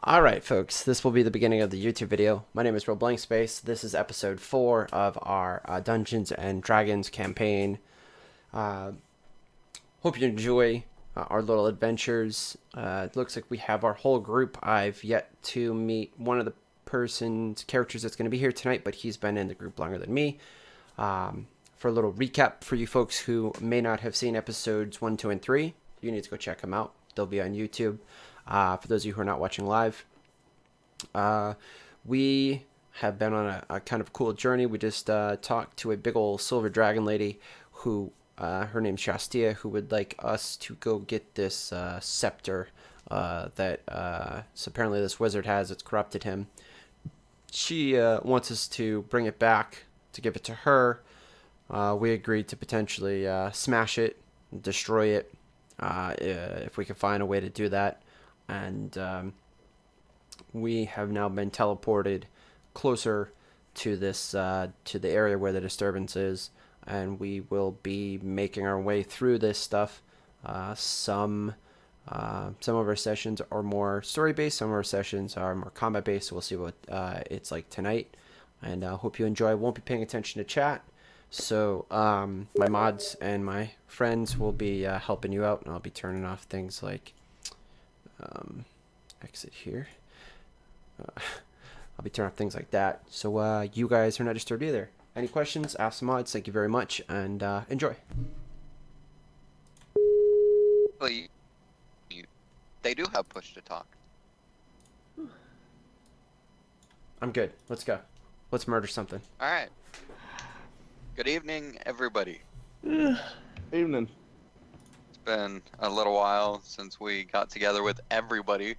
Alright folks, this will be the beginning of the YouTube video. My name is Real Blank Space. This is episode 4 of our Dungeons and Dragons campaign. Hope you enjoy our little adventures. It looks like we have our whole group. I've yet to meet one of the characters that's going to be here tonight, but he's been in the group longer than me. For a little recap for you folks who may not have seen episodes 1, 2, and 3, you need to go check them out. They'll be on YouTube. For those of you who are not watching live, we have been on a kind of cool journey. We just talked to a big old silver dragon lady who, her name's Shastia, who would like us to go get this scepter that so apparently this wizard has. It's corrupted him. She wants us to bring it back to give it to her. We agreed to potentially smash it, destroy it, if we could find a way to do that. And we have now been teleported closer to this to the area where the disturbance is, and we will be making our way through this stuff. Some of our sessions are more story based, some of our sessions are more combat based. So we'll see what it's like tonight, and hope you enjoy. I won't be paying attention to chat, so my mods and my friends will be helping you out, and I'll be turning off things like exit here. I'll be turning off things like that, so you guys are not disturbed either. Any questions, ask the mods. Thank you very much, and enjoy. Well, they do have push to talk. I'm good. Let's go. Let's murder something. All right. Good evening, everybody. Evening. It's been a little while since we got together with everybody.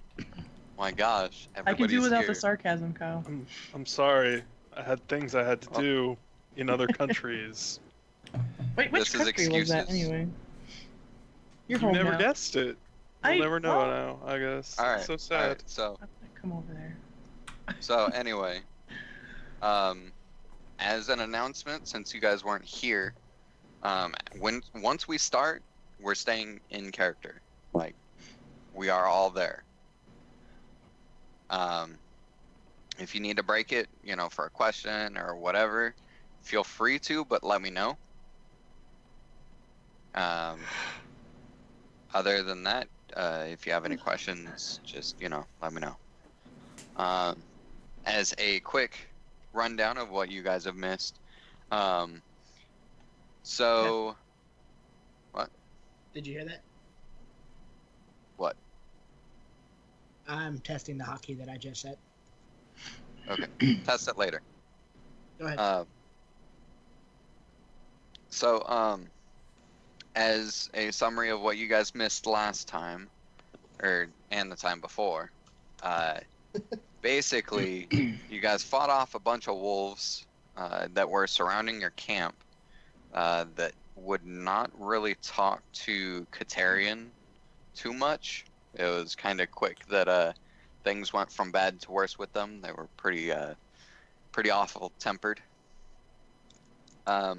My gosh, I everybody's can do without here. the sarcasm, Kyle. I'm sorry. I had things I had to do in other countries. Wait, which This is country was that excuses. anyway? You're You home never now. guessed it. You'll never know now, I guess. All right. So All sad. right. Come over there. So anyway, as an announcement, since you guys weren't here, once we start, we're staying in character. Like, we are all there. If you need to break it, for a question or whatever, feel free to, but let me know. Other than that, if you have any questions, just, let me know. As a quick rundown of what you guys have missed. So, what? Did you hear that? What? I'm testing the hotkey that I just said. Okay, test it later. Go ahead. As a summary of what you guys missed last time, and the time before, basically, you guys fought off a bunch of wolves that were surrounding your camp that would not really talk to Katarian too much. It was kind of quick that things went from bad to worse with them. They were pretty awful tempered. And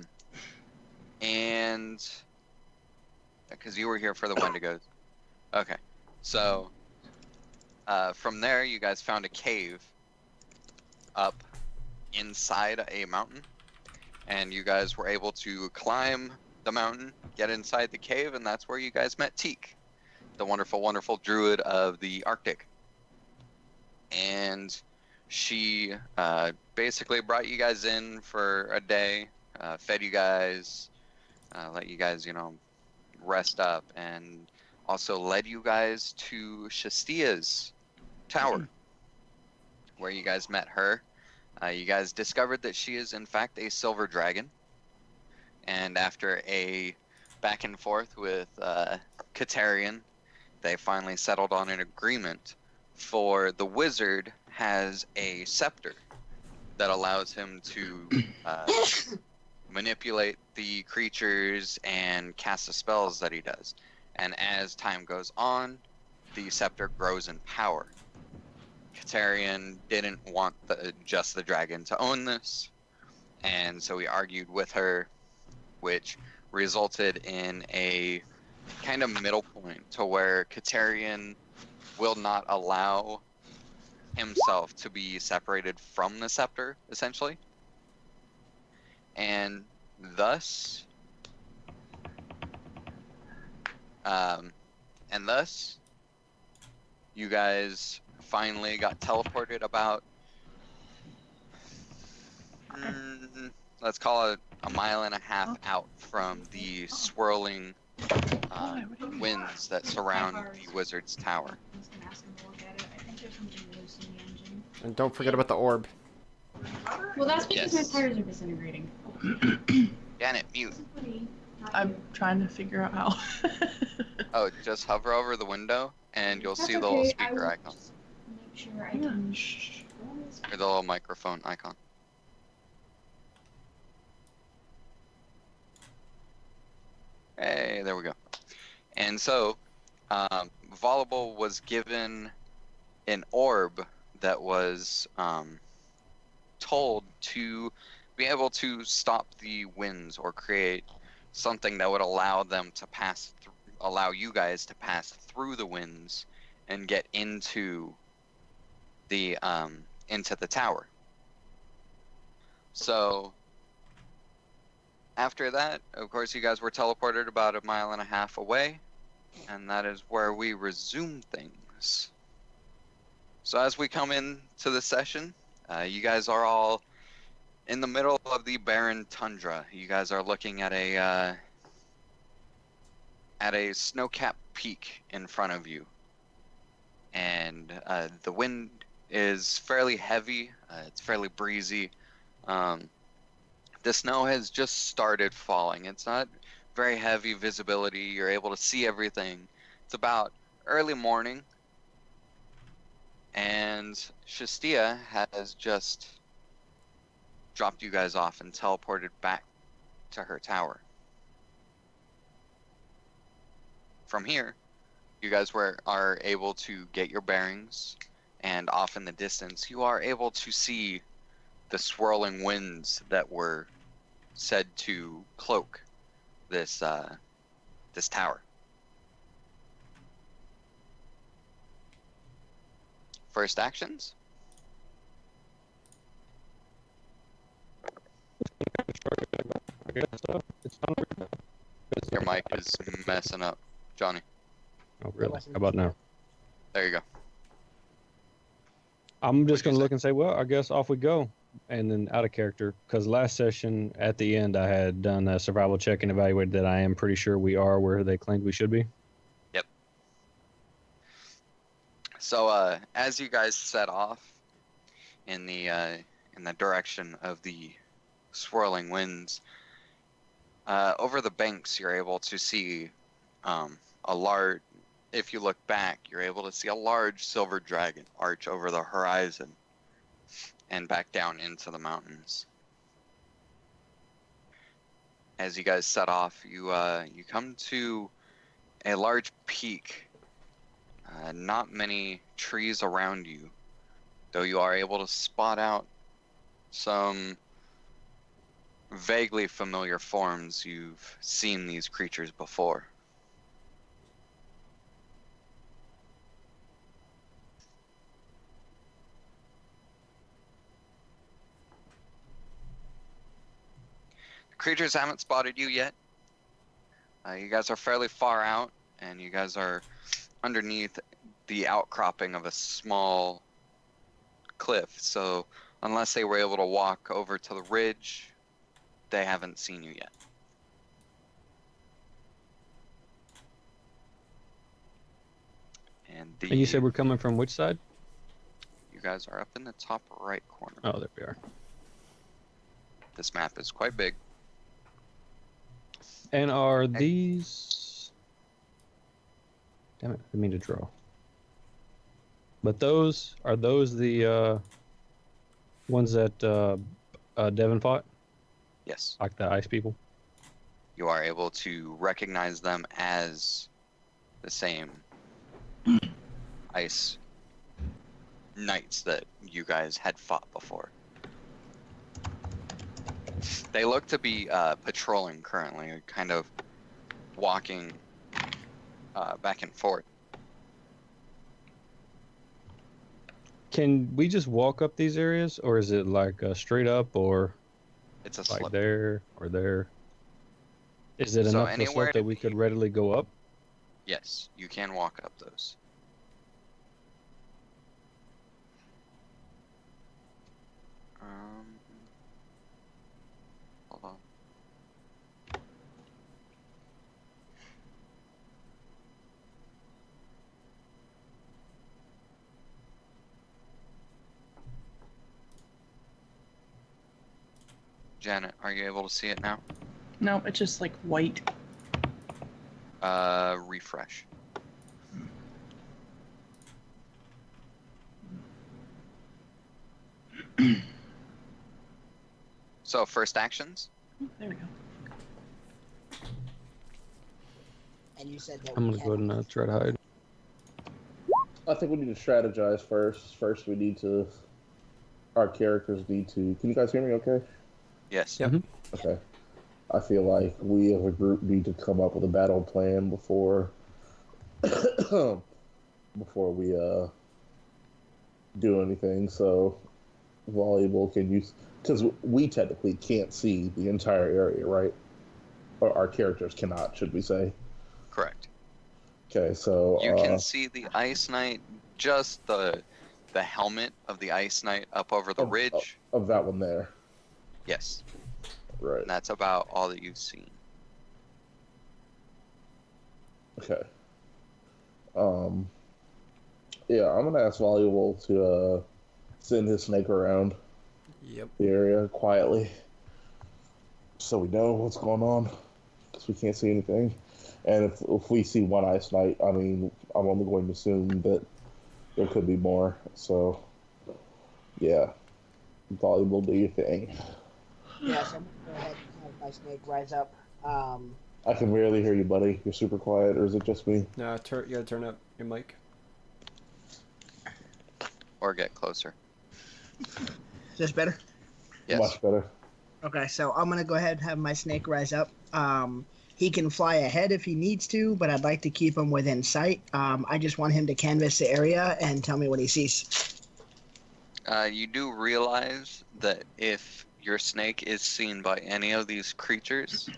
because you were here for the Wendigos. Okay, so from there you guys found a cave up inside a mountain, and you guys were able to climb the mountain, get inside the cave, and that's where you guys met Teak, the wonderful druid of the Arctic. And she basically brought you guys in for a day, fed you guys, let you guys, rest up, and also led you guys to Shastia's tower, where you guys met her. You guys discovered that she is in fact a silver dragon, and after a back and forth with Katarian, they finally settled on an agreement for the wizard has a scepter that allows him to manipulate the creatures and cast the spells that he does. And as time goes on, the scepter grows in power. Katarian didn't want just the dragon to own this, and so he argued with her, which resulted in a kind of middle point to where Katarian will not allow himself to be separated from the scepter, essentially. And thus, um, you guys finally got teleported about, let's call it a mile and a half out from the swirling Why? What do you mean? winds that surround the wizard's tower. I was gonna ask him to look at it. I think there's something loose in the engine. And don't forget about the orb. Well, that's because Yes. my tires are disintegrating. Janet, mute. Somebody, not I'm you. trying to figure out how. Oh, just hover over the window and you'll That's see the little okay, I speaker will icon. just make sure I can. Shh. Or the little microphone icon. Hey, there we go. And so, Volleyball was given an orb that was told to be able to stop the winds or create something that would allow them to pass through, allow you guys to pass through the winds and get into the tower. So after that, of course, you guys were teleported about a mile and a half away, and that is where we resume things. So as we come into the session, you guys are all in the middle of the barren tundra. You guys are looking at a snow-capped peak in front of you, and the wind is fairly heavy. It's fairly breezy. The snow has just started falling. It's not very heavy visibility. You're able to see everything. It's about early morning, and Shastia has just dropped you guys off and teleported back to her tower. From here, you guys are able to get your bearings, and off in the distance, you are able to see the swirling winds that were said to cloak this this tower. First actions. Your mic is messing up, Johnny. Oh, really? How about now? There you go. I'm just What'd going you to say? look and say, well, I guess off we go. And then out of character, because last session at the end, I had done a survival check and evaluated that I am pretty sure we are where they claimed we should be. Yep. So as you guys set off in the direction of the swirling winds, over the banks, you're able to see a large. If you look back, you're able to see a large silver dragon arch over the horizon and back down into the mountains. As you guys set off, you come to a large peak. Not many trees around you, though you are able to spot out some vaguely familiar forms. You've seen these creatures before. Creatures haven't spotted you yet. You guys are fairly far out, and you guys are underneath the outcropping of a small cliff. So unless they were able to walk over to the ridge, they haven't seen you yet. And And you said we're coming from which side? you guys are up in the top right corner. Oh, there we are. This map is quite big. And are these... Damn it, I didn't mean to draw. But are those the ones that Devin fought? Yes. Like the ice people? You are able to recognize them as the same ice knights that you guys had fought before. They look to be patrolling currently, kind of walking back and forth. Can we just walk up these areas, or is it like straight up, or It's a like slip. there or there? Is it So enough of a anywhere slope that we could readily go up? Yes, you can walk up those. Um, hold on. Janet, are you able to see it now? No, it's just like white. Refresh. So first actions. Oh, there we go. And you said that I'm we gonna go ahead and can. try to hide. I think we need to strategize first. First, we need to. Our characters need to. Can you guys hear me? Okay. Yes. Yep. Okay. I feel like we as a group need to come up with a battle plan before before we do anything. So, Voluble, can you? Because we technically can't see the entire area, right? Or our characters cannot, should we say? Correct. Okay, so You can see the Ice Knight, just the helmet of the Ice Knight up over the ridge. of that one there, Yes. right? And that's about all that you've seen. Okay. Yeah, I'm gonna ask Voluble to send his snake around Yep. the area quietly, so we know what's going on, because we can't see anything. And if we see one Ice Knight, I mean, I'm only going to assume that there could be more. So, yeah, Voluble, do your thing. Yes, I'm gonna go ahead and have my snake rise up. I can rarely hear you, buddy. You're super quiet, or is it just me? No, you gotta turn up your mic. Or get closer. Is this better? Yes. Much better. Okay, so I'm gonna go ahead and have my snake rise up. He can fly ahead if he needs to, but I'd like to keep him within sight. I just want him to canvas the area and tell me what he sees. You do realize that if your snake is seen by any of these creatures,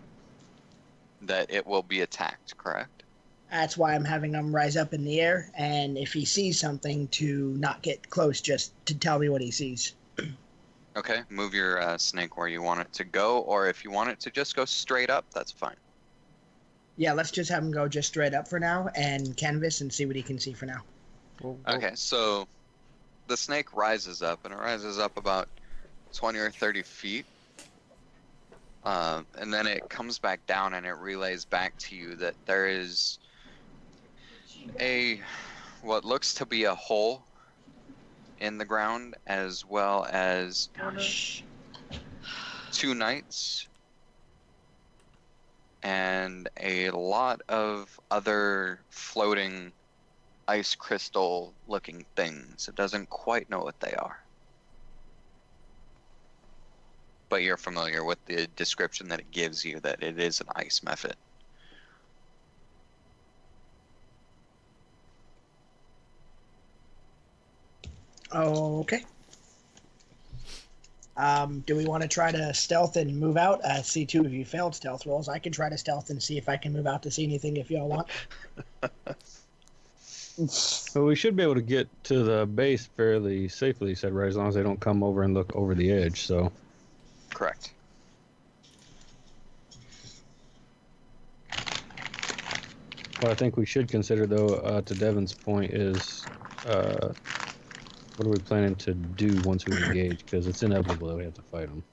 that it will be attacked, correct? That's why I'm having him rise up in the air, and if he sees something, to not get close, just to tell me what he sees. Okay, move your snake where you want it to go, or if you want it to just go straight up, that's fine. Yeah, let's just have him go just straight up for now and canvas and see what he can see for now. Okay, so the snake rises up, and it rises up about 20 or 30 feet. And then it comes back down, and it relays back to you that there is what looks to be a hole in the ground, as well as two knights and a lot of other floating ice crystal looking things. It doesn't quite know what they are, but you're familiar with the description that it gives you, that it is an ice method. Okay. Do we want to try to stealth and move out? See, two of you failed stealth rolls. I can try to stealth and see if I can move out to see anything if y'all want. Well, we should be able to get to the base fairly safely, he said, right? As long as they don't come over and look over the edge, so. Correct. What I think we should consider, though, to Devin's point, is what are we planning to do once we engage? Because it's inevitable that we have to fight them.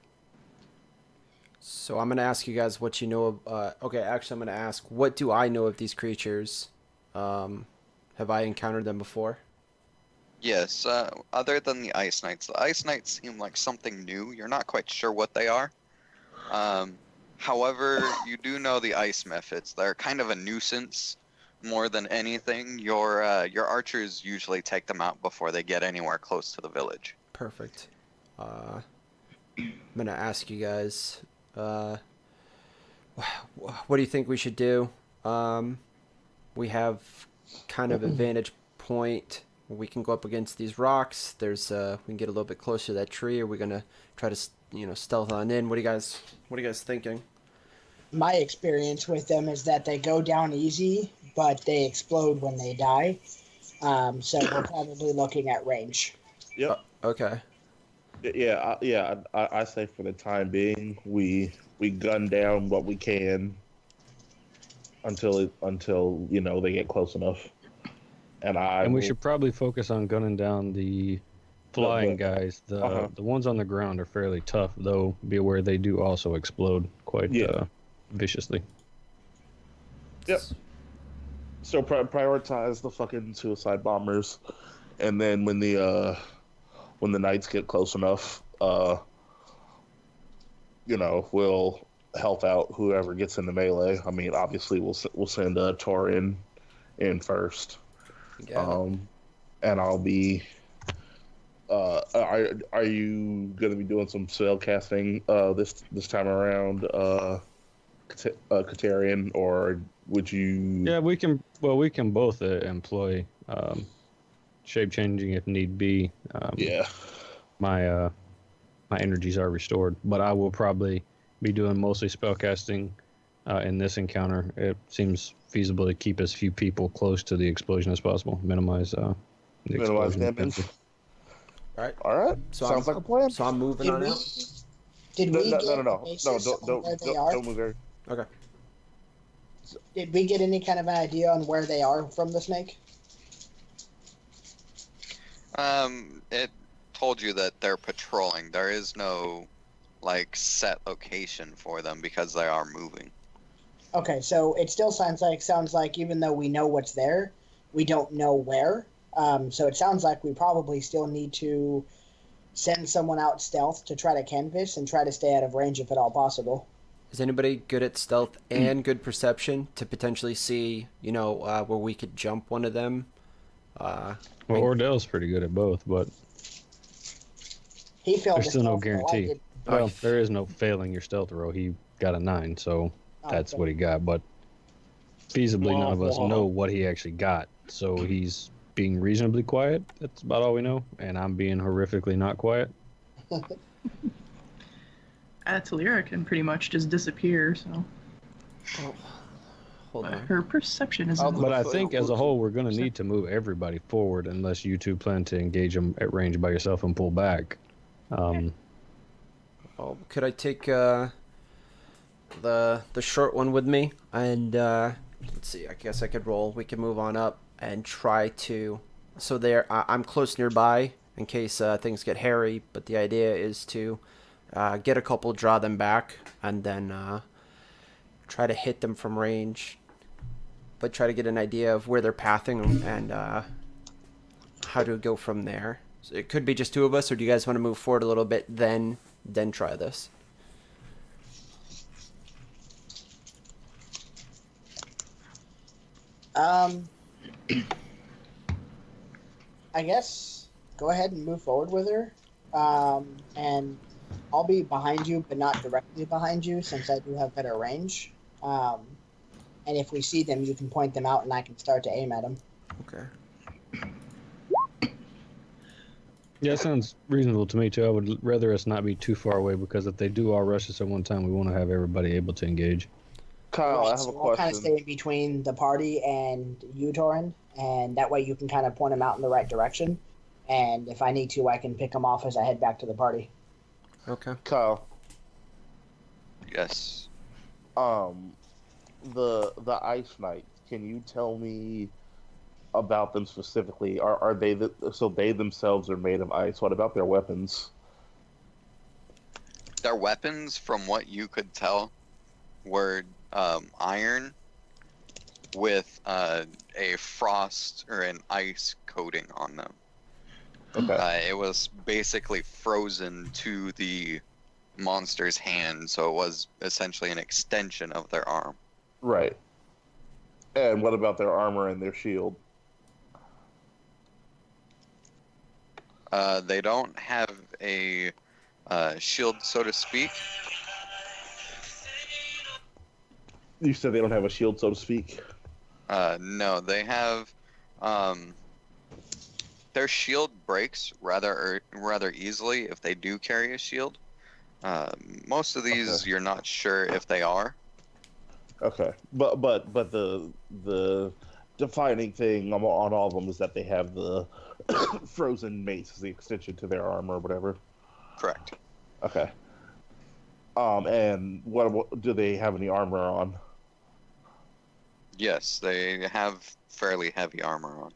So I'm gonna ask you guys what you know of. Okay, actually, I'm gonna ask, what do I know of these creatures? Have I encountered them before? Yes, other than the Ice Knights. The Ice Knights seem like something new. You're not quite sure what they are. However, you do know the ice methods. They're kind of a nuisance more than anything. Your archers usually take them out before they get anywhere close to the village. Perfect. I'm gonna ask you guys, what do you think we should do? We have kind of a vantage point we can go up against these rocks. There's we can get a little bit closer to that tree. Are we gonna try to stealth on in? What are you guys thinking? My experience with them is that they go down easy, but they explode when they die. So we're probably looking at range. Yep. Okay. I say for the time being, we gun down what we can until they get close enough. And we should probably focus on gunning down the flying guys. Uh-huh. The ones on the ground are fairly tough, though. Be aware they do also explode quite viciously. Yep. So prioritize the fucking suicide bombers, and then when the knights get close enough, we'll help out whoever gets in the melee. I mean, obviously we'll send Tor in first. And I'll be. Are you gonna be doing some spell casting this time around, Katarian, or would you? Yeah, we can. Well, we can both employ shape changing if need be. My energies are restored, but I will probably be doing mostly spell casting in this encounter. It seems feasible to keep as few people close to the explosion as possible, minimize the explosion. Damage. All right. So Sounds like a plan. So I'm moving on out. Did we get no. basis on where they are? Don't move there. Okay. Did we get any kind of an idea on where they are from the snake? It told you that they're patrolling. There is no set location for them because they are moving. Okay, so it still sounds like even though we know what's there, we don't know where. So it sounds like we probably still need to send someone out stealth to try to canvass and try to stay out of range if at all possible. Is anybody good at stealth and good perception to potentially see, where we could jump one of them? Well, Ordell's pretty good at both, but he failed. There's still no guarantee. Well, Oh, there is no failing your stealth roll. He got a 9, so that's what he got. But feasibly, none of us know what he actually got. So he's being reasonably quiet. That's about all we know. And I'm being horrifically not quiet. Talira can pretty much just disappear, so. Hold But on. her perception is. But I think as a whole, we're going to need to move everybody forward unless you two plan to engage them at range by yourself and pull back. Could I take the short one with me? And let's see. I guess I could roll. We can move on up and try to. So I'm close nearby in case things get hairy. But the idea is to get a couple, draw them back, and then try to hit them from range. But try to get an idea of where they're pathing and how to go from there. So it could be just two of us, or do you guys want to move forward a little bit, then try this? I guess go ahead and move forward with her. And I'll be behind you, but not directly behind you, since I do have better range. And if we see them, you can point them out, and I can start to aim at them. Okay. Yeah, that sounds reasonable to me, too. I would rather us not be too far away, because if they do all rush us at one time, we want to have everybody able to engage. Kyle, I have a I'll kind of question. stay in between the party and you, Torin, and that way you can kind of point them out in the right direction. And if I need to, I can pick them off as I head back to the party. Okay. Kyle, Yes. the Ice Knights. Can you tell me about them specifically? Are they so they themselves are made of ice? What about their weapons? Their weapons, from what you could tell, were iron with a frost or an ice coating on them. Okay. It was basically frozen to the monster's hand, so it was essentially an extension of their arm. Right. And what about their armor and their shield? They don't have a shield, so to speak. You said they don't have a shield, so to speak. No, they have Their shield breaks rather easily if they do carry a shield. Most of these Okay. you're not sure if they are. Okay, but the defining thing on all of them is that they have the frozen mace as the extension to their armor or whatever. Correct. Okay. And what do they have any armor on? Yes, they have fairly heavy armor on.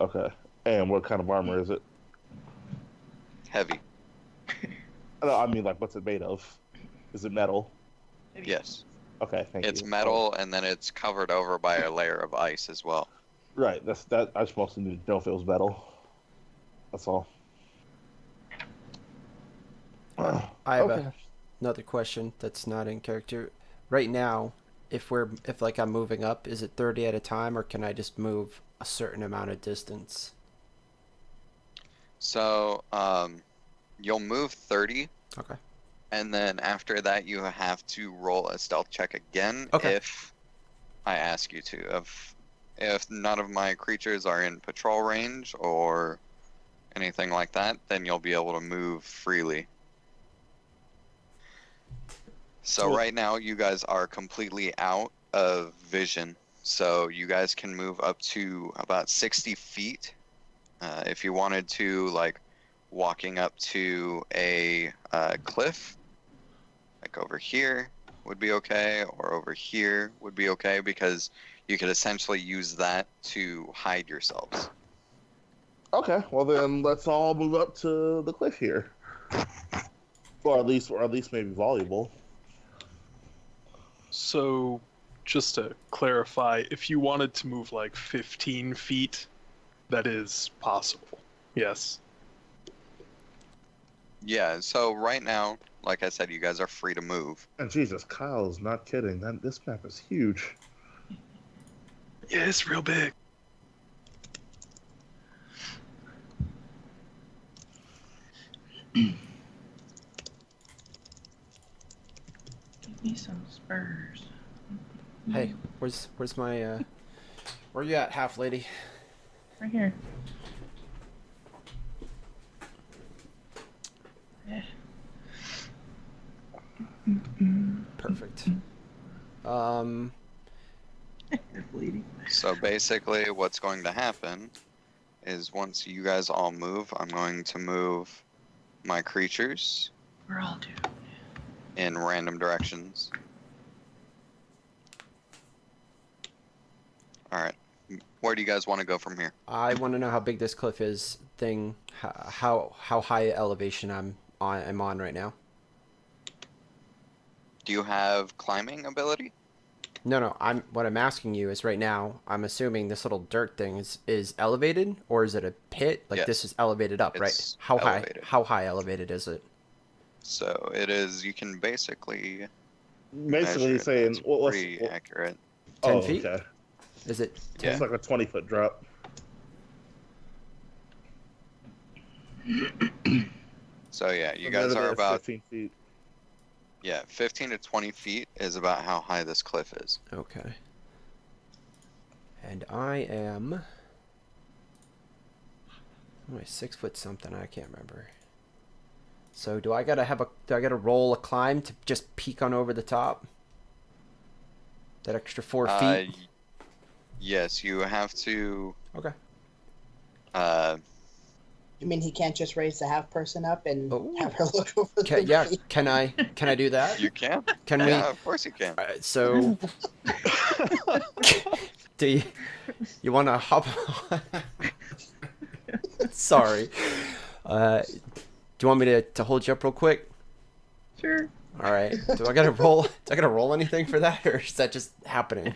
Okay. And what kind of armor is it? Heavy. No, I mean, like, what's it made of? Is it metal? Yes. Okay, thank It's you. metal, and then it's covered over by a layer of ice as well. Right. That. I just mostly need to know if it was metal. That's all. I have Okay. another question that's not in character. Right now, if like I'm moving up, is it 30 at a time, or can I just move a certain amount of distance? So, you'll move 30. Okay. And then after that, you have to roll a stealth check again Okay. if I ask you to. If none of my creatures are in patrol range or anything like that, then you'll be able to move freely. So Cool. right now, you guys are completely out of vision. So you guys can move up to about 60 feet. If you wanted to, like, walking up to a cliff, like over here would be okay, or over here would be okay, because you could essentially use that to hide yourselves. Okay. Well, then let's all move up to the cliff here, or at least maybe volleyball. So, just to clarify, if you wanted to move like 15 feet, that is possible. Yes. Yeah, so right now, like I said, you guys are free to move. And Jesus, Kyle's not kidding. This map is huge. Yeah, it's real big. Give me some spurs. Hey, where's my where you at, half lady? Right here. Yeah. Perfect. You're bleeding. So basically, what's going to happen is once you guys all move, I'm going to move my creatures We're all doomed. in random directions. Alright. Where do you guys want to go from here? I want to know how big this cliff is. How high elevation I'm on right now. Do you have climbing ability? No. What I'm asking you is right now. I'm assuming this little dirt thing is elevated, or is it a pit? Like Yes. this is elevated up, right? It's How elevated. How high elevated is it? So it is, you can basically Basically measure it. saying, That's well, pretty accurate. 10 feet? Okay. Is it? Yeah. It's like a 20-foot drop. So yeah, you And guys then are it's about 15 feet. 15 to 20 feet is about how high this cliff is. Okay. And I am. Am I 6 foot something? I can't remember. So do I gotta roll a climb to just peek on over the top? That extra 4 feet. Yes, you have to. Okay. You mean he can't just raise the half person up and Oh. have her look over the Yeah. feet? Can I do that? You can. Can Yeah, of course you can. So do you want to hop on? Sorry. Do you want me to hold you up real quick? Sure. All right. Do I gotta roll anything for that, or is that just happening?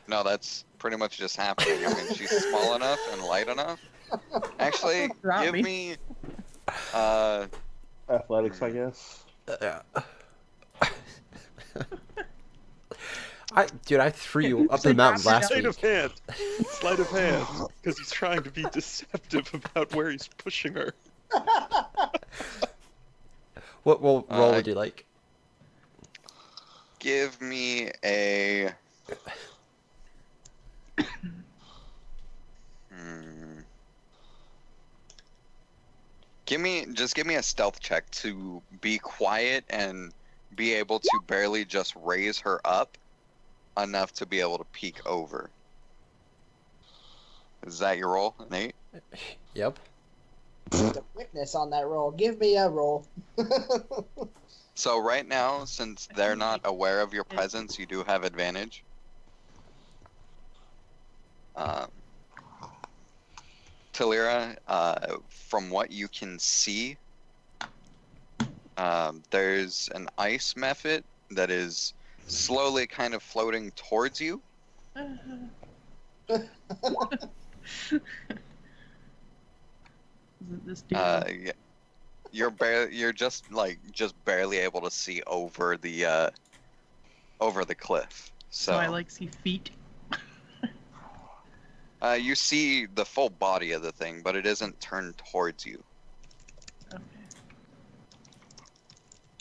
No, that's pretty much just happening. I mean, she's small enough and light enough. Actually, Drop give me. me. Athletics, I guess. I threw you up the mountain Drop it last down. Sleight of week. hand. Sleight of hand. Because he's trying to be deceptive about where he's pushing her. What roll would you like? Give me a. Just give me a stealth check to be quiet and be able to barely just raise her up enough to be able to peek over. Is that your roll, Nate? Yep. The quickness on that roll. Give me a roll. So right now, since they're not aware of your presence, you do have advantage. Talira, from what you can see, there's an ice method that is slowly kind of floating towards you. Is it this dude? Yeah, you're just barely able to see over the cliff. so I like see feet. You see the full body of the thing, but it isn't turned towards you. Okay.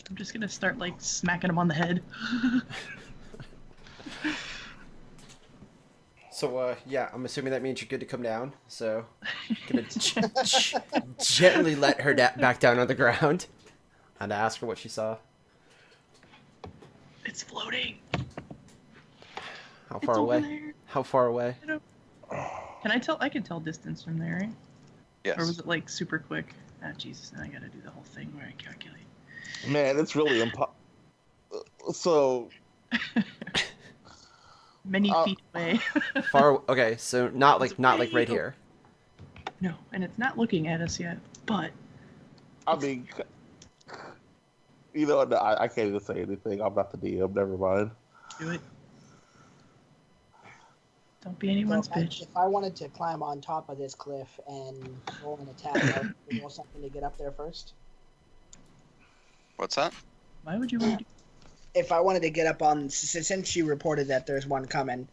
I'm just gonna start like smacking him on the head. So, yeah, I'm assuming that means you're good to come down. So, gonna gently let her back down on the ground and ask her what she saw. It's floating. How It's far over away? there. How far away? Can I tell? I can tell distance from there, right? Yes. Or was it like super quick? Ah, Jesus! Now I gotta do the whole thing where I calculate. Man, it's really so Many feet away. Far. Okay, so not like right here. No, and it's not looking at us yet. But I mean, you know, I can't even say anything. I'm not the DM. Never mind. do it. Don't be anyone's bitch. If I wanted to climb on top of this cliff and roll an attack, I would roll something to get up there first. What's that? Why would you want to do? If I wanted to get up on, since she reported that there's one coming,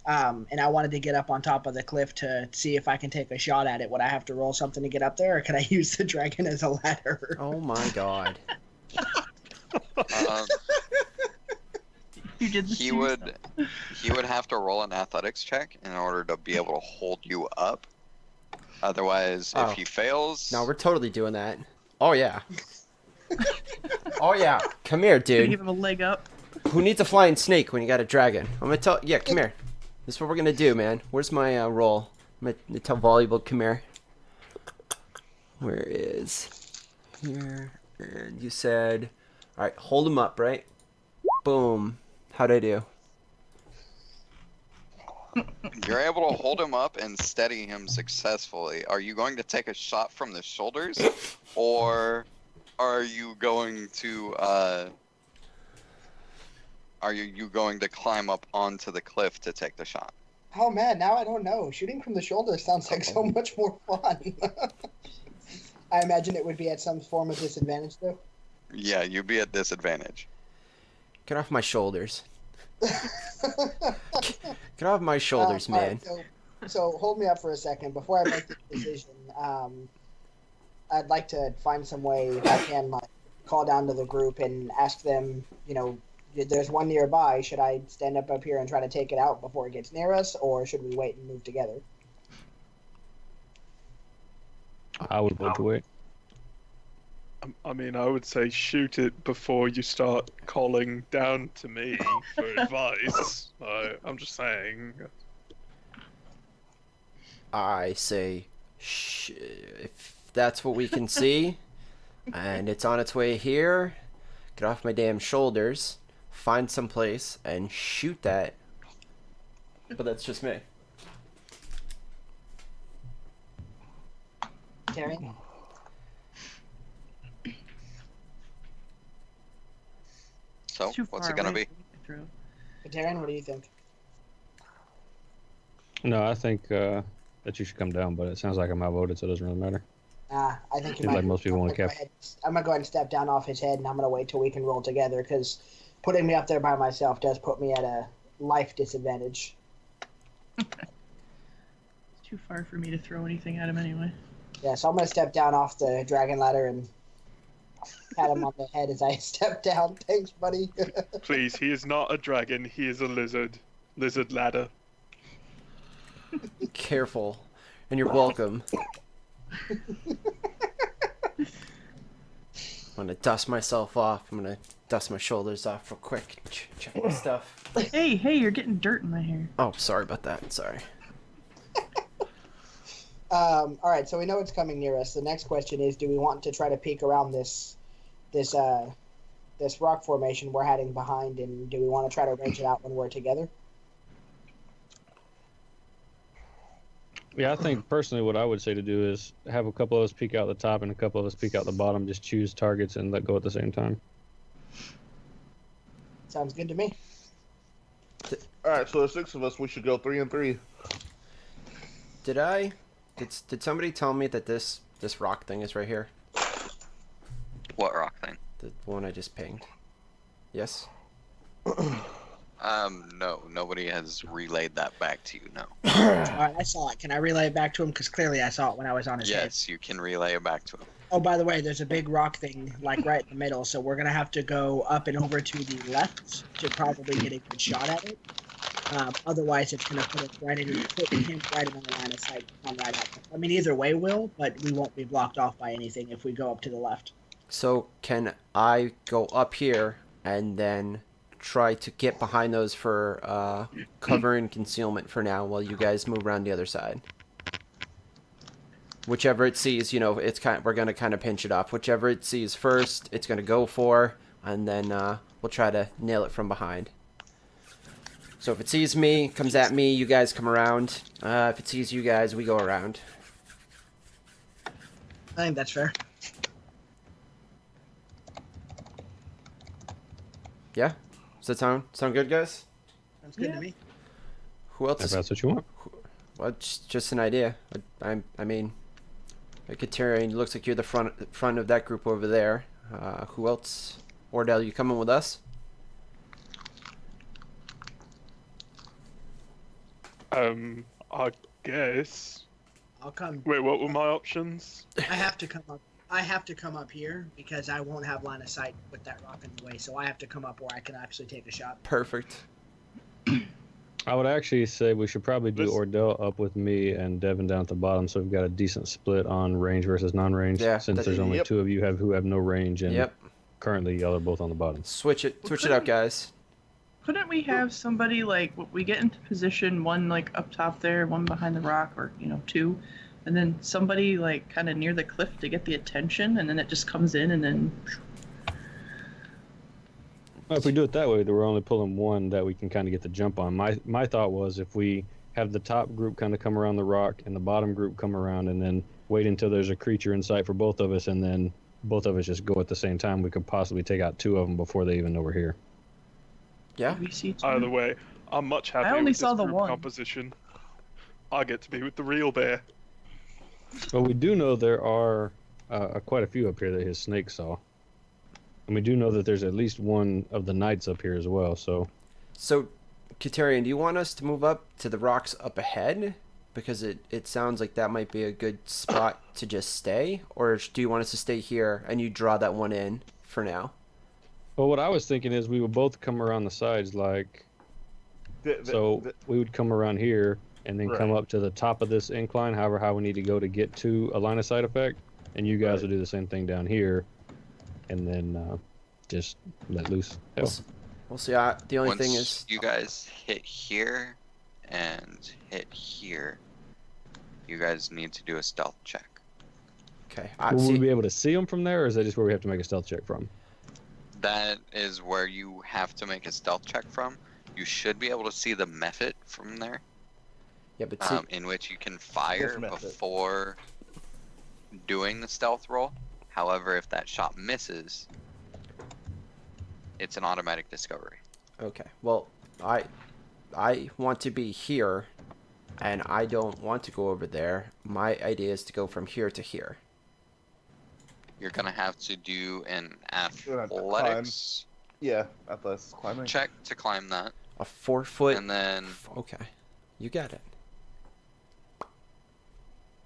and I wanted to get up on top of the cliff to see if I can take a shot at it, would I have to roll something to get up there, or can I use the dragon as a ladder? Oh my god. You did this He to would yourself. he would have to roll an athletics check in order to be able to hold you up. Otherwise, Oh. if he fails, No, we're totally doing that. Oh yeah. Oh yeah. Come here, Gonna dude. give him a leg up. Who needs a flying snake when you got a dragon? I'm gonna tell. Yeah, come here. This is what we're gonna do, man. Where's my roll? I'm gonna tell Voluble, come here. Where is here? And you said, all right, hold him up, right? Boom. How'd I do? you're able to hold him up and steady him successfully. Are you going to take a shot from the shoulders, or are you going to climb up onto the cliff to take the shot? Oh man, now I don't know. Shooting from the shoulder sounds like so much more fun. I imagine it would be at some form of disadvantage, though. Yeah, you'd be at disadvantage. Get off my shoulders. Get off my shoulders, All man. right, so hold me up for a second. Before I make this decision, I'd like to find some way, if I can, like, call down to the group and ask them, you know, there's one nearby. Should I stand up here and try to take it out before it gets near us, or should we wait and move together? I would vote to wait. I mean, I would say shoot it before you start calling down to me for advice. I'm just saying. I say, if that's what we can see, and it's on its way here, get off my damn shoulders, find some place, and shoot that. But that's just me. Terry? So, It's too what's far it gonna away be? for me to throw. Taryn, what do you think? No, I think that you should come down, but it sounds like I'm outvoted, so it doesn't really matter. I think you Seems might. like most people I'm want gonna to go ahead- I'm gonna go ahead and step down off his head, and I'm gonna wait till we can roll together, because putting me up there by myself does put me at a life disadvantage. It's too far for me to throw anything at him anyway. Yeah, so I'm gonna step down off the dragon ladder and pat him on the head as I step down. Thanks, buddy. Please, he is not a dragon. He is a lizard. Lizard ladder. Careful. And you're welcome. I'm gonna dust myself off. I'm gonna dust my shoulders off real quick. Check my stuff. Hey, you're getting dirt in my hair. Oh, sorry about that. Sorry. All right, so we know it's coming near us. The next question is, do we want to try to peek around this rock formation we're hiding behind, and do we want to try to range it out when we're together? Yeah, I think personally what I would say to do is have a couple of us peek out the top and a couple of us peek out the bottom. Just choose targets and let go at the same time. Sounds good to me. All right, so there's 6 of us. We should go 3 and 3. Did somebody tell me that this rock thing is right here? What rock thing? The one I just pinged. Yes? No, nobody has relayed that back to you, no. All right, I saw it. Can I relay it back to him? Because clearly I saw it when I was on his head. Yes, you can relay it back to him. Oh, by the way, there's a big rock thing, like, right in the middle, so we're going to have to go up and over to the left to probably get a good shot at it. Otherwise, it's going to put him right in the line of sight. Right up. I mean, either way will, but we won't be blocked off by anything if we go up to the left. So can I go up here and then try to get behind those for cover and concealment for now while you guys move around the other side? Whichever it sees, we're gonna kind of pinch it off. Whichever it sees first, it's gonna go for, and then we'll try to nail it from behind. So if it sees me, comes at me, you guys come around. If it sees you guys, we go around. I think that's fair. Yeah? Does that sound good, guys? Sounds good to me. Who else? If that's what you want. Well, just an idea. I mean, Katerian, looks like you're the front of that group over there. Who else? Ordell, you coming with us? I guess. I'll come. Wait, what were my options? I have to come up. I have to come up here because I won't have line of sight with that rock in the way. So I have to come up where I can actually take a shot. Perfect. I would actually say we should probably do Ordell up with me and Devin down at the bottom, so we've got a decent split on range versus non-range. Yeah, since there's only 2 of you who have no range, and currently y'all are both on the bottom. Switch it out, guys. Couldn't we have somebody, like, we get into position, one, like, up top there, one behind the rock, or, 2, and then somebody, like, kind of near the cliff to get the attention, and then it just comes in, and then... Well, if we do it that way, then we're only pulling one that we can kind of get the jump on. My thought was if we have the top group kind of come around the rock and the bottom group come around and then wait until there's a creature in sight for both of us, and then both of us just go at the same time, we could possibly take out 2 of them before they even know we're here. Yeah. We see 2. Either way, I'm much happier I only with saw this the group one. composition. I get to be with the real bear. But we do know there are quite a few up here that his snake saw. And we do know that there's at least one of the knights up here as well, so... So, Katerian, do you want us to move up to the rocks up ahead? Because it sounds like that might be a good spot to just stay. Or do you want us to stay here and you draw that one in for now? Well, what I was thinking is we would both come around the sides, like... So we would come around here and then come up to the top of this incline, however how we need to go to get to a line of sight effect. And you guys will do the same thing down here. And then just let loose. We'll see. The only Once thing is... you guys hit here and hit here, you guys need to do a stealth check. Okay. Will we be able to see them from there, or is that just where we have to make a stealth check from? That is where you have to make a stealth check from. You should be able to see the method from there, Yeah, but see... in which you can fire Which method? before doing the stealth roll. However, if that shot misses, it's an automatic discovery. Okay. Well, I want to be here, and I don't want to go over there. My idea is to go from here to here. You're gonna have to do an You're gonna have to athletics Yeah, athletics climbing. check to climb that, A 4-foot... and then Okay. You got it.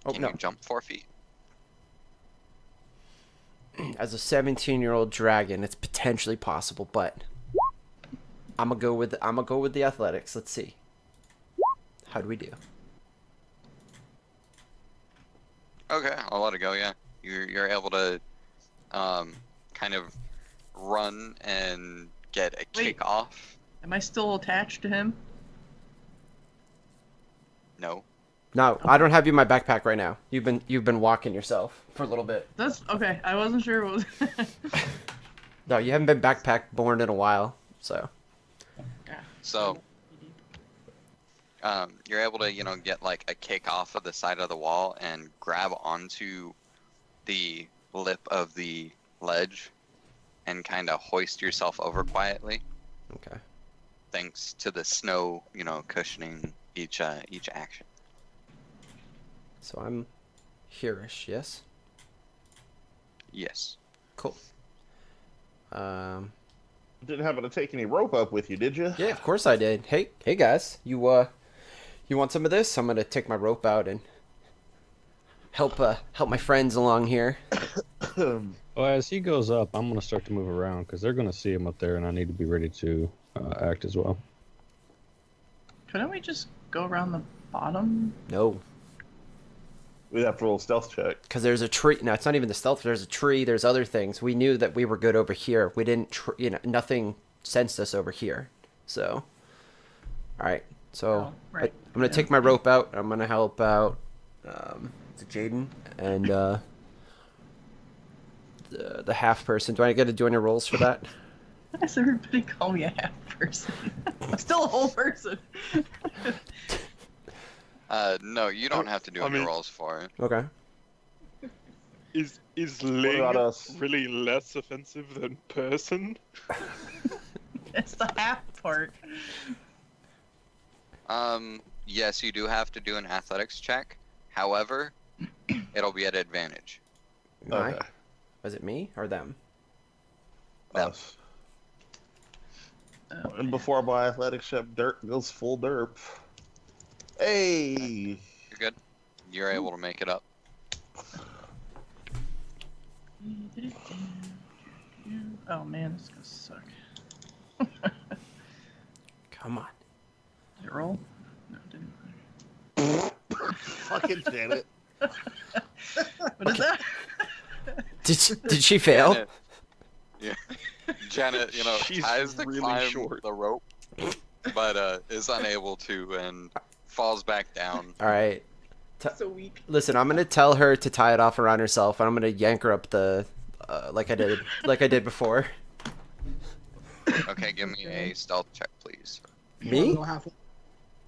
Oh, can no. you jump 4 feet? As a 17-year-old dragon, it's potentially possible, but I'm gonna go with the athletics. Let's see. How do we do? Okay, I'll let it go. Yeah. You're able to kind of run and get a Wait. kick off. Am I still attached to him? No. No, I don't have you in my backpack right now. You've been walking yourself for a little bit. That's okay. I wasn't sure what was. No, you haven't been backpack born in a while, so. Yeah. So you're able to, get like a kick off of the side of the wall and grab onto the lip of the ledge and kind of hoist yourself over quietly, Okay. thanks to the snow, cushioning each action. So I'm here-ish, yes? Yes. Cool. Didn't happen to take any rope up with you, did you? Yeah, of course I did. Hey guys, you want some of this? I'm gonna take my rope out and help my friends along here. Well, as he goes up, I'm gonna start to move around because they're gonna see him up there, and I need to be ready to act as well. Couldn't we just go around the bottom? No, We'd have to roll a stealth check. because there's a tree. No, it's not even the stealth. There's a tree. There's other things. We knew that we were good over here. We didn't. Nothing sensed us over here. So, all right. So Oh, right. I'm gonna take my rope out. I'm gonna help out. Is it Jaden and the half person? Do I get to do any rolls for that? Why does everybody call me a half person? I'm still a whole person. No, you don't have to do I any mean- rolls for it. Okay. Is Ling about us? really less offensive than person? It's the half part. Yes, you do have to do an athletics check. However, it'll be at advantage. Am I? Okay. Was it me or them? Them. Us. Oh, And before my athletics check, dirt goes full derp. Hey! You're good. You're able to make it up. Oh man, this is gonna suck. Come on. Did it roll? No, it didn't. Fucking damn it. What is that? Did she fail? Janet, yeah. Janet, She's tries to really climb short. the rope, but is unable to and falls back down. All right. So weak. Listen, I'm gonna tell her to tie it off around herself, and I'm gonna yank her up the, like I did before. Okay, give me a stealth check, please. Me? We'll have-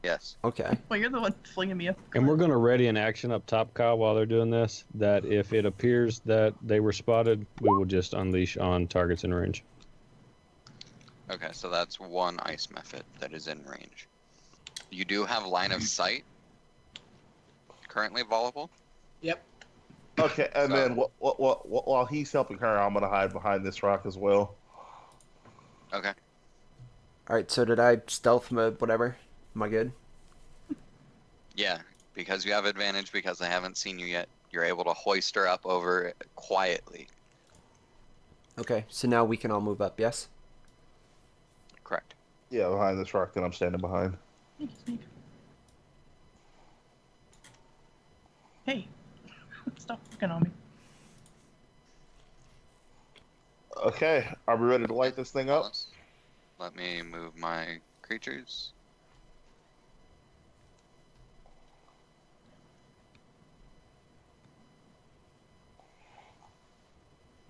Yes. Okay. Well, you're the one flinging me up. And we're gonna ready an action up top, Kyle, while they're doing this. That if it appears that they were spotted, we will just unleash on targets in range. Okay, so that's one ice method that is in range. You do have line of sight. Currently volable. Yep. Okay, and So- then while he's helping her, I'm gonna hide behind this rock as well. Okay. All right. So did I stealth mode? Whatever. Am I good? Yeah, because you have advantage because they haven't seen you yet. You're able to hoist her up over quietly. Okay. So now we can all move up. Yes. Correct. Yeah, behind this rock that I'm standing behind. Sneak, sneak. Hey, stop looking on me. Okay, are we ready to light this thing up? Alice, let me move my creatures.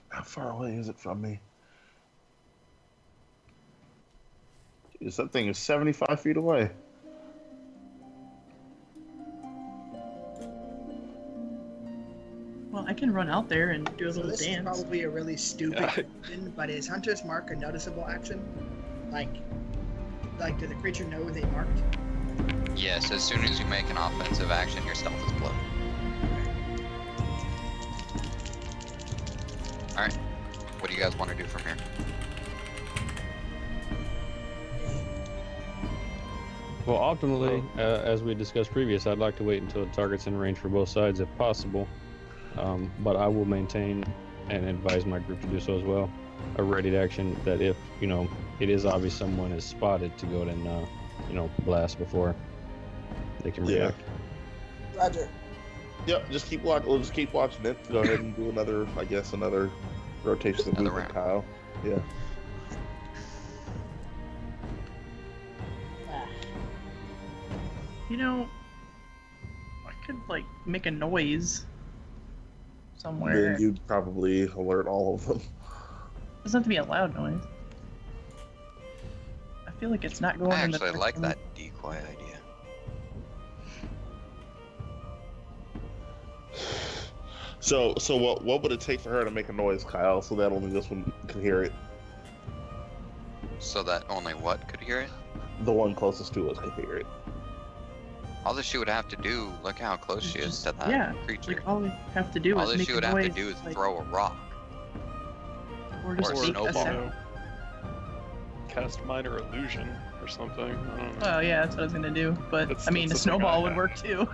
How far away is it from me? Jeez, that thing is 75 feet away. Well, I can run out there and do a So little this is dance. probably a really stupid question, but is Hunter's Mark a noticeable action? Like, do the creature know they marked? Yes, as soon as you make an offensive action, your stealth is blown. Alright. What do you guys want to do from here? Well, optimally, as we discussed previous, I'd like to wait until the target's in range for both sides if possible. But I will maintain and advise my group to do so as well. A ready action that if, it is obvious someone is spotted to go ahead and, blast before they can Yeah. react. Roger. Yep, just keep watching. We'll just keep watching it. Go ahead and do another, I guess, another rotation of Another movement, round. Kyle. Yeah. Ah, You know, I could like make a noise somewhere. Then you'd probably alert all of them. It doesn't have to be a loud noise. I feel like it's not going I in the actually like direction- that decoy idea. So what would it take for her to make a noise, Kyle, so that only this one can hear it? So that only what could hear it? The one closest to us can hear it. All that she would have to do, look how close she is to that yeah, creature. Like all we have to do All is that make she a would have noise, to do is like, throw a rock. or just or Or, make snowball. a you sound. know, cast minor illusion or something. I don't know. Well, yeah, that's what I was gonna do. But That's- I mean, a that's the thing I snowball would have. work too.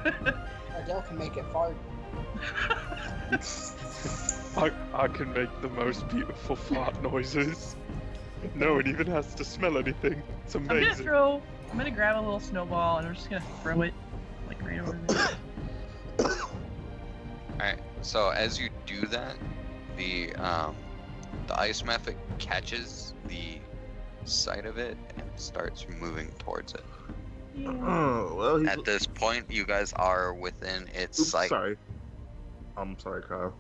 Adele can make it fart. I can make the most beautiful fart noises. No one even has to smell anything. It's I'm gonna amazing. I'm gonna grab a little snowball and I'm just gonna throw it like right over there. Alright, so as you do that, the ice method catches the sight of it and starts moving towards it. Yeah. Oh, well, he's... At this point, you guys are within its Oops, sight. sorry. I'm sorry, Kyle.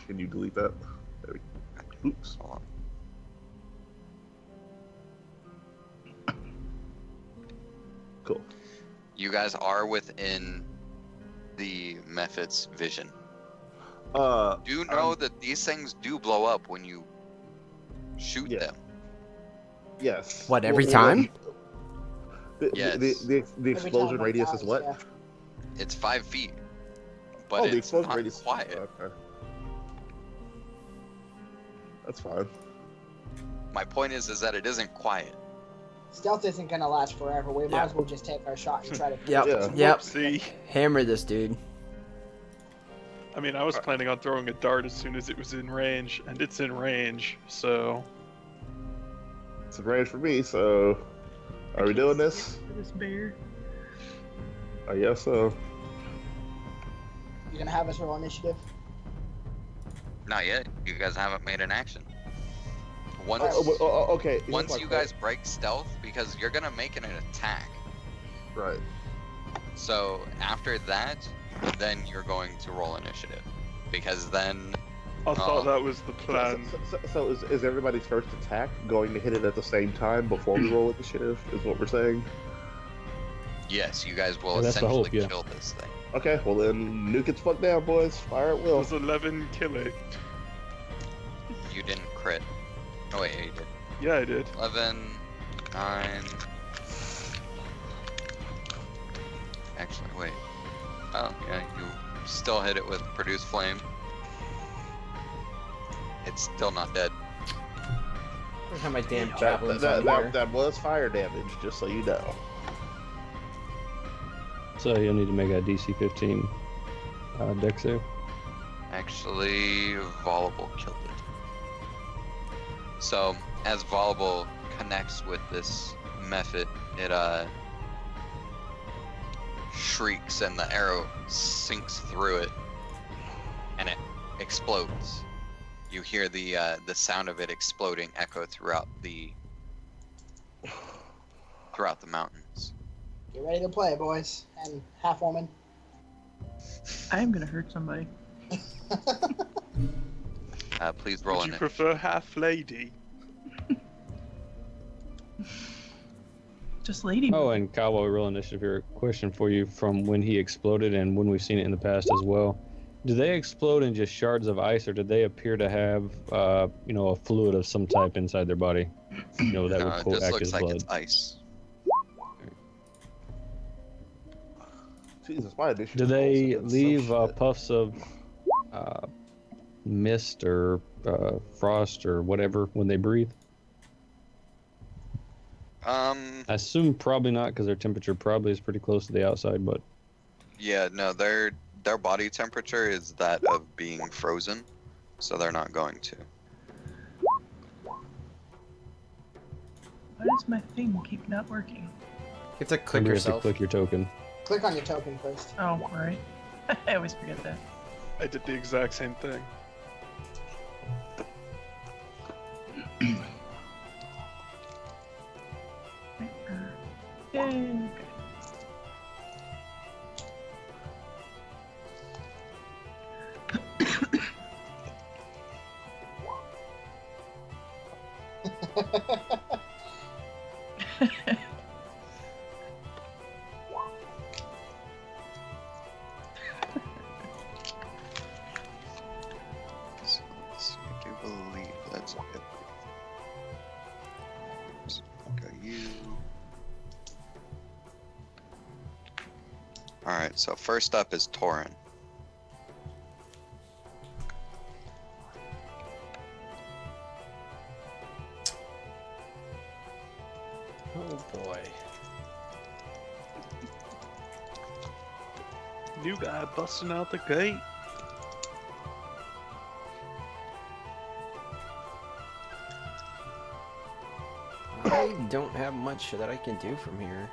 Can you delete that? There we go. Oops. Hold on. Cool. You guys are within the method's vision. Do know that these things do blow up when you shoot Yeah. them. Yes. What, every time? Yes. The Every explosion time one radius dies, is what? yeah. It's 5 feet, but Oh, the it's explosion not radius. quiet. Okay. That's fine. My point is that it isn't quiet. Stealth isn't gonna last forever. We might Yeah. as well just take our shot and try to. Yep. Yeah. Yep. See, Hammer this dude. I mean, I was planning on throwing a dart as soon as it was in range, and it's in range, so It's a range for me, so are we doing this? For this bear. I guess so. You're gonna have us roll initiative. Not yet. You guys haven't made an action. Once, Okay. here's once my you question. guys break stealth, because you're gonna make an attack. Right. So after that, then you're going to roll initiative, because then I thought Oh. that was the plan. So is everybody's first attack going to hit it at the same time before we roll initiative? Is what we're saying? yes, you guys will Yeah, that's the essentially hope, yeah. kill this thing. Okay. Well then, nuke its fuck down, boys. Fire at will. Was 11 kill it? You didn't crit. Oh wait, yeah, you did. Yeah, I did. 11, 9. Actually, wait. Oh, yeah, you still hit it with produce flame. It's still not dead. Look how my damn That, javelins that, on that, here. that was fire damage, just so you know. So you'll need to make a DC 15 dex save. Actually, Volable killed it. So, as Volable connects with this method, it shrieks and the arrow sinks through it, and it explodes. You hear the sound of it exploding echo throughout the mountains. Get ready to play, boys, and half woman. I am gonna hurt somebody. Please roll Would you in it. prefer half lady? Just lady. Oh, and Kyle, while we roll initiative here, question for you from when he exploded and when we've seen it in the past as well. Do they explode in just shards of ice, or do they appear to have, a fluid of some type inside their body? That No, would it quote just act looks as like blood. it's ice. Jesus, my initiative. Do they rolls against leave some shit. puffs of mist or frost or whatever when they breathe? I assume probably not, because their temperature probably is pretty close to the outside, but Yeah, no, their body temperature is that of being frozen, so they're not going to. Why does my thing keep not working? You have to click remember you have to yourself. click your token. Click on your token first. Oh, alright. I always forget that. I did the exact same thing. Yay. So let's see, I do believe that's it. So go you. Alright, so first up is Torin. Oh boy. New guy busting out the gate. I don't have much that I can do from here.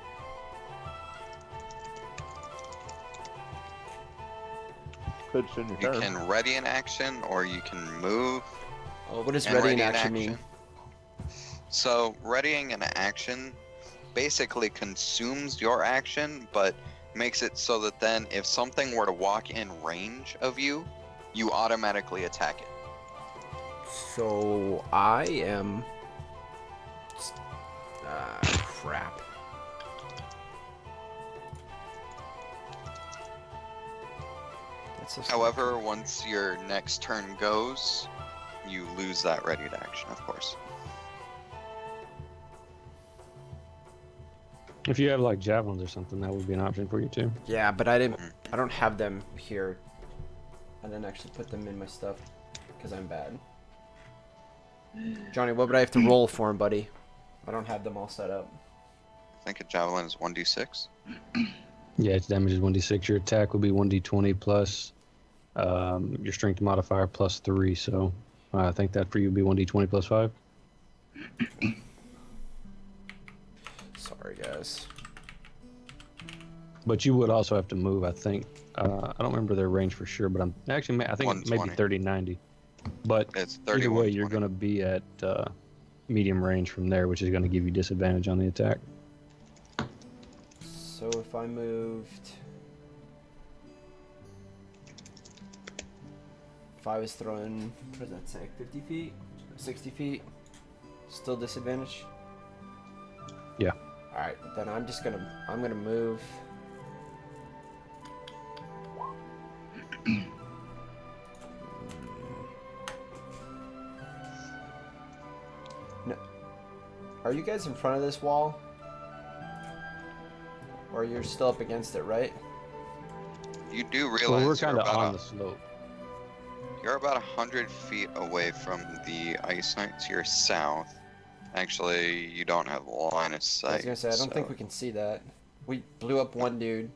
Could spend your You turn. can ready an action, or you can move. Oh, what does and ready in ready action mean? So, readying an action basically consumes your action, but makes it so that then if something were to walk in range of you, you automatically attack it. So I am. Crap. That's just However, once your next turn goes, you lose that readied action, of course. If you have like javelins or something, that would be an option for you too. Yeah, but I didn't. I don't have them here. I didn't actually put them in my stuff because I'm bad. Johnny, what would I have to roll for him, buddy? I don't have them all set up. I think a javelin is 1d6. Yeah, its damage is 1d6. Your attack will be 1d20 plus your strength modifier plus 3. So I think that for you would be 1d20 plus 5. Sorry, guys. But you would also have to move, I think. I don't remember their range for sure, but I think it may be 120. 30, 90. But It's either 31. way, you're going to be at medium range from there, which is going to give you disadvantage on the attack. So if I moved, if I was throwing, what does that say? 50 feet, 60 feet, still disadvantage. Yeah. All right, then I'm gonna move. No. Are you guys in front of this wall? Or you're still up against it, right? You do realize Well, we're you're kind of about on a- the slope. You're about 100 feet away from the ice knight to your south. Actually, you don't have line of sight. I was gonna say, I don't think so- we can see that. We blew up one dude.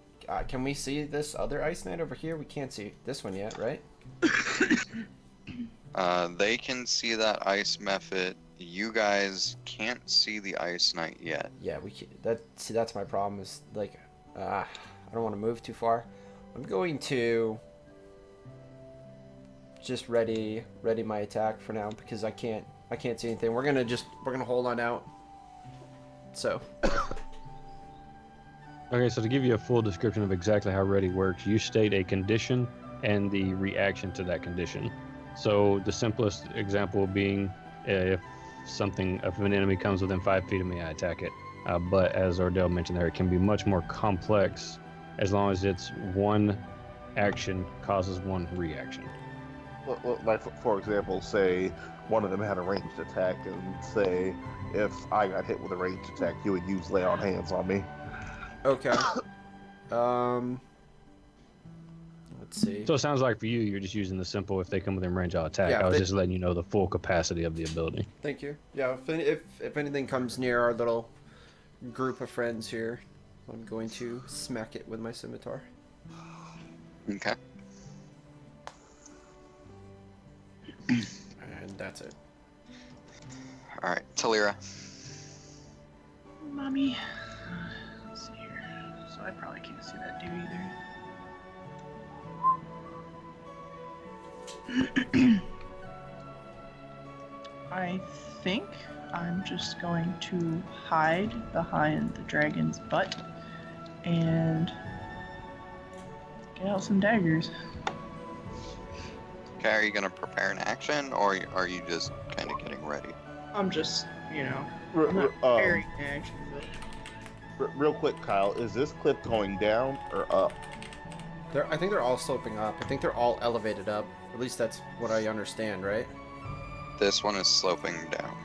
Can we see this other ice knight over here? We can't see this one yet, right? They can see that ice method. You guys can't see the ice knight yet. Yeah, we can. That's my problem. Is like, I don't want to move too far. I'm going to just ready my attack for now because I can't see anything. We're gonna hold on out. So. Okay, so to give you a full description of exactly how ready works, you state a condition and the reaction to that condition. So the simplest example being if an enemy comes within 5 feet of me, I attack it. But as Ordell mentioned there, it can be much more complex as long as it's one action causes one reaction. Like for example, say one of them had a ranged attack, and say if I got hit with a ranged attack, you would use lay on hands on me. Okay. Let's see. So it sounds like for you, you're just using the simple if they come within range, I'll attack. Yeah, I was they- just letting you know the full capacity of the ability. Thank you. Yeah, if anything comes near our little group of friends here, I'm going to smack it with my scimitar. Okay. And that's it. All right, Talira. Mommy. Let's see here. So I probably can't see that dude either. I think I'm just going to hide behind the dragon's butt and get out some daggers. Okay, are you gonna prepare an action, or are you just kind of getting ready? I'm just, R- I'm not r- preparing action, but real quick, Kyle, is this cliff going down or up? I think they're all sloping up. I think they're all elevated up. At least that's what I understand, right? This one is sloping down.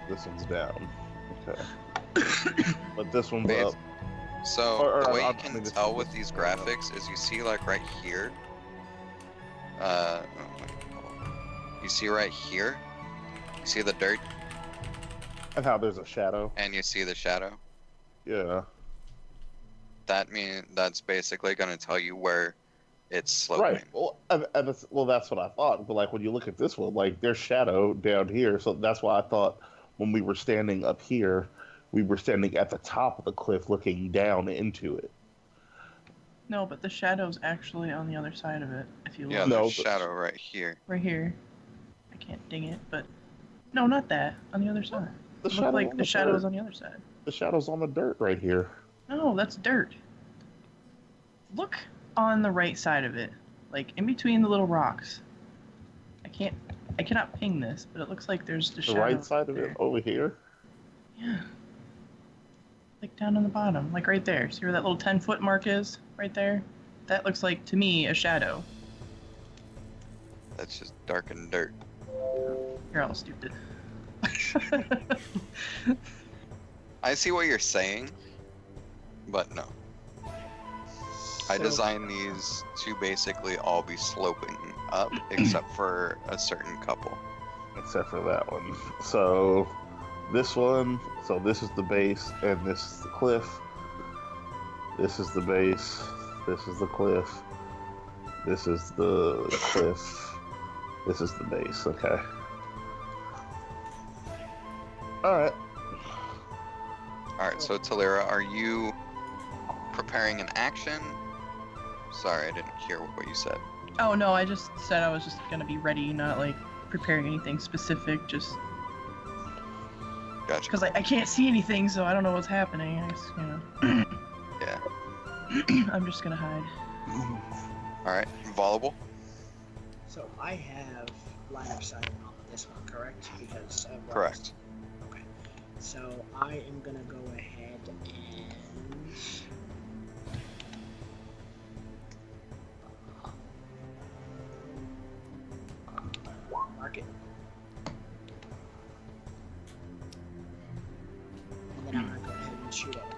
This one's down. Okay. But this one's Base- up. So Or- the way I you can mean, this- tell with this- these graphics is you see like right here. Oh wait, hold on. You see right here. You see the dirt, And how there's a shadow. and you see the shadow. Yeah. That's basically going to tell you where it's sloping. Right. Well, and that's what I thought. But like when you look at this one, like there's shadow down here, so that's why I thought when we were standing up here, we were standing at the top of the cliff, looking down into it. no, but the shadow's actually on the other side of it. If you look Yeah, No, there's but- shadow right here. right here, I can't ding it, but no, not that. On the other side. The It looked shadow like on the shadow's dirt. on the other side. The shadow's on the dirt right here. No, that's dirt. Look on the right side of it, like in between the little rocks. I cannot ping this, but it looks like there's the The shadow. right side of there. it over here. Yeah. Like down on the bottom, like right there. See where that little 10-foot mark is? Right there? That looks like, to me, a shadow. That's just darkened dirt. You're all stupid. I see what you're saying, but no. I So- designed these to basically all be sloping up, except for a certain couple. Except for that one. So this one, so this is the base and this is the cliff. This is the base, this is the cliff. This is the cliff. This is the base, okay. Alright. Alright, so Talira, are you preparing an action? Sorry, I didn't hear what you said. Oh no, I just said I was just gonna be ready, not like preparing anything specific, just Gotcha. because I can't see anything, so I don't know what's happening. I just, Yeah. I'm just gonna hide. Alright, volatile? So I have line of sight on this one, correct? Because of Correct. Okay. So I am gonna go ahead and mark it. And then I'm gonna go ahead and shoot at it.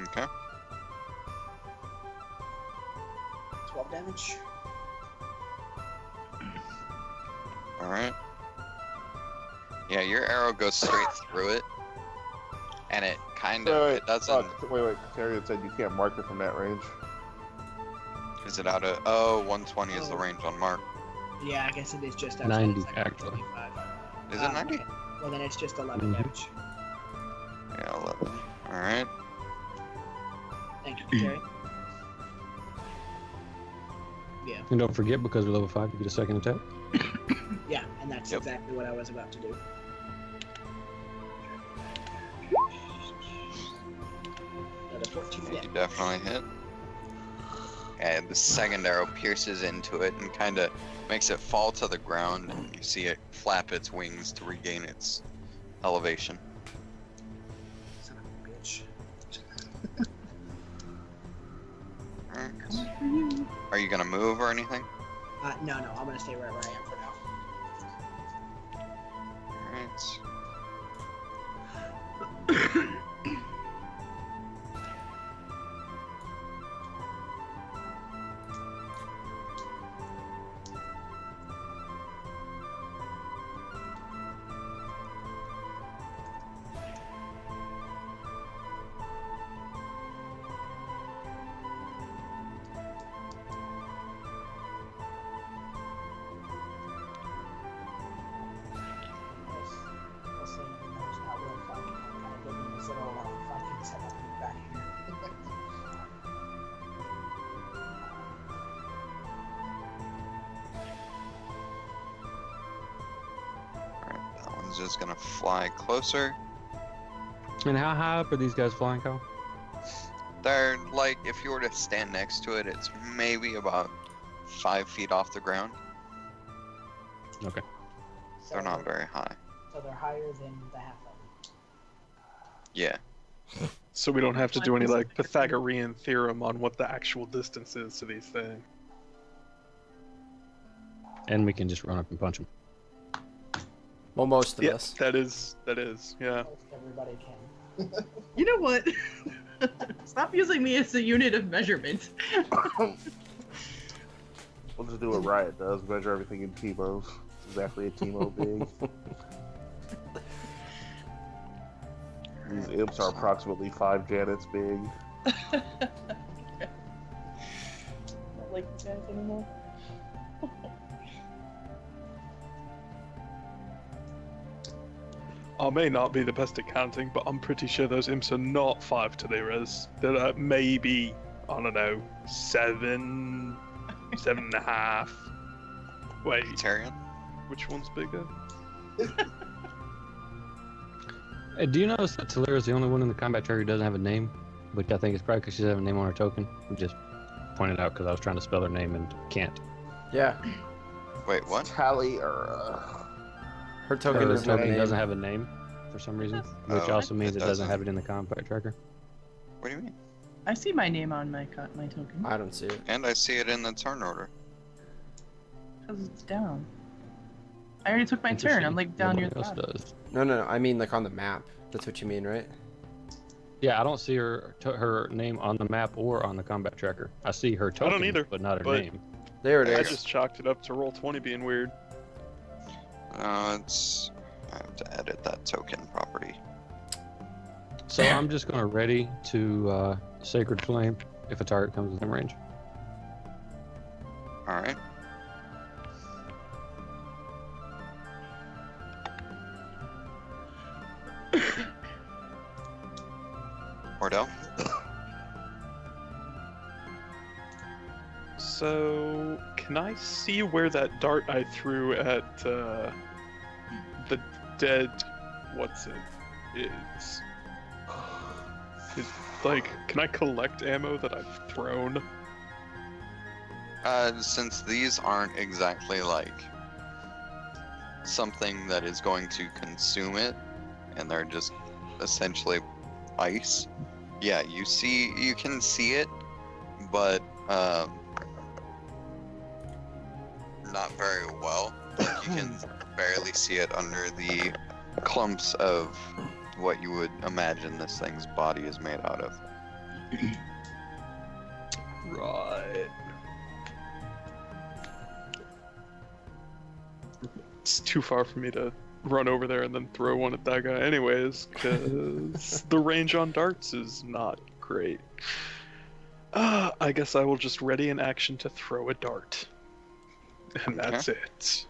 Okay. 12 damage. Alright. Yeah, your arrow goes straight through it. And it kind of, it doesn't, Wait. Katerian said you can't mark it from that range. is it out of, oh, 120 is the Oh. range on mark. Yeah, I guess it is just outside 90 it's like actually. 25. Is it 90? Okay. Well, then it's just 11 Mhm. damage. Yeah, 11. Alright. Thank you, Terry. Yeah, And don't forget, because we're level 5, you get a second attack. yeah, and that's Yep. exactly what I was about to do. Another 14 You damage. definitely hit. And the second arrow pierces into it and kind of makes it fall to the ground, and you see it flap its wings to regain its elevation. Son of a bitch. Alright. Are you gonna move or anything? No, I'm gonna stay right where I am for now. Alright. is just gonna fly closer. And how high up are these guys flying, Kyle? They're like, if you were to stand next to it, it's maybe about 5 feet off the ground. Okay. They're not very high. So they're higher than the half elf. Yeah. So we don't have to do any like Pythagorean theorem on what the actual distance is to these things. And we can just run up and punch them. Well, most of Yeah, us. that is, yeah. Most everybody can. You know what? Stop using me as a unit of measurement. We'll just do what Riot does, measure everything in T-Bows. Exactly a T-Mo big. These imps are approximately 5 Janets big. Not like you guys anymore. I may not be the best at counting, but I'm pretty sure those imps are not 5 to their res. They're maybe, I don't know, 7, 7.5. Wait, Tyrion? which one's bigger? Hey, do you notice that Talira is the only one in the combat tracker who doesn't have a name? Which I think is probably because she doesn't have a name on her token. I just pointed out because I was trying to spell her name and can't. Yeah. Wait, what? Tally or Her token Her is no token name. doesn't have a name for some reason, which Oh, also means it it doesn't doesn't. have it in the combat tracker. What do you mean? I see my name on my my token. I don't see it. And I see it in the turn order. Because it's down. I already took my turn. Interesting. I'm like down near Nobody the else bottom. does. No. I mean like on the map. That's what you mean, right? Yeah, I don't see her name on the map or on the combat tracker. I see her token, don't either, but not her but- name. There it There I is. just chalked it up to roll 20 being weird. It's. I have to edit that token property. So I'm just going to ready to Sacred Flame if a target comes within range. Alright. Ordell? So, can I see where that dart I threw at the dead, what's it, is? Like, can I collect ammo that I've thrown? Since these aren't exactly like something that is going to consume it, and they're just essentially ice, yeah, you can see it, but not very well. Like, you can barely see it under the clumps of what you would imagine this thing's body is made out of. Right. It's too far for me to run over there and then throw one at that guy anyways, because the range on darts is not great. I guess I will just ready an action to throw a dart. And that's it.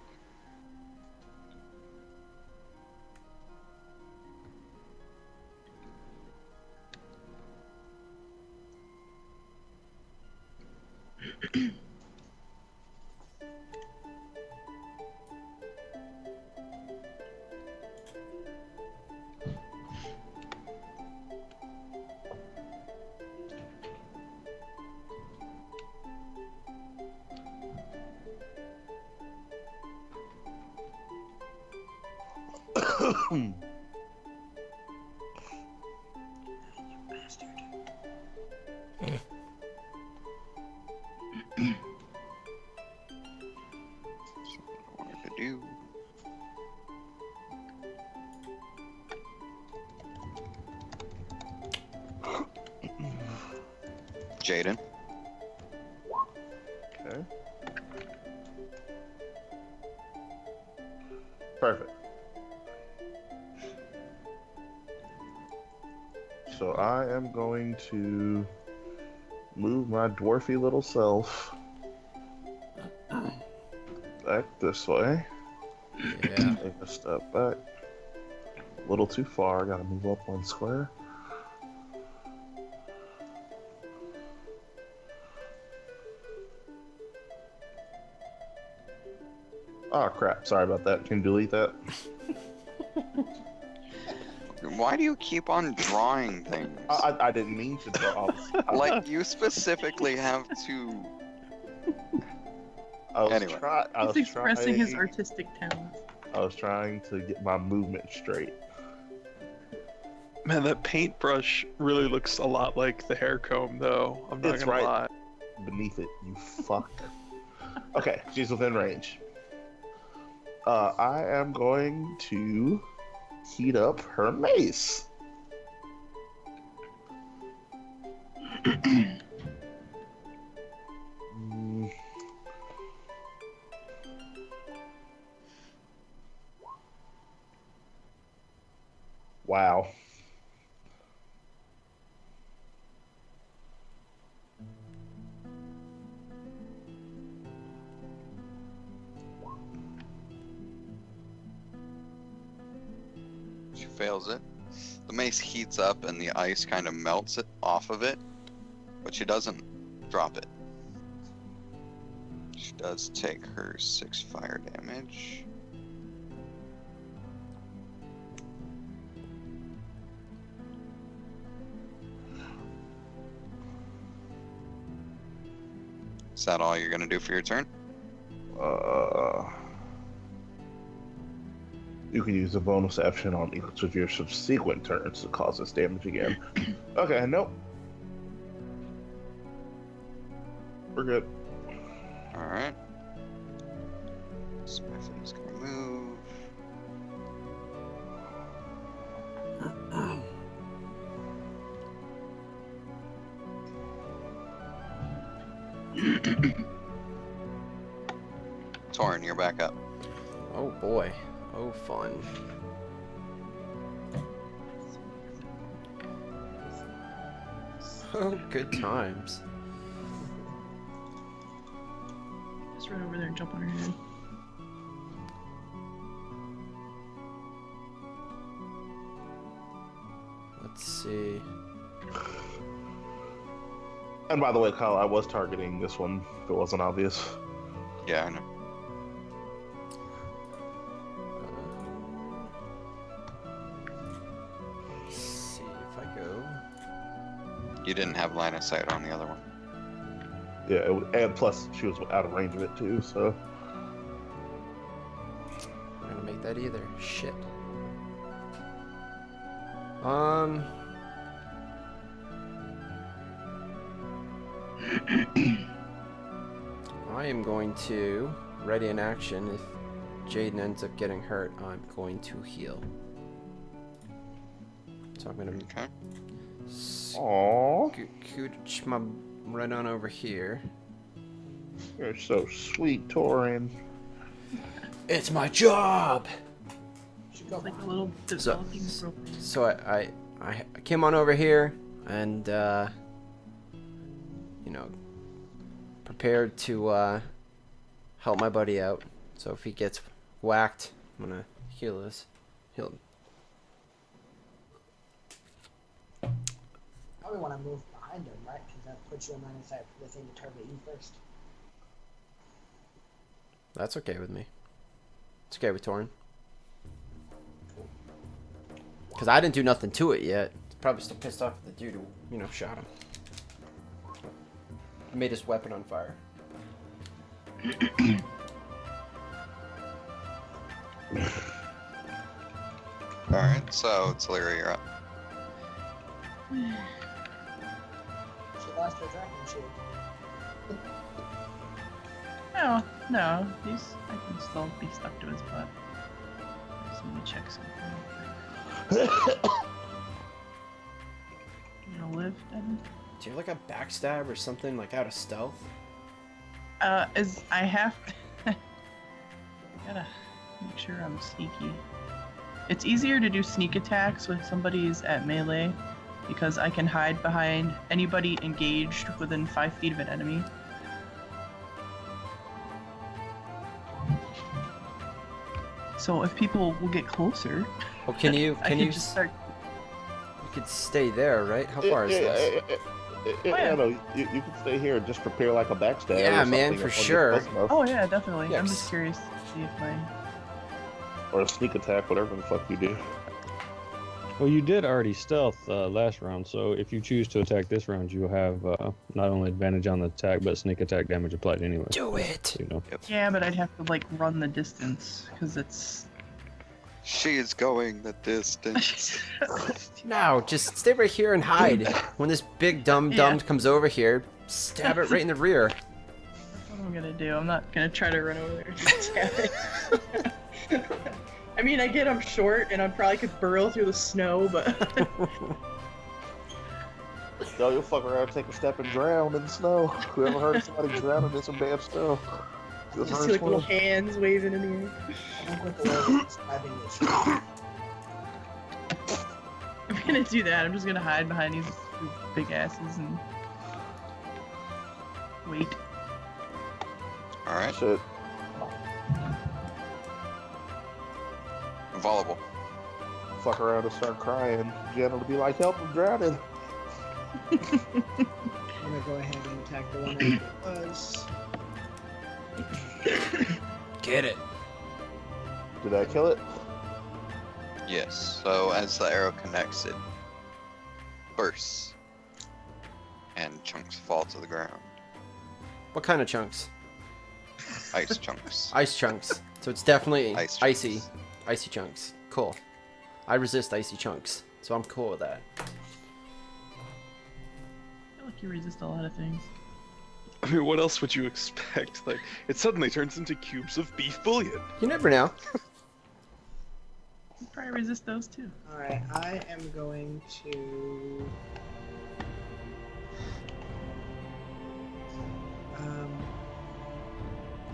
What to do? Jaden? Okay. Perfect. So I am going to move my dwarfy little self back this way. Yeah. Take a step back. A little too far. I gotta move up one square. Oh crap, sorry about that. Can you delete that? Why do you keep on drawing things? I didn't mean to draw. Like, you specifically have to. Anyway. He's expressing his artistic talent. I was trying to get my movement straight. Man, that paintbrush really looks a lot like the hair comb, though. I'm not It's gonna right. lie. Beneath it, you fuck. Okay, she's within range. I am going to heat up her mace. Mm. Wow. She fails it. The mace heats up and the ice kind of melts it off of it, but she doesn't drop it. She does take her 6 fire damage. Is that all you're gonna do for your turn? You can use a bonus action on each of your subsequent turns to cause this damage again. Okay, nope. We're good. Alright. Smithy's gonna move. Torin, you're back up. Oh boy. Oh fun. Oh, good times. Just run over there and jump on her head. Let's see. And by the way, Kyle, I was targeting this one if it wasn't obvious. Yeah, I know. Let's see if I go. You didn't have line of sight on the other one. Yeah, and plus she was out of range of it too, so. I'm gonna make that either. Shit. I am going to ready in action. If Jaden ends up getting hurt, I'm going to heal. So I'm gonna Okay. Aww, scooch my right on over here. you're so sweet, Torin. It's my job. It's like a little developing program. So I came on over here and you know, prepared to help my buddy out. So if he gets whacked, I'm gonna heal him. Probably want to move behind him, right? Because that puts you in line of sight for the thing to target you first. That's okay with me. It's okay with Torin. Because I didn't do nothing to it yet. He's probably still pissed off at the dude who, you know, shot him. He made his weapon on fire. Alright, so Talira, you're up. She lost her dragon shield. No, I can still be stuck to his butt. Just let me check something real quick. You gonna live, Devin? Do you have like a backstab or something like out of stealth? As I have I gotta make sure I'm sneaky. It's easier to do sneak attacks when somebody's at melee because I can hide behind anybody engaged within 5 feet of an enemy. So if people will get closer, Well, can you I can just start. You could stay there, right? How far is this? Yeah, no, you can stay here and just prepare like a backstab. Yeah, or man, something for if you get sure. close enough. Oh yeah, definitely. Yeah, I'm 'cause- just curious to see if my. Or a sneak attack, whatever the fuck you do. Well, you did already stealth last round, so if you choose to attack this round, you'll have not only advantage on the attack, but sneak attack damage applied anyway. Do it. So, you know. Yeah, but I'd have to like run the distance because it's. She is going the distance. No, just stay right here and hide. When this big dumb comes over here, stab it right in the rear. That's what I'm gonna do. I'm not gonna try to run over there and just stab it. I mean, I get I'm short and I probably could burrow through the snow, but. Yo, you'll fuck around, take a step and drown in the snow. Whoever heard of somebody drowning in some damn snow? Just see like little hands waving in the air. I think with the way we're describing this, I'm gonna do that. I'm just gonna hide behind these big asses and wait. All right. Shit. Available. Fuck around and start crying. Jenna to be like, help, I'm drowning. I'm gonna go ahead and attack the one that it was. Get it. Did I kill it? Yes. So as the arrow connects, it bursts, and chunks fall to the ground. What kind of chunks? Ice chunks. Ice chunks. So it's definitely Ice icy. chunks. Icy chunks. Cool. I resist icy chunks, so I'm cool with that. I feel like you resist a lot of things. I mean, what else would you expect? Like, it suddenly turns into cubes of beef bouillon. You never know. You probably resist those too. Alright, I am going to.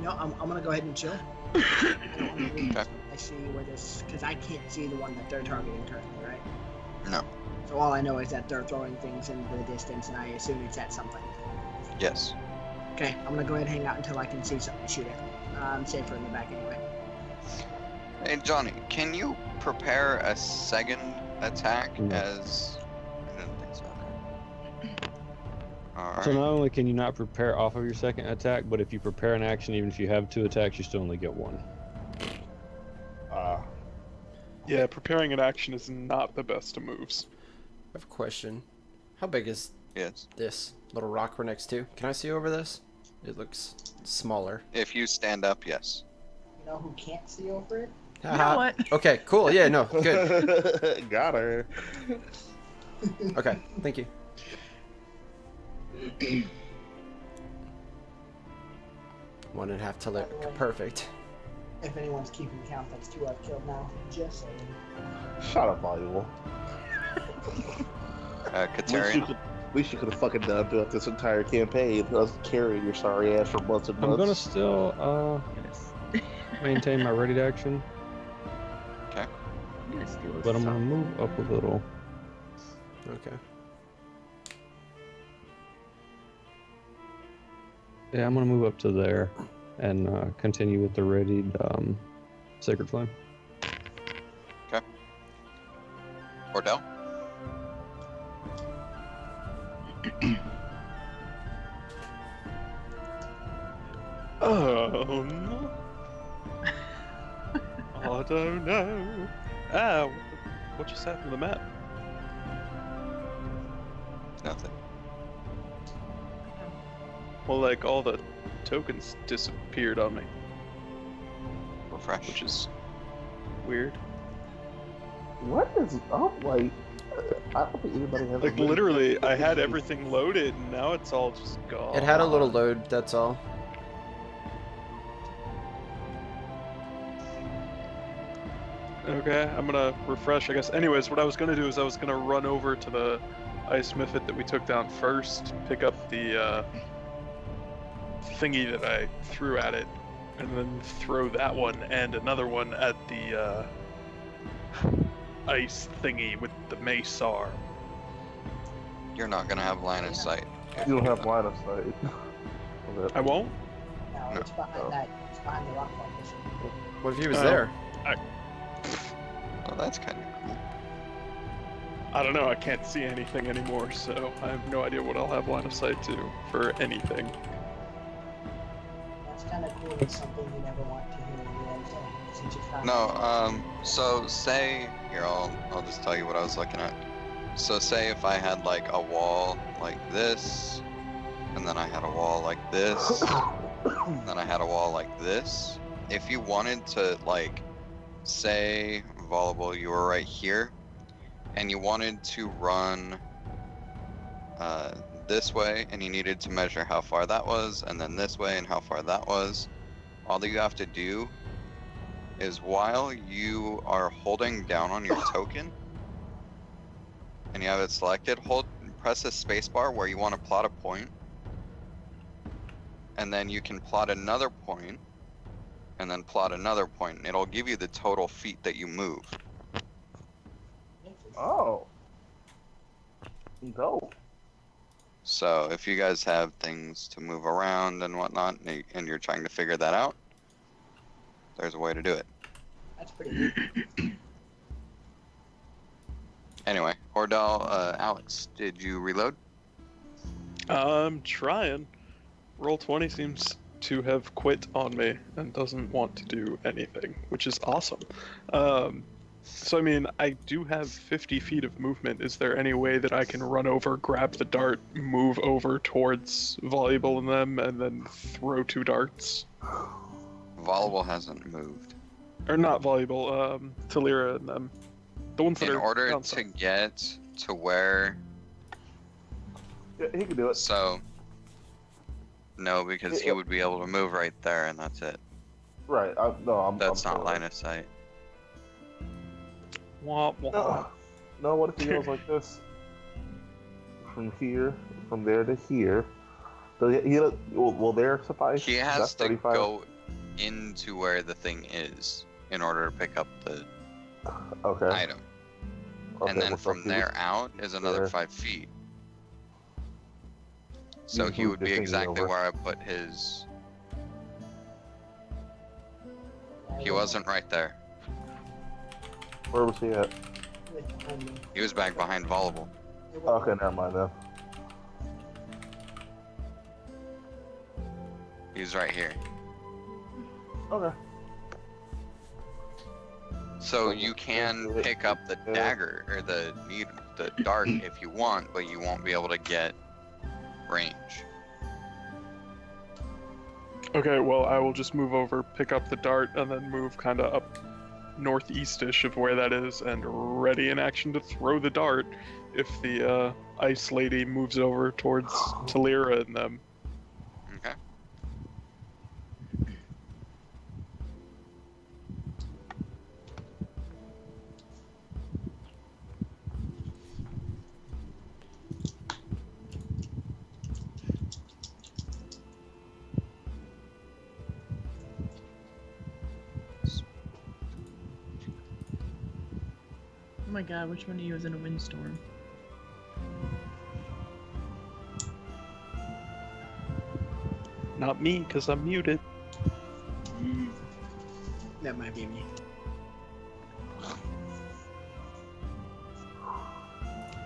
No, I'm gonna go ahead and chill. I don't want to leave. Okay. I see where this. Because I can't see the one that they're targeting currently, right? No. So all I know is that they're throwing things into the distance, and I assume it's at something. Yes. Okay, I'm gonna go ahead and hang out until I can see something to shoot at. I'm safer in the back anyway. Hey Johnny, can you prepare a second attack No. as? I didn't think so. Okay. All right. So not only can you not prepare off of your second attack, but if you prepare an action, even if you have 2 attacks, you still only get 1. Yeah, preparing an action is not the best of moves. I have a question. How big is Yes. this little rock we're next to? Can I see over this? It looks smaller. If you stand up, yes. You know who can't see over it? You know what? Okay, cool. Yeah, no, good. Got her. Okay, thank you. One and a half till perfect. If anyone's keeping count, that's 2 I've killed now. Just saying. Shut up, Voluble. Katerian. At least you could have fucking done throughout this entire campaign. I was carrying your sorry ass for months and months. I'm gonna still maintain my ready to action, Okay. I'm gonna steal this but I'm gonna song. move up a little. Okay. Yeah, I'm gonna move up to there and continue with the readied Sacred Flame. Ordell. I don't know. Ah, what just happened to the map? Nothing. Well, like, all the tokens disappeared on me, Refresh. which is weird. What is up? Like, I don't think anybody has. Like, literally, I had everything loaded, and now it's all just gone. It had a little load, that's all. Okay, I'm gonna refresh, I guess. Anyways, what I was gonna do is I was gonna run over to the ice mythic that we took down first, pick up the thingy that I threw at it, and then throw that one and another one at the ice thingy with the mace arm. You're not gonna have line of sight. if You don't do have that. line of sight. I won't? No, No. it's behind that. It's behind the rock formation. What if he was Oh. there? Well, that's kind of cool. I don't know, I can't see anything anymore, so I have no idea what I'll have line of sight to for anything. That's kind of cool. It's something you never want to hear in Since you found No, so say, here, I'll just tell you what I was looking at. So say if I had like a wall like this, and then I had a wall like this, and then I had a wall like this. If you wanted to, like, say, Volleyball, you were right here, and you wanted to run this way, and you needed to measure how far that was, and then this way and how far that was, all that you have to do is while you are holding down on your token, and you have it selected, press the spacebar where you want to plot a point, and then you can plot another point, and then plot another point, and it'll give you the total feet that you move. Oh. Dope. So if you guys have things to move around and whatnot, and you're trying to figure that out, there's a way to do it. That's pretty neat. Anyway, Ordell, Alex, did you reload? I'm trying. Roll20 seems to have quit on me and doesn't want to do anything, which is awesome. So, I mean, I do have 50 feet of movement. Is there any way that I can run over, grab the dart, move over towards Volleyball and them, and then throw 2 darts? Volleyball hasn't moved. Or not Volleyball, Talira and them. The ones that In are order to outside. get to where... Yeah, he can do it. So... No, because he would be able to move right there, and that's it. Right. That's I'm not line of sight. Wah, wah. No, what if he goes like this? From here, from there to here. Will there suffice? He has That's to 35? go into where the thing is in order to pick up the Okay. item. Okay, And then well, so from he there was- out is another there. 5 feet. So He's he would moved be the thingy exactly over. where I put his... He wasn't right there. Where was he at? He was back behind Volleyball. Okay, never mind then. He's right here. Okay. So you can pick up the Yeah. dagger or the dart if you want, but you won't be able to get range. Okay, well, I will just move over, pick up the dart, and then move kind of up northeast-ish of where that is, and ready in action to throw the dart if the ice lady moves over towards Talira and them. Okay. Oh my god, which one of you is in a windstorm? Not me, because I'm muted. That might be me.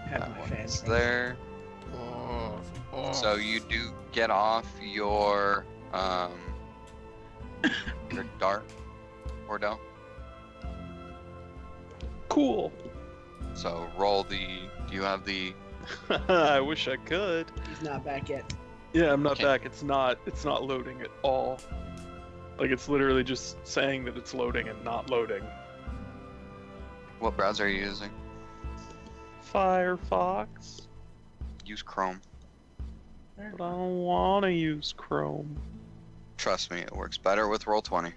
Have That my one's fans. there. So you do get off your dart, Ordell. Cool. So roll the. Do you have the? I wish I could. He's not back yet. Yeah, I'm not Okay. back. It's not loading at all. Like, it's literally just saying that it's loading and not loading. What browser are you using? Firefox. Use Chrome. But I don't want to use Chrome. Trust me, it works better with Roll20.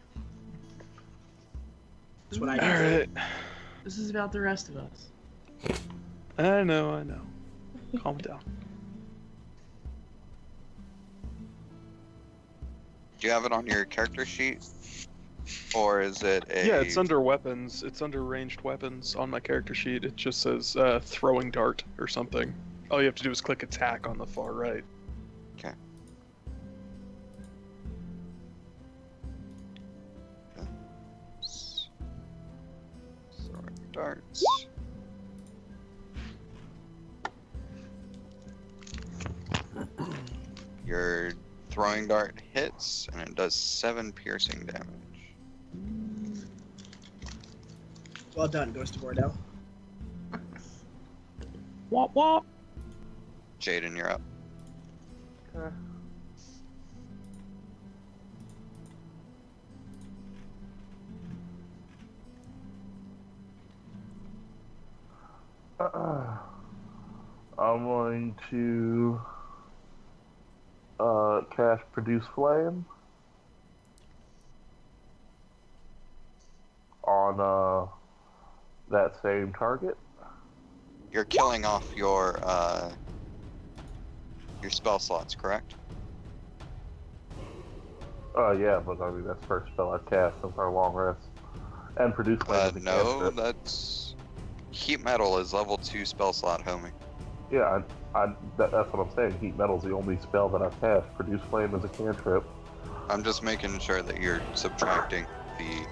That's what I do. Alright. This is about the rest of us. I know. Calm down. Do you have it on your character sheet? Or is it a... Yeah, it's under weapons. It's under ranged weapons on my character sheet. It just says throwing dart or something. All you have to do is click attack on the far right. Okay. Throwing darts. Your throwing dart hits, and it does 7 piercing damage. Well done, Ghost of Ordell. Womp womp. Jaden, you're up. Okay. I'm going to cast Produce Flame on that same target. You're killing off your spell slots, correct? Yeah, but I mean that's first spell I cast since our long rest. And Produce Flame is a No, cantrip. that's heat metal is level 2 spell slot, homie. Yeah, that's what I'm saying. Heat Metal's the only spell that I've cast. Produce Flame is a cantrip. I'm just making sure that you're subtracting the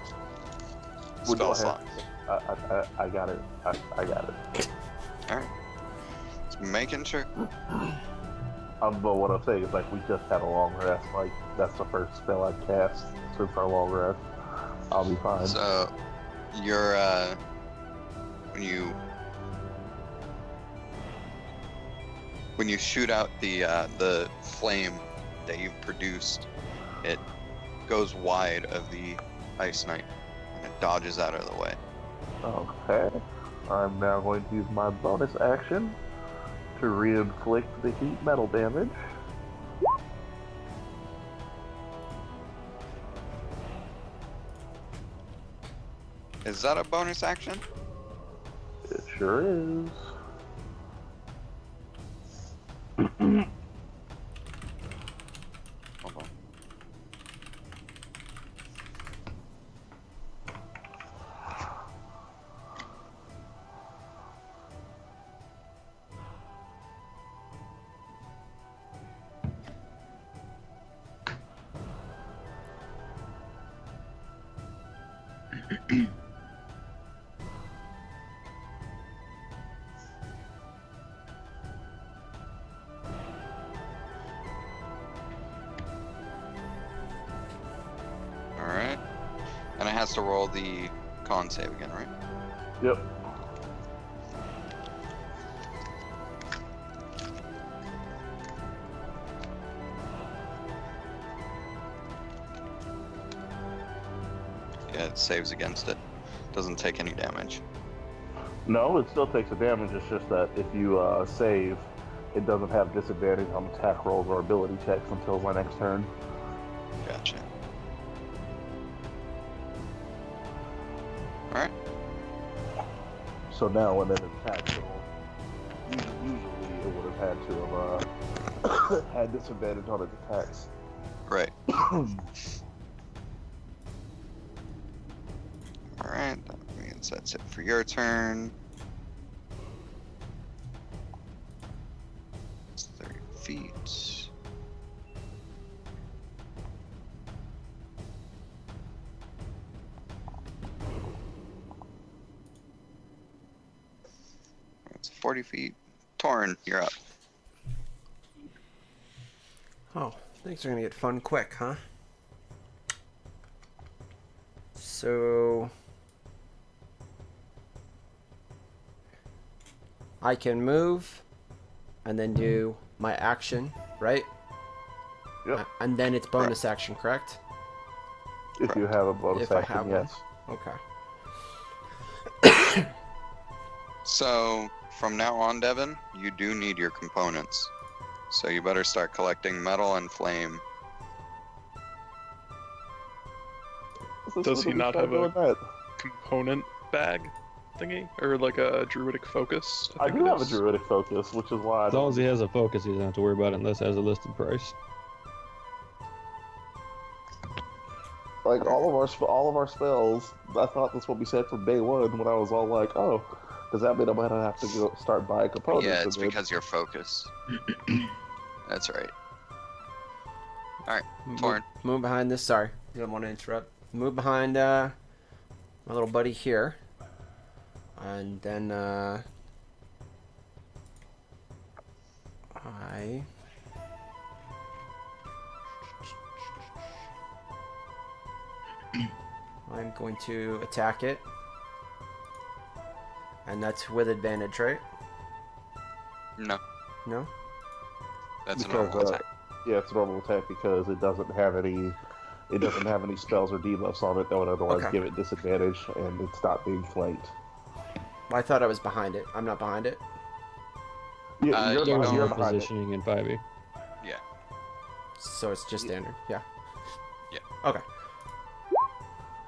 Well, go spell ahead. slots. I got it. I got it. Alright. Just making sure. But what I'm saying is, like, we just had a long rest. Like, that's the first spell I've cast since our long rest. I'll be fine. So you're when you shoot out the flame that you've produced, it goes wide of the Ice Knight and it dodges out of the way. Okay. I'm now going to use my bonus action to re-inflict the heat metal damage. Is that a bonus action? It sure is. Hold on. Alright. And it has to roll the con save again, right? Yep. Yeah, it saves against it. Doesn't take any damage. No, it still takes a damage. It's just that if you save, it doesn't have disadvantage on attack rolls or ability checks until my next turn. Gotcha. Alright. So now when it attacks, usually it would have had to have had disadvantage on its attacks. Right. Alright, that means that's it for your turn. It's 30 feet. It's 40 feet. Torn, you're up. Oh, things are gonna get fun quick, huh? So I can move and then do my action, right? Yep. And then it's bonus action, correct? If you have a bonus If I action, have one. yes. Okay. So, from now on, Devin, you do need your components. So you better start collecting metal and flame. Does he not have a that? component bag thingy? Or like a druidic focus? I think do it have a is. druidic focus, which is why I As long don't. as he has a focus, he doesn't have to worry about it unless it has a listed price. Like all of our spells, I thought that's what we said from day one. When I was all like, "Oh, does that mean I'm gonna have to go start buying components?" Yeah, it's And then- because you're focused. That's right. Alright, Move, Torn. move behind this. Sorry, I don't want to interrupt. Move behind my little buddy here, and then I'm going to attack it. And that's with advantage, right? No, No? that's a Because, normal attack. Yeah, it's a normal attack because it doesn't have any. It doesn't have any spells or debuffs on it that would otherwise Okay. give it disadvantage, and it's not being flanked. Well, I thought I was behind it. I'm not behind it. You, You you're, don't- you're behind it. positioning in 5e. Yeah. So it's just standard. Yeah. Yeah. Okay.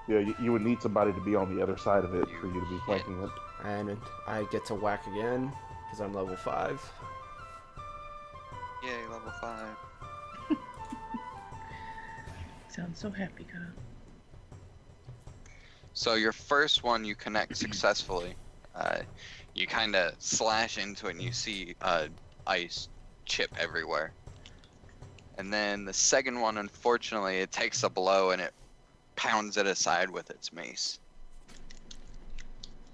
Yeah, you would need somebody to be on the other side of it for you to be hit. flanking it. And I get to whack again because I'm level 5. Yay, level 5. Sounds so happy, Kyle. So your first one you connect successfully. You kind of slash into it and you see ice chip everywhere. And then the second one, unfortunately, it takes a blow and it pounds it aside with its mace.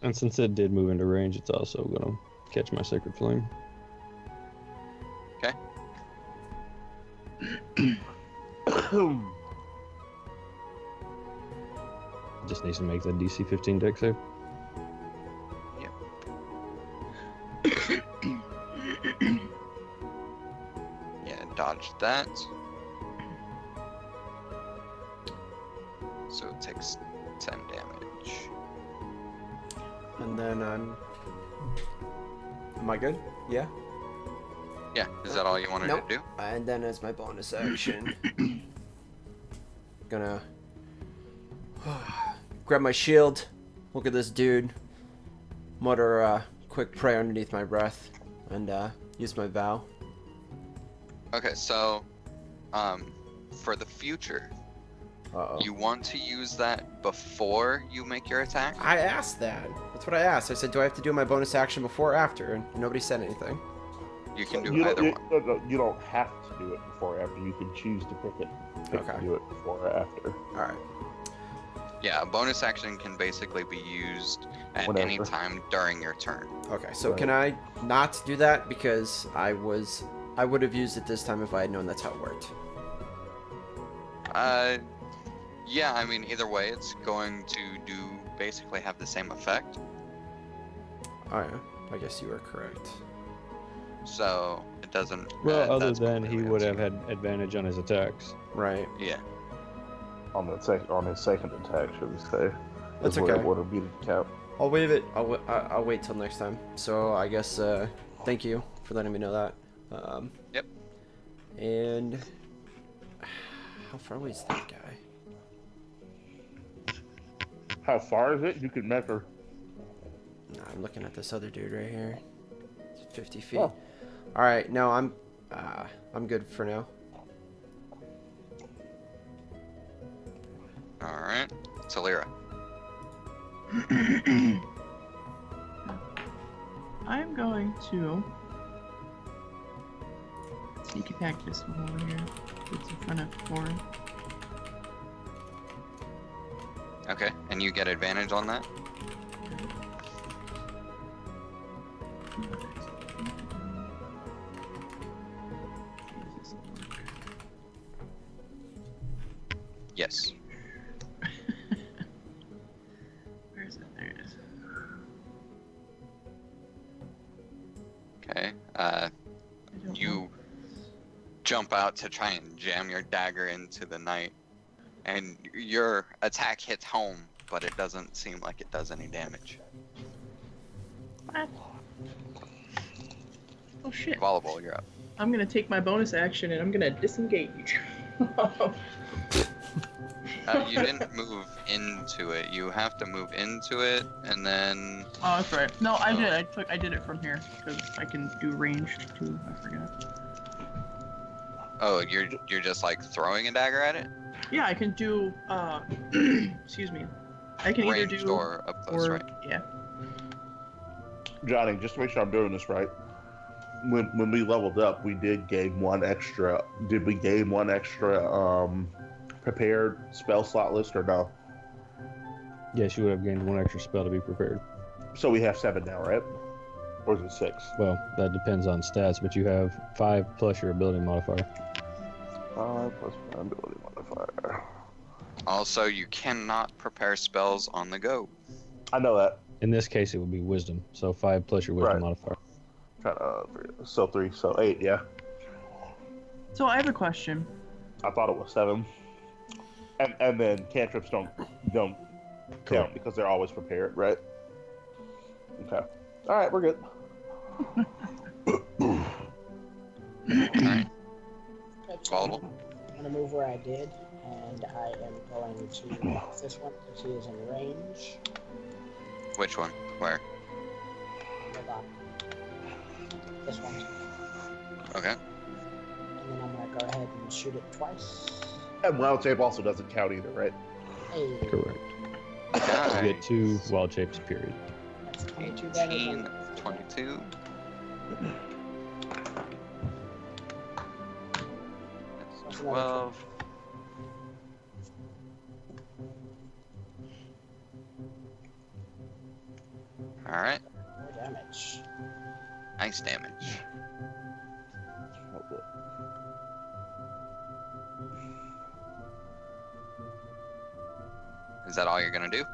And since it did move into range, it's also gonna catch my sacred flame. Okay. Just needs to make the DC 15 deck save. Yeah, dodge that. So it takes 10 damage. And then Am I good? Yeah? Yeah, is that all you wanted Nope. to do? And then as my bonus action, gonna grab my shield, look at this dude, mutter a quick prayer underneath my breath, and use my vow. Okay, so for the future, Uh-oh. you want to use that before you make your attack? I asked that. That's what I asked. I said, do I have to do my bonus action before or after? And nobody said anything. You can do you either don't, one. no, you don't have to do it before or after. You can choose to pick Okay. to do it before or after. Alright. Yeah, a bonus action can basically be used at Whenever. any time during your turn. Okay, so Right. can I not do that? Because I would have used it this time if I had known that's how it worked. Yeah, I mean, either way, it's going to basically have the same effect. Oh yeah, I guess you are correct. So it doesn't. Well, other that's than he completely would up have to had advantage on his attacks. Right. you. Yeah. On his second attack, should we say? That's is where okay. it would have been count. I'll waive it. I'll wait till next time. So I guess thank you for letting me know that. Yep. And how far away is that guy? How far is it? You can measure. Nah, I'm looking at this other dude right here. It's 50 feet. Oh. All right, no, I'm good for now. All right. Talira. I'm going to sneak attack this one over here. It's in front of Warren. Okay, and you get advantage on that. Yes. Where is it? There it is. Okay. I don't You know. jump out to try and jam your dagger into the knight, and your attack hits home, but it doesn't seem like it does any damage. What? Oh shit. Volleyball, you're up. I'm gonna take my bonus action and I'm gonna disengage. You didn't move into it. You have to move into it, and then Oh, that's right. No, I did. I did it from here because I can do ranged too. I forgot. you're just like throwing a dagger at it. Yeah, I can do. Excuse me. I can either Ranged do or up close, right? yeah. Johnny, just to make sure I'm doing this right. When we leveled up, we did gain one extra. Did we gain one extra prepared spell slot list or no? Yes, you would have gained one extra spell to be prepared. So we have 7 now, right? Or is it 6? Well, that depends on stats, but you have 5 plus your ability modifier. 5 plus my ability modifier. Also, you cannot prepare spells on the go. I know that. In this case, it would be wisdom. So 5 plus your wisdom Right. modifier. So 3, so 8. Yeah, So I have a question. I thought it was 7. And then cantrips don't count Correct. because they're always prepared, right? Okay. All right, we're good. Alright. That's Follow. I'm gonna move where I did, and I am going to mark this one because he is in range. Which one? Where? Hold on. This one. Okay. And then I'm gonna go ahead and shoot it twice. And wild shape also doesn't count either, right? Hey, Correct. You Nice. get 2 wild shapes, period. that's 22 damage. 18, 22. That's 12. Alright. More damage. Nice damage. Okay. Is that all you're gonna do?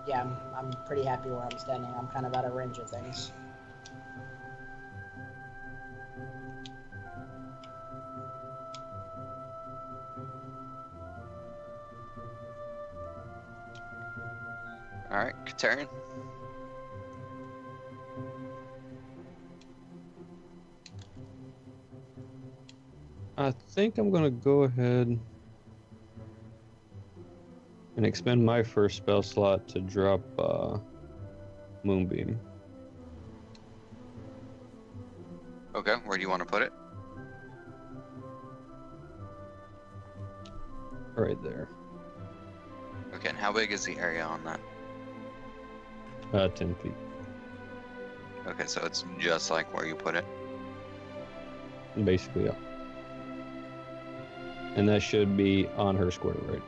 Yeah, I'm pretty happy where I'm standing. I'm kind of out of range of things. Alright, Katarian. I think I'm gonna go ahead and expend my first spell slot to drop Moonbeam. Okay, where do you want to put it? Right there. Okay, and how big is the area on that? 10 feet. Okay, so it's just like where you put it. Basically, yeah. And that should be on her square, right?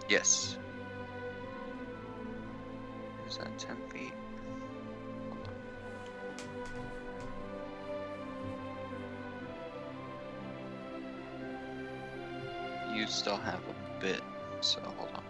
Yes. Is that 10 feet? You still have a bit, so hold on.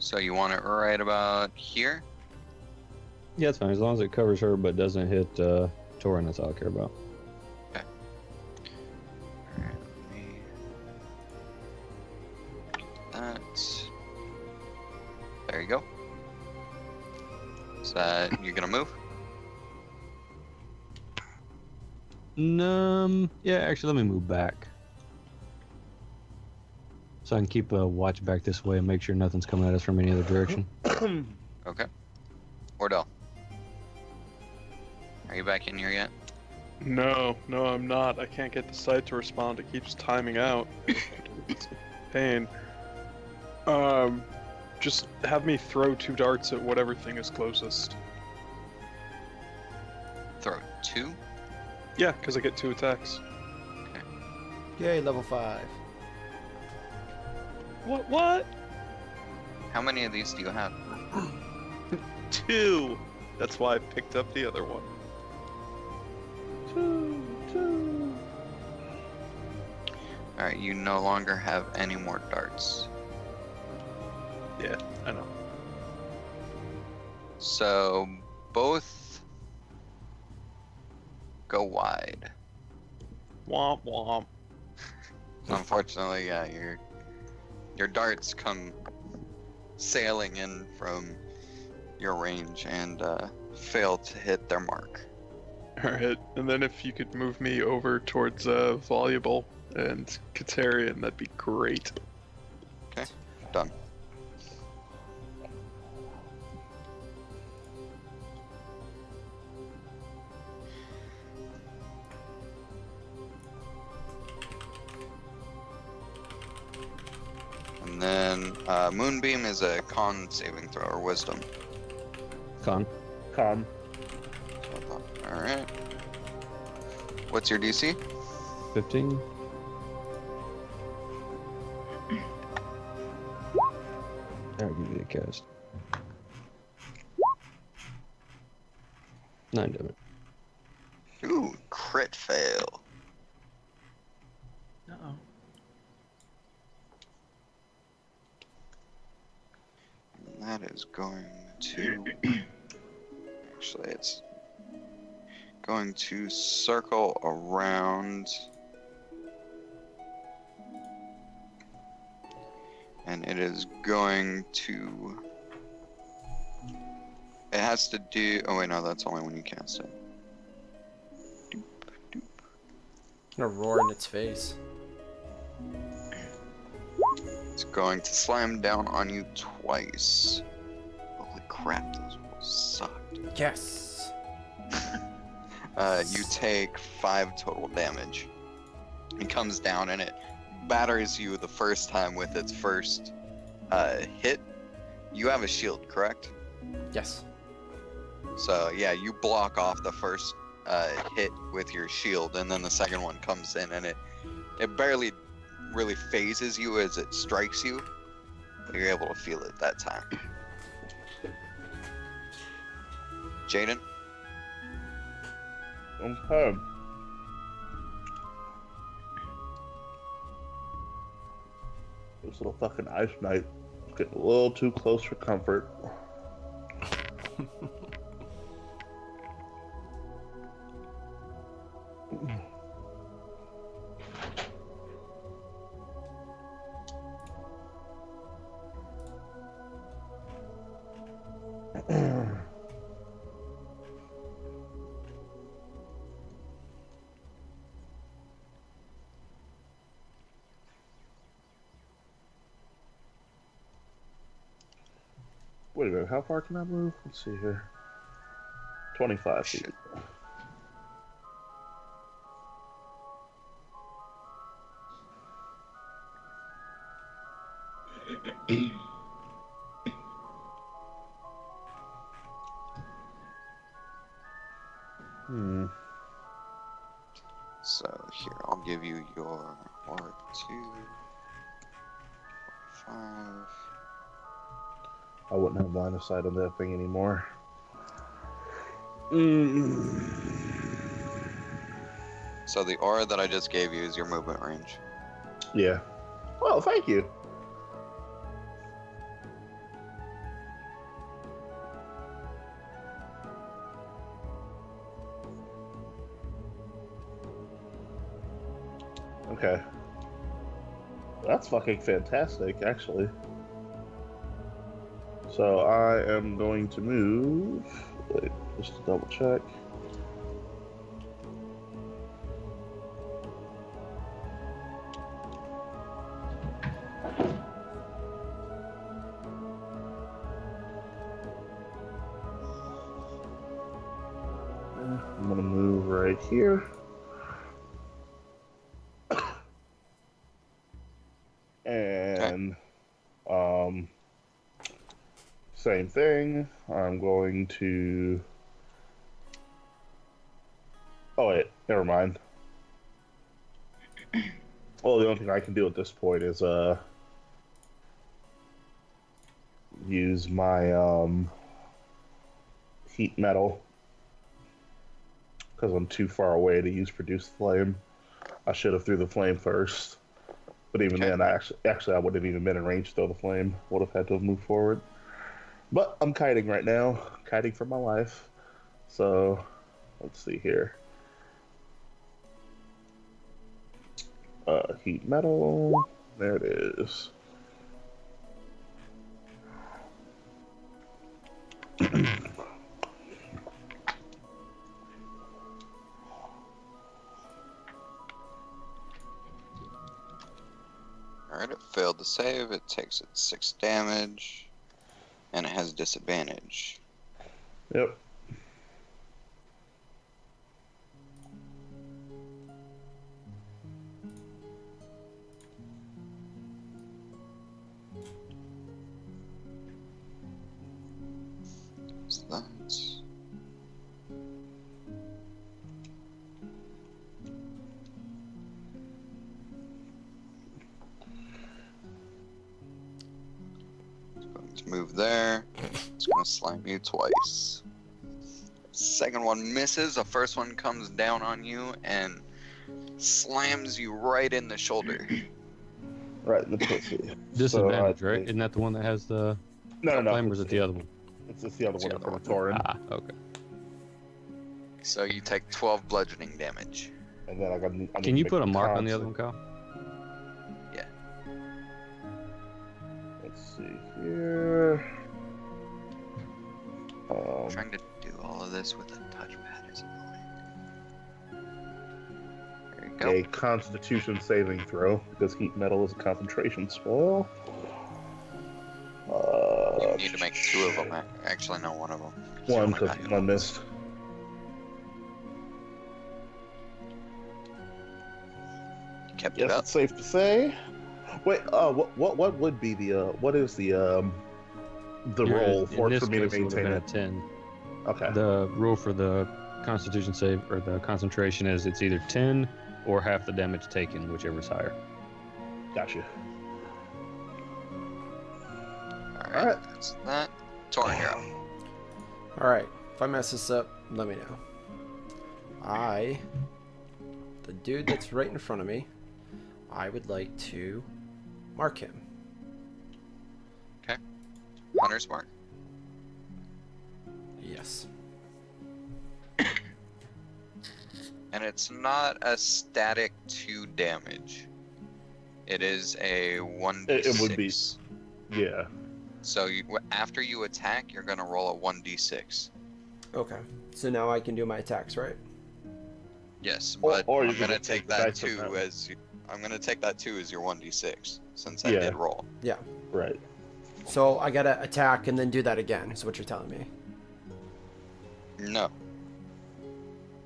So you want it right about here? Yeah, it's fine. As long as it covers her but doesn't hit Torin, that's all I care about. Okay. Alright, let me that. There you go. Is that you're gonna move? Yeah, actually, let me move back. So I can keep a watch back this way and make sure nothing's coming at us from any other direction. Okay. Ordell. Are you back in here yet? No, I'm not. I can't get the site to respond. It keeps timing out. It's a pain. Just have me throw 2 darts at whatever thing is closest. Throw 2? Yeah, because I get 2 attacks. Yay, level 5. What? How many of these do you have? 2! That's why I picked up the other one. 2. Alright, you no longer have any more darts. Yeah, I know. So both go wide. Womp womp. Unfortunately, yeah, your darts come sailing in from your range and fail to hit their mark. Alright, and then if you could move me over towards Voluble and Katarian, that'd be great. Okay, done. And And then Moonbeam is a con saving throw or wisdom. Con. Con. Alright. What's your DC? 15. I'll give you the cast. 9 damage. Ooh, crit fail. Uh-oh. And that is going to... Actually, it's going to circle around. And it is going to... It has to do... Oh wait, no, that's only when you cast it. Doop, doop. Gonna roar in its face. It's going to slam down on you twice. Holy crap, those rolls sucked. Yes. You take 5 total damage. It comes down and it batters you the first time with its first hit. You have a shield, correct? Yes. So yeah, you block off the first hit with your shield, and then the second one comes in, and it barely really phases you as it strikes you. You're able to feel it that time. Jaden? Okay. This little fucking ice knight is getting a little too close for comfort. Wait a minute, how far can I move? Let's see here. 25 feet. Shit. Hmm. So here, I'll give you your R2, 5. I wouldn't have line of sight on that thing anymore. So the aura that I just gave you is your movement range. Yeah. Well, thank you. Okay. That's fucking fantastic, actually. So I am going to move. Wait, just to double check. I'm gonna move right here. And same thing. I'm going to. Oh wait, never mind. Well, the only thing I can do at this point is use my heat metal because I'm too far away to use produce flame. I should have threw the flame first, but even Okay. then, I I wouldn't have even been in range to throw the flame. Would have had to move forward. But I'm kiting right now, kiting for my life. So let's see here. Heat metal. There it is. Alright, it failed to save. It takes its 6 damage. And it has disadvantage. Yep. to move there. It's gonna slam you twice. Second one misses. The first one comes down on you and slams you right in the shoulder. Right in the pussy. Disadvantage, So right? Isn't that the one that has the No, flame, or is it the other one? It's the other It's one the for the other Tauren. Ah, okay. So you take 12 bludgeoning damage. And then I need Can to you make put a mark on the other con one, Kyle? Yeah. Let's see here. Trying to do all of this with a touchpad is annoying. There you go. A Constitution saving throw because heat metal is a concentration spell. You need to make 2 of them. Actually, no, 1 of them. One because one missed. Kept Yes, it up. it's safe to say. Wait, what would be the what is the roll for in this me to case, it would have maintain been a it? 10. Okay. The roll for the Constitution save or the concentration is it's either 10 or half the damage taken, whichever's higher. Gotcha. Alright, that's that. Tauren, you're up. Alright, if I mess this up, let me know. The dude that's right in front of me, I would like to mark him. Hunter's mark. Yes. And it's not a static 2 damage. It is a 1d6. It would be. Yeah. So after you attack, you're going to roll a 1d6. Okay. So now I can do my attacks, right? Yes, Or- but or you I'm could going to just take take the that dice from 2 that. as I'm going to take that 2 as your 1d6 since I Yeah. did roll. Yeah. Right. So I gotta attack and then do that again, is what you're telling me. No.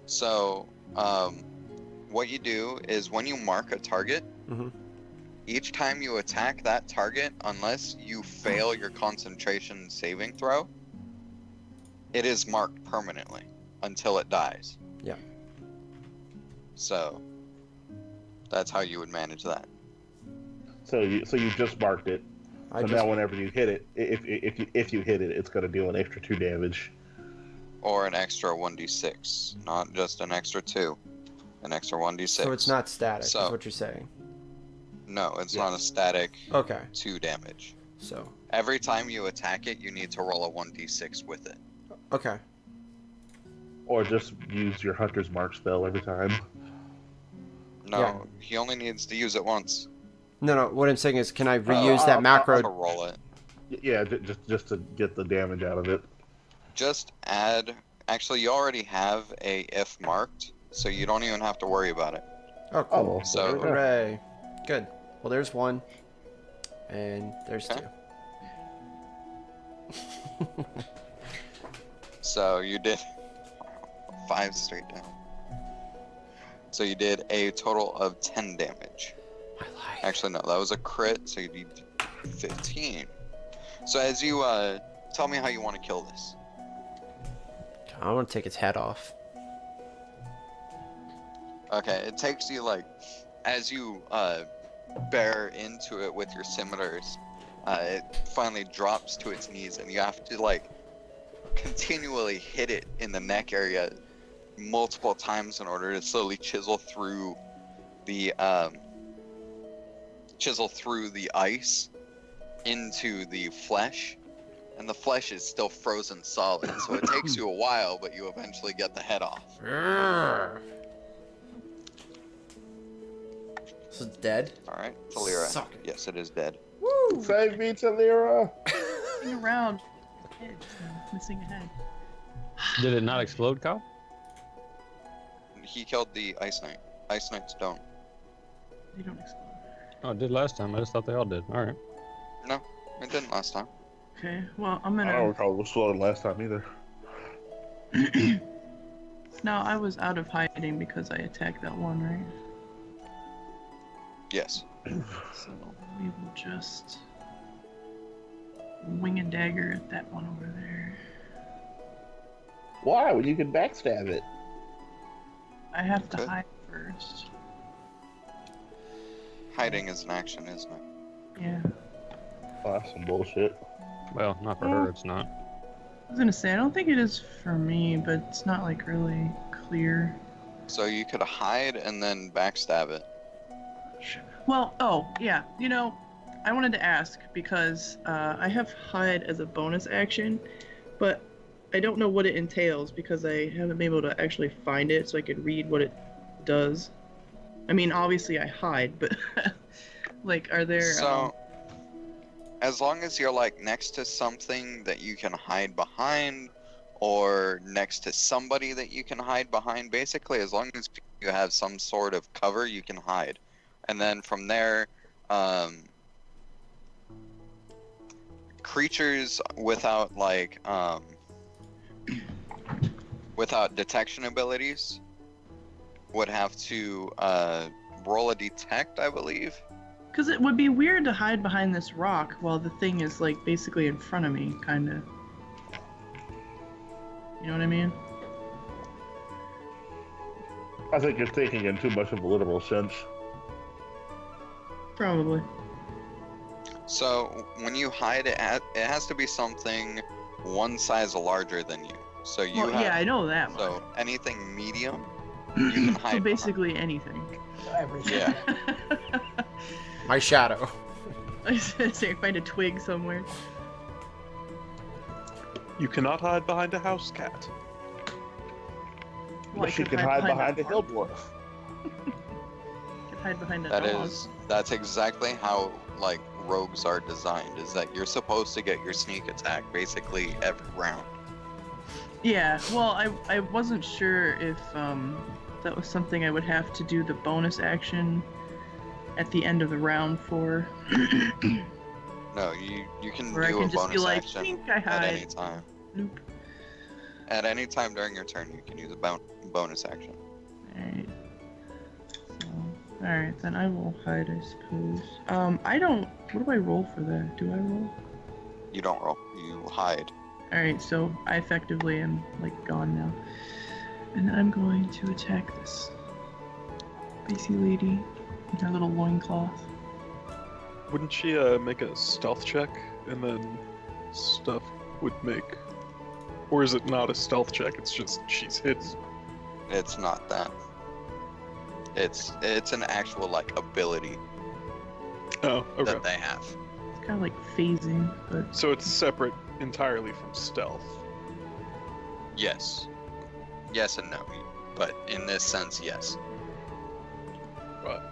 So, what you do is when you mark a target, Mm-hmm. each time you attack that target, unless you fail your concentration saving throw, it is marked permanently until it dies. Yeah. So, that's how you would manage that. So you just marked it. So now whenever you hit it, if you hit it, it's going to deal an extra 2 damage. Or an extra 1d6, not just an extra 2. An extra 1d6. So it's not static, So- is what you're saying. No, it's Yeah. not a static Okay. 2 damage. So, Every time you attack it, you need to roll a 1d6 with it. okay. Or just use your Hunter's Mark spell every time. No, Yeah. he only needs to use it once. No, what I'm saying is, can I reuse that To macro? roll it. Yeah, just to get the damage out of it. Just add. Actually, you already have a if marked, so you don't even have to worry about it. Oh, cool. Oh, So- there we go. Hooray. Good. Well, there's 1. And there's Okay. 2. So you did 5 straight down. So you did a total of 10 damage. I lied. Actually, no, that was a crit, so you need 15. So as you tell me how you want to kill this. I want to take its head off. Okay, it takes you like, as you bear into it with your scimitars, it finally drops to its knees, and you have to like continually hit it in the neck area multiple times in order to slowly chisel through the ice into the flesh. And the flesh is still frozen solid, so it takes you a while, but you eventually get the head off. So it's dead? Alright, Talira. Suck it. Yes, it is dead. Woo! Save me, Talira! Looking around. Head, missing a head. Did it not explode, Kyle? He killed the Ice Knight. Ice Knights don't. They don't explode. Oh, it did last time. I just thought they all did. All right. No, it didn't last time. Okay, well, I'm I don't gonna. recall it exploded last time either. No, I was out of hiding because I attacked that one, right? Yes. So we will just wing and dagger at that one over there. Why? When you can backstab it. I have to Okay. hide first. Hiding is an action, isn't it? Yeah. Oh, that's some bullshit. Well, not for Well, her, it's not. I was gonna say, I don't think it is for me, but it's not like really clear. So you could hide and then backstab it. Well, oh, yeah, I wanted to ask because I have hide as a bonus action, but I don't know what it entails because I haven't been able to actually find it so I could read what it does. I mean, obviously I hide, but like, are there? So, as long as you're like next to something that you can hide behind, or next to somebody that you can hide behind, basically, as long as you have some sort of cover, you can hide. And then from there, creatures without without detection abilities would have to roll a detect, I believe. Because it would be weird to hide behind this rock while the thing is like basically in front of me, kind of. You know what I mean? I think you're taking in too much of a literal sense. Probably. So when you hide, it has to be something one size larger than you. So you Well, have, yeah, I know that much. so anything medium, you can hide. So basically anything. Everything. Yeah. My shadow. I was gonna say, find a twig somewhere. You cannot hide behind a house cat. Well, I But she could can hide behind a a hill dwarf. Could hide behind a That dog. that's exactly how like rogues are designed. Is that you're supposed to get your sneak attack basically every round. Yeah, well, I wasn't sure if that was something I would have to do the bonus action at the end of the round for. No, you can Or I do can a just be bonus like, action "Think I at any hide." time. Nope. At any time during your turn, you can use a bonus action. Alright. So, alright, then I will hide, I suppose. I don't. What do I roll for that? Do I roll? You don't roll. You hide. Alright, so I effectively am, like, gone now. And then I'm going to attack this spacey lady with her little loincloth. Wouldn't she make a stealth check and then stuff would make? Or is it not a stealth check? It's just she's hidden. It's not that. It's an actual like ability Oh, okay. that they have. It's kind of like phasing, but So it's separate entirely from stealth. Yes. Yes and no. But in this sense, yes. Right.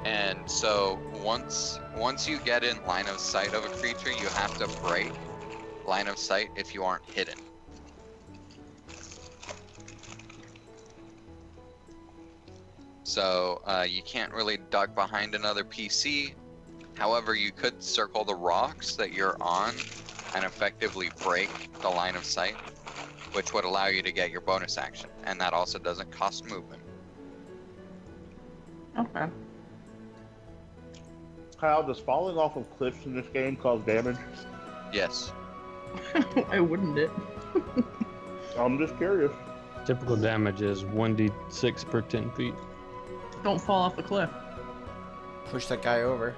And so once you get in line of sight of a creature, you have to break line of sight if you aren't hidden. So you can't really duck behind another PC. However, you could circle the rocks that you're on and effectively break the line of sight, which would allow you to get your bonus action. And that also doesn't cost movement. okay. Kyle, does falling off of cliffs in this game cause damage? Yes. Why wouldn't it? I'm just curious. Typical damage is 1d6 per 10 feet. Don't fall off the cliff. Push that guy over.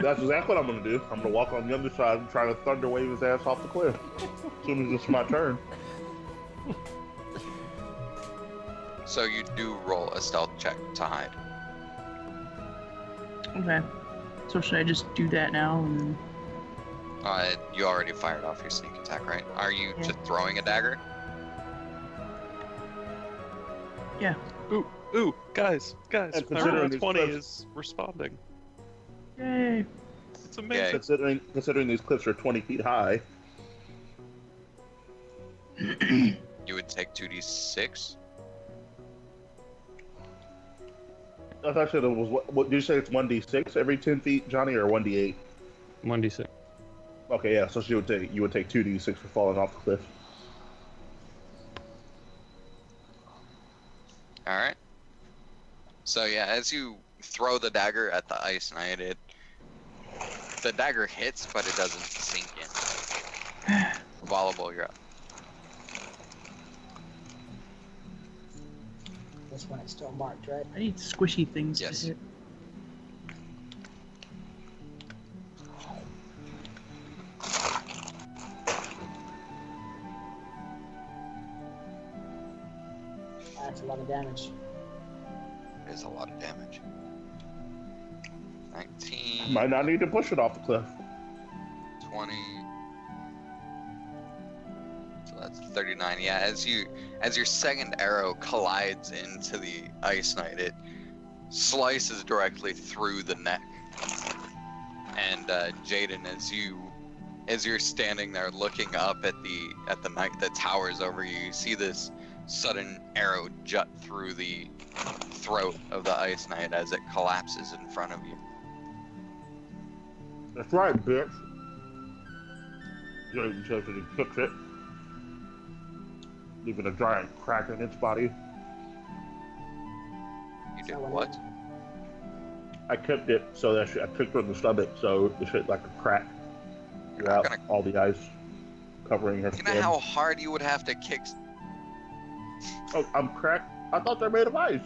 That's exactly what I'm gonna do. I'm gonna walk on the other side and try to thunder wave his ass off the cliff. As soon as it's my turn. So you do roll a stealth check to hide. Okay. So should I just do that now and then? You already fired off your sneak attack, right? Are you Yeah. just throwing a dagger? Yeah. Ooh, guys, And my considering roll these 20 cliffs- is responding. Yay. It's amazing. Considering these cliffs are 20 feet high, You would take 2d6. I thought it was what did you say? It's 1d6 every 10 feet, Johnny, or 1d8? 1d6. Okay, yeah. So you would take 2d6 for falling off the cliff. All right. So yeah, as you throw the dagger at the ice knight, the dagger hits, but it doesn't sink in. Volatile, you're up. this when it's still marked, right? I need squishy things Yes. to hit. That's a lot of damage. It is a lot of damage. 19, Might not need to push it off the cliff. 20. So that's 39. Yeah, as your second arrow collides into the Ice Knight, it slices directly through the neck. And Jaden, as you're standing there looking up at the knight that towers over you, you see this sudden arrow jut through the throat of the Ice Knight as it collapses in front of you. That's right, bitch. Jaden says that he kicks it, leaving a giant crack in its body. You Is do that what what? it I kicked it so that I kicked her in the stomach, so it shit like a crack You're not throughout gonna. all the ice covering her You know skin. how hard you would have to kick. Oh, I'm cracked. I thought they're made of ice.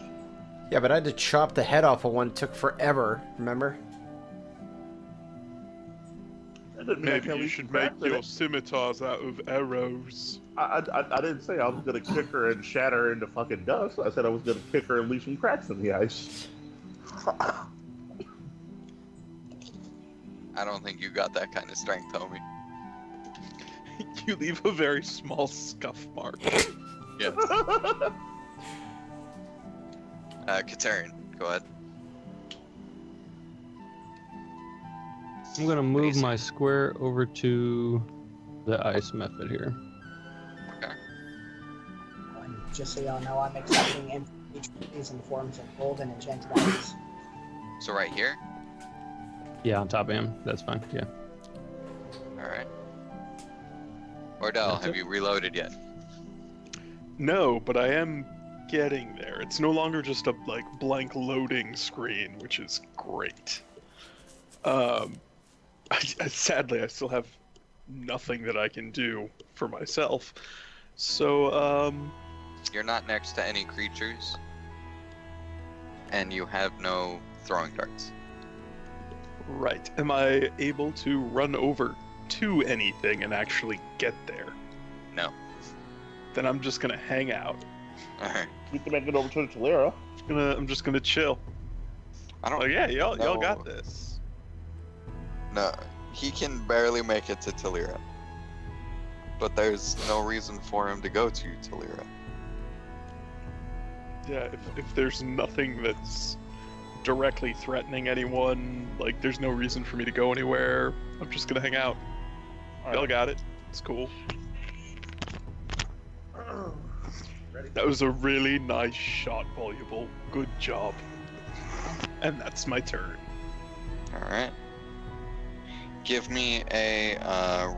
Yeah, but I had to chop the head off of one. It took forever, remember? That didn't mean I Maybe can't you leave should some make cracks in your it. scimitars out of arrows. I didn't say I was gonna kick her and shatter her into fucking dust. I said I was gonna kick her and leave some cracks in the ice. I don't think you got that kind of strength, homie. You leave a very small scuff mark. Yes. Katerin, go ahead. I'm gonna move Basic. my square over to the ice method here. Okay. And just so y'all know, I'm accepting entries in forms of gold and enchanted items. So right here. Yeah, on top of him. That's fine. Yeah. All right. Ordell, That's have it. you reloaded yet? No, but I am getting there. It's no longer just a blank loading screen, which is great. Sadly, I still have nothing that I can do for myself. So, You're not next to any creatures, and you have no throwing darts. right. Am I able to run over to anything and actually get there? No. Then I'm just gonna hang out. All right. You can make it over to the Talera. I'm just gonna chill. I don't. Oh yeah, y'all No. got this. No, he can barely make it to Talira. But there's no reason for him to go to Talira. Yeah, if there's nothing that's directly threatening anyone, there's no reason for me to go anywhere. I'm just gonna hang out. Y'all got it. It's cool. Ready? That was a really nice shot, Voluble. Good job. And that's my turn. All right. Give me a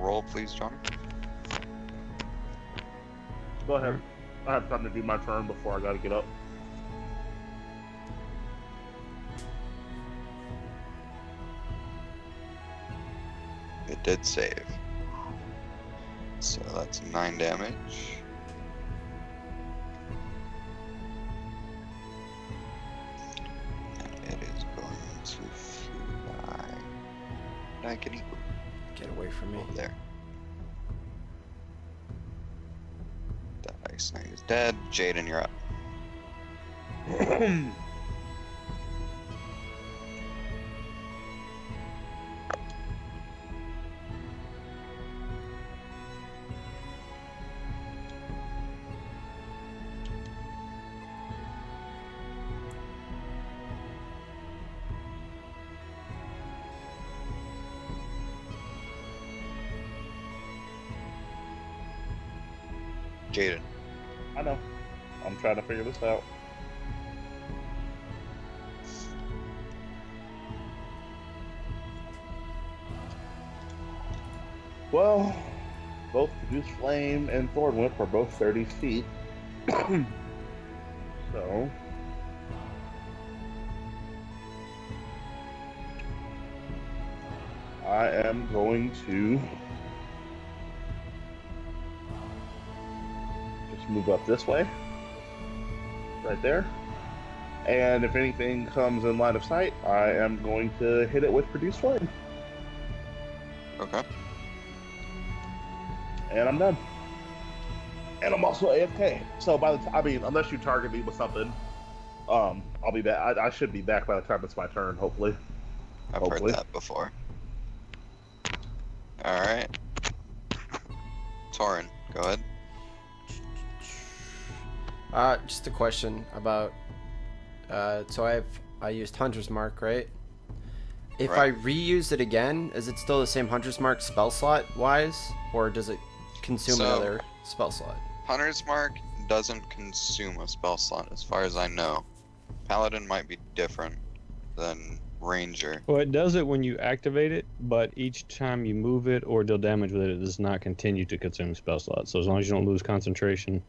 roll, please, Johnny. Go ahead. I have time to do my turn before I gotta get up. It did save. So that's 9 damage. And it is going to fly. Did I get equal Get away from me. over there? The Ice Knight is dead. Jaden, you're up. Jaden. I know. I'm trying to figure this out. Well, both Produce Flame and Thorn Whip are both 30 feet. So. I am going to just move up this way. Right there. And if anything comes in line of sight, I am going to hit it with Produce Flame. Okay. And I'm done. And I'm also AFK. So by the time, I mean, unless you target me with something, I'll be back. I should be back by the time it's my turn, hopefully. I've Hopefully. heard that before. All right. Torin, go ahead. Just a question about. So I used Hunter's Mark, right? If Right. I reuse it again, is it still the same Hunter's Mark spell slot wise, or does it consume So- another spell slot? Hunter's Mark doesn't consume a spell slot, as far as I know. Paladin might be different than Ranger. Well, it does it when you activate it, but each time you move it or deal damage with it, it does not continue to consume spell slots. So as long as you don't lose concentration,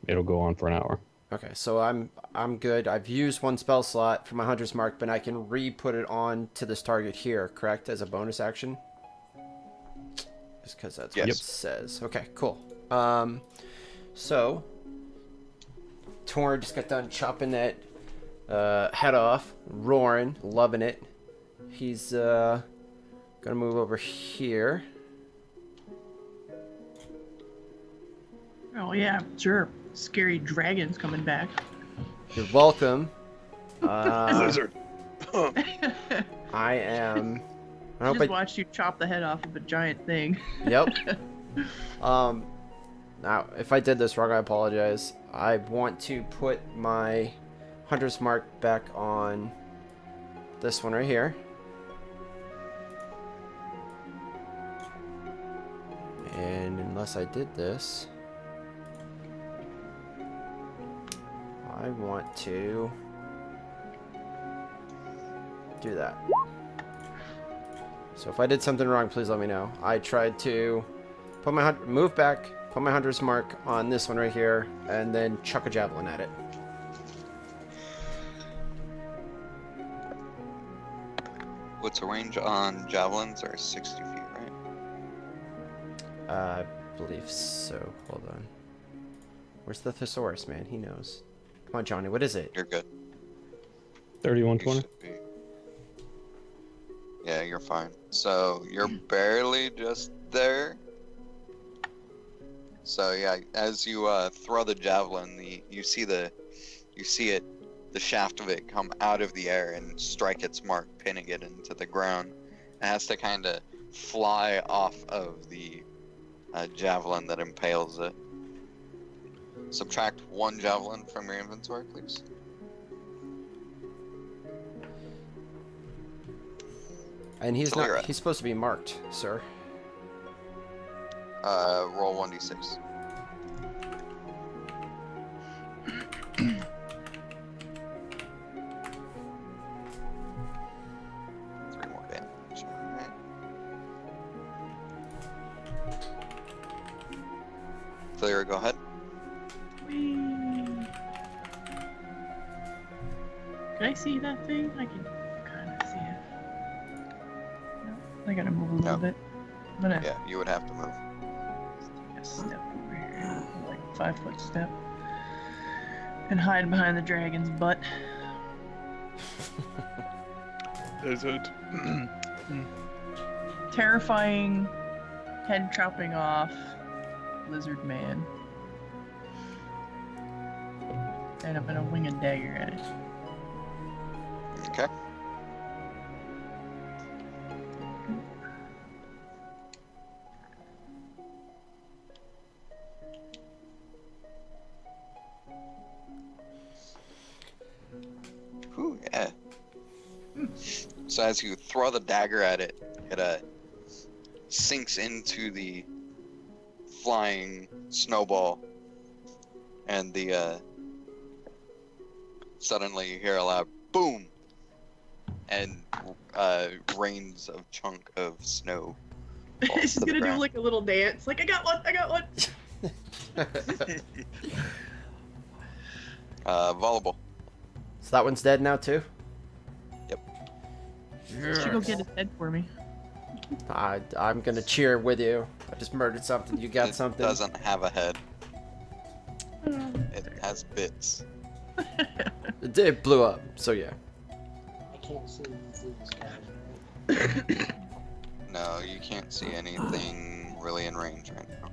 it'll go on for an hour. Okay, so I'm good. I've used one spell slot for my Hunter's Mark, but I can re-put it on to this target here, correct? As a bonus action? Just because that's what Yes. it says. Okay, cool. So Torn just got done chopping that head off, roaring, loving it. He's gonna move over here. Oh yeah, sure. Scary dragons coming back. You're welcome. Lizard. I am. I I hope just I. watched you chop the head off of a giant thing. Yep. Now, if I did this wrong, I apologize. I want to put my Hunter's Mark back on this one right here. And unless I did this, I want to do that. So if I did something wrong, please let me know. I tried to put my move back, put my Hunter's Mark on this one right here, and then chuck a javelin at it. What's the range on javelins? Are 60 feet, right? I believe so. Hold on. Where's the thesaurus, man? He knows. Come on, Johnny. What is it? You're good. 3120. You should be. Yeah, you're fine. So you're barely just there. So yeah, as you throw the javelin, you see it, the shaft of it come out of the air and strike its mark, pinning it into the ground. It has to kind of fly off of the javelin that impales it. Subtract 1 javelin from your inventory, please. And he's Till you're not. at. He's supposed to be marked, sir. Roll 1d6. Three more damage. Alright. Clear, go ahead. Whee! Can I see that thing? I can kind of see it. No, I gotta move a little No. bit. I'm gonna Yeah, you would have to move. take a step over here, like 5-foot step, and hide behind the dragon's butt. Lizard. Terrifying, head chopping off, lizard man. And I'm gonna wing a dagger at it. Okay. Ooh, yeah. So as you throw the dagger at it, it sinks into the flying snowball, and suddenly you hear a loud boom, and rains of chunk of snow. falls She's to the gonna do ground. like a little dance. Like, I got one, I got one. Volleyball. So that one's dead now too. She go get his head for me. I'm gonna cheer with you. I just murdered something. You got It something. doesn't have a head. It has bits. It blew up, so yeah. I can't see these guys, right? No, you can't see anything really in range right now.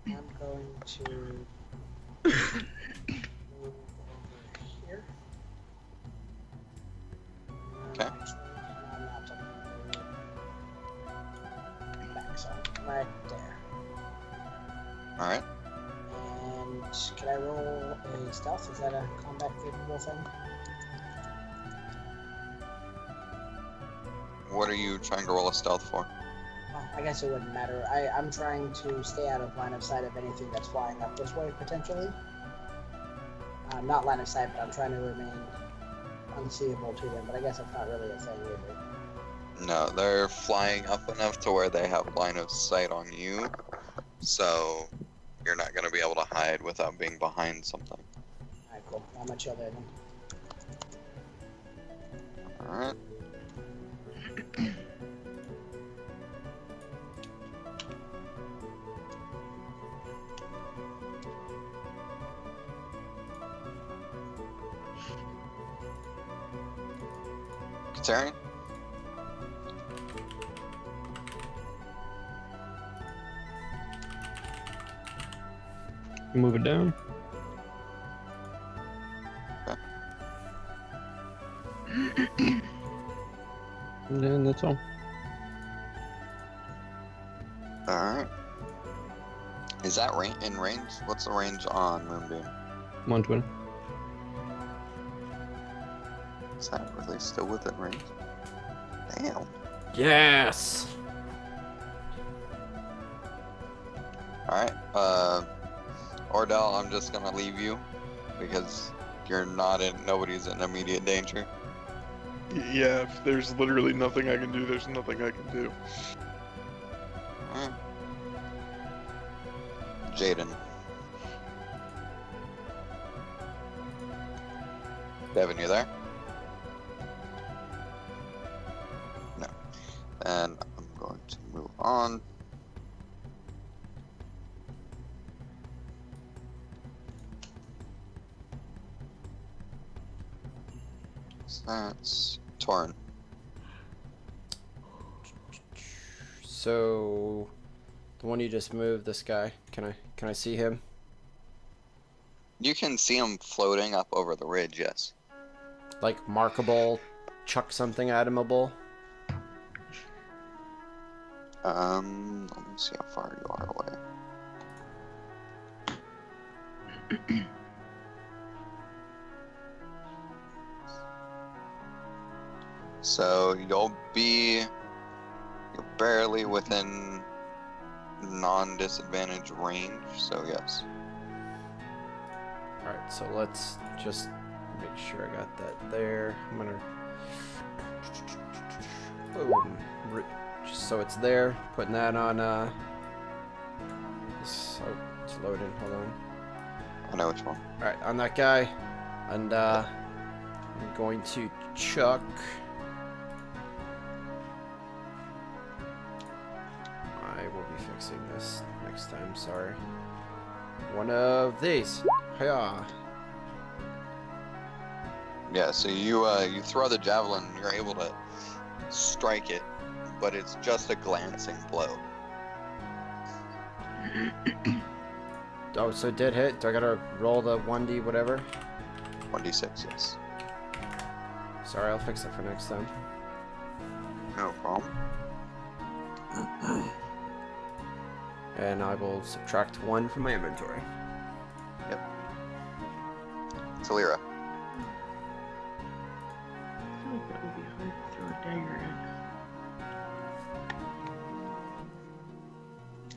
I'm going to move over here. Okay. Actually, no, I'm not talking about back, so right there. All right. And can I roll a stealth? Is that a combat capable thing? What are you trying to roll a stealth for? Well, I guess it wouldn't matter. I'm trying to stay out of line of sight of anything that's flying up this way, potentially. Not line of sight, but I'm trying to remain unseeable to them, but I guess that's not really a thing either. No, they're flying up enough to where they have line of sight on you, so you're not going to be able to hide without being behind something. Alright, cool. Not much other than. Alright. Kateri? Move it down. And then that's all. Alright. Is that in range? What's the range on Moonbeam? 120. Is that really still within range? Damn. Yes. Alright, Ordell, I'm just gonna leave you because nobody's in immediate danger. Yeah, if there's literally nothing I can do, there's nothing I can do. Alright. Jaden. Devin, you there? No. And I'm going to move on. So that's Torn. So, the one you just moved, this guy. Can I see him? You can see him floating up over the ridge, yes. Like markable, chuck something at himable. Let me see how far you are away. So you're barely within non-disadvantage range, so yes. Alright, so let's just make sure I got that there. I'm gonna... Boom. Just so it's there. Putting that on, oh, it's loading. Hold on. I know which one. Alright, on that guy. And, I'm going to chuck... I will be fixing this next time, sorry. One of these. Hiya. Yeah, so you throw the javelin, you're able to strike it, but it's just a glancing blow. Oh, so it did hit. Do I gotta roll the 1d whatever? 1d6, yes. Sorry, I'll fix it for next time. No problem. And I will subtract 1 from my inventory. Talira. I feel like that would be hard to throw a dagger at.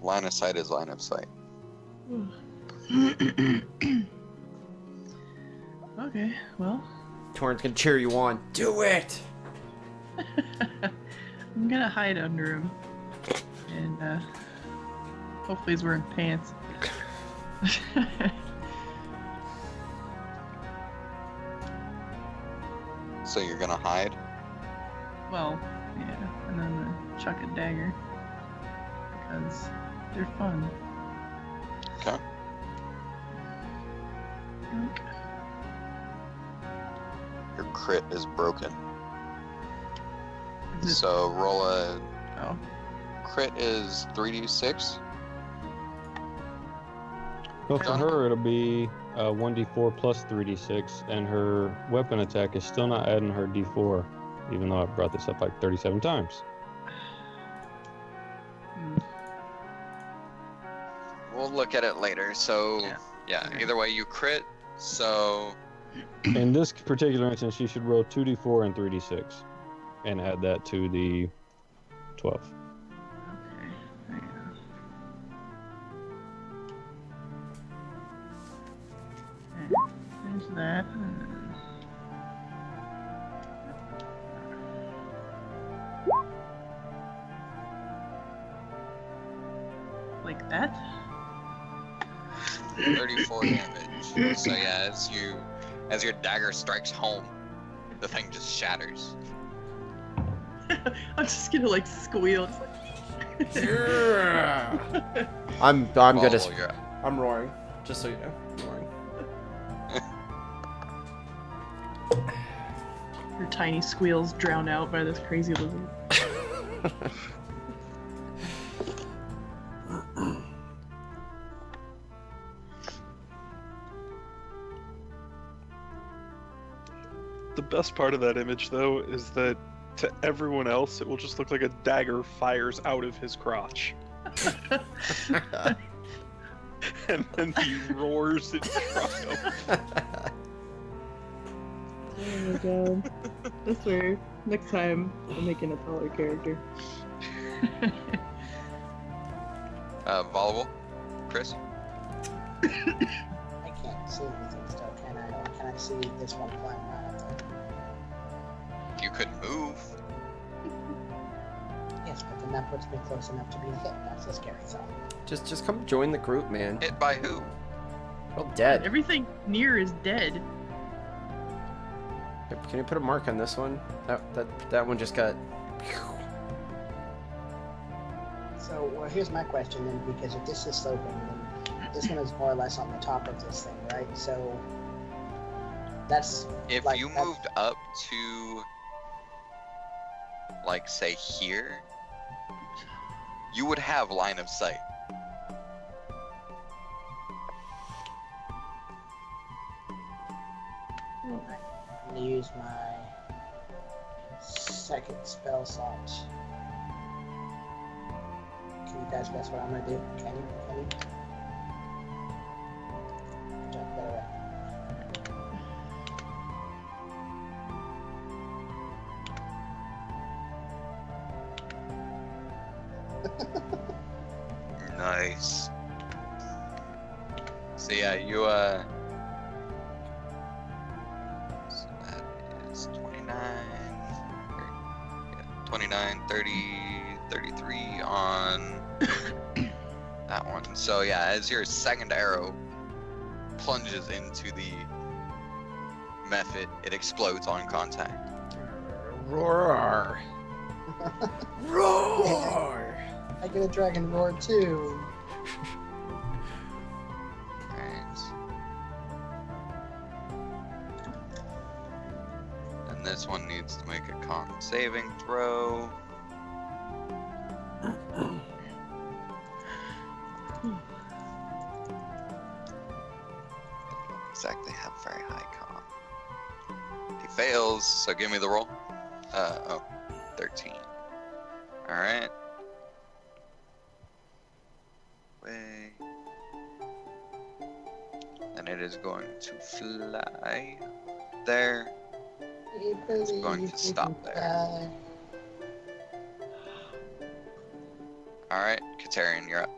Line of sight is line of sight. Okay, well, Torrent's gonna cheer you on. Do it! I'm gonna hide under him. And, hopefully he's wearing pants. So you're gonna hide? Well, yeah, and then chuck a dagger. Because they're fun. Okay. Your crit is broken. Is it- So roll a Oh. crit is 3d6. Well, for Done. her, it'll be 1d4 plus 3d6, and her weapon attack is still not adding her d4, even though I brought this up like 37 times. Hmm. We'll look at it later. So yeah, either way you crit. So In this particular instance, she should roll 2d4 and 3d6, and add that to the 12. Okay. Hang on. Okay, there's that. Like that? 34 damage. So yeah, as your dagger strikes home, the thing just shatters. I'm just gonna like squeal. Just like... I'm gonna. Follow your- I'm roaring. Just so you know, I'm roaring. Your tiny squeals drowned out by this crazy lizard. The best part of that image, though, is that to everyone else, it will just look like a dagger fires out of his crotch. And then he roars in triumph. Oh my god. I swear, next time I'm making a taller character. Volatile, Chris. I can't see anything still, can I? Or can I see this one flying around up there? You could move. Yes, but then that puts me close enough to being hit. That's the scary thought. Just come join the group, man. Hit by who? Well, dead. Everything near is dead. Can you put a mark on this one? That one just got. So, well, here's my question then, because if this is sloping, then this one is more or less on the top of this thing, right? So, that's If like, you that's- moved up to, like, say here, you would have line of sight. I'm gonna use my second spell slot. Can you guys guess what I'm gonna do? Can you? Jump that way. Nice. So yeah, you so that is 29, yeah, 29, 30, 33 on that one. So yeah, as your second arrow plunges into the method, it explodes on contact. Roar! Roar! I get a dragon roar too. Right. And this one needs to make a con saving throw. Exactly have very high con. He fails, so give me the roll. 13. Alright. Way. And it is going to fly there. It's going to stop there. Alright, Katarian, you're up.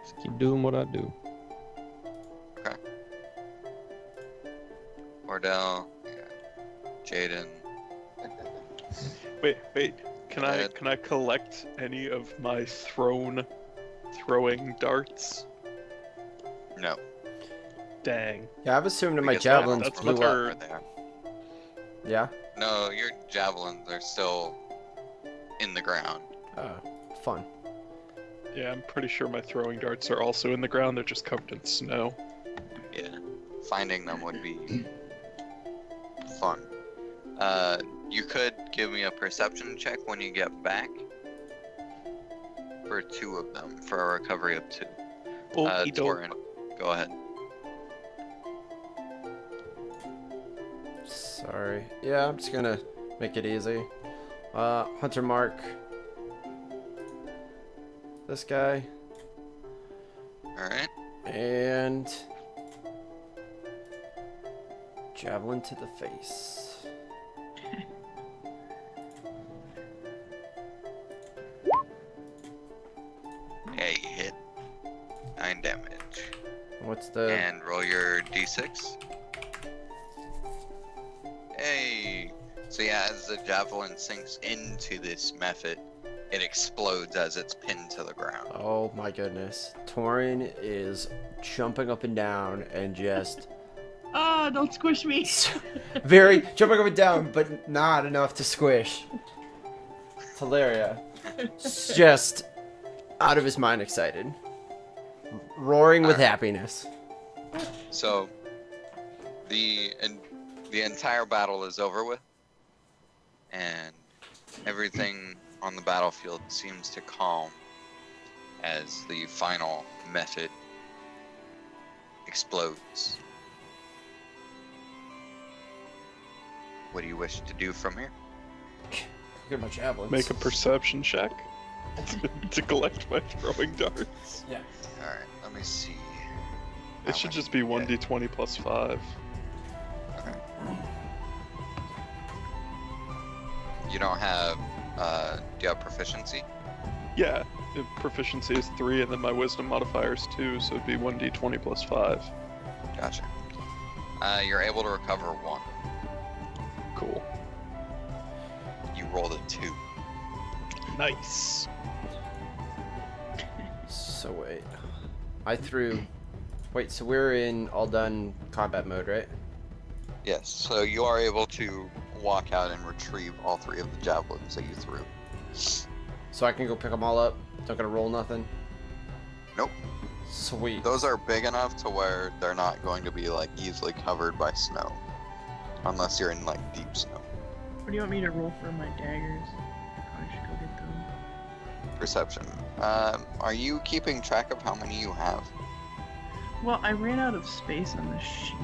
Just keep doing what I do. Ordell, yeah. Jaden. Wait. Can I collect any of my throwing darts? No. Dang. Yeah, I've assumed that my Because javelins that's blew what up. they're- There. Yeah? No, your javelins are still in the ground. Oh, fun. Yeah, I'm pretty sure my throwing darts are also in the ground. They're just covered in snow. Yeah. Finding them would be fun. You could give me a perception check when you get back. For 2 of them, for a recovery of 2. Okey doke. Torin, go ahead. Sorry. Yeah, I'm just gonna make it easy. Hunter Mark. This guy. Alright. And javelin to the face. Yeah, you hit. 9 damage. What's the And roll your d6. Hey! So yeah, as the javelin sinks into this method, it explodes as it's pinned to the ground. Oh my goodness. Torin is jumping up and down and just Ah, don't squish me. very jumping up and down, but not enough to squish. It's hilarious. Just out of his mind excited. Roaring with happiness. So, the entire battle is over with, and everything on the battlefield seems to calm as the final method explodes. What do you wish to do from here? Look at my javelins. Make a perception check to collect my throwing darts. Yeah. Alright, let me see. It should just be 1d20 plus 5. Okay. You don't have, do you have proficiency? Yeah, the proficiency is 3, and then my wisdom modifier is 2, so it'd be 1d20 plus 5. Gotcha. You're able to recover 1. Cool. You rolled a 2. Nice. So wait. I threw. Wait, so we're in all done combat mode, right? Yes, so you are able to walk out and retrieve all 3 of the javelins that you threw. So I can go pick them all up? Don't gotta roll nothing? Nope. Sweet. Those are big enough to where they're not going to be like easily covered by snow. Unless you're in like deep snow. What do you want me to roll for my daggers? I probably should go get them. Perception. Are you keeping track of how many you have? Well, I ran out of space on the sheet.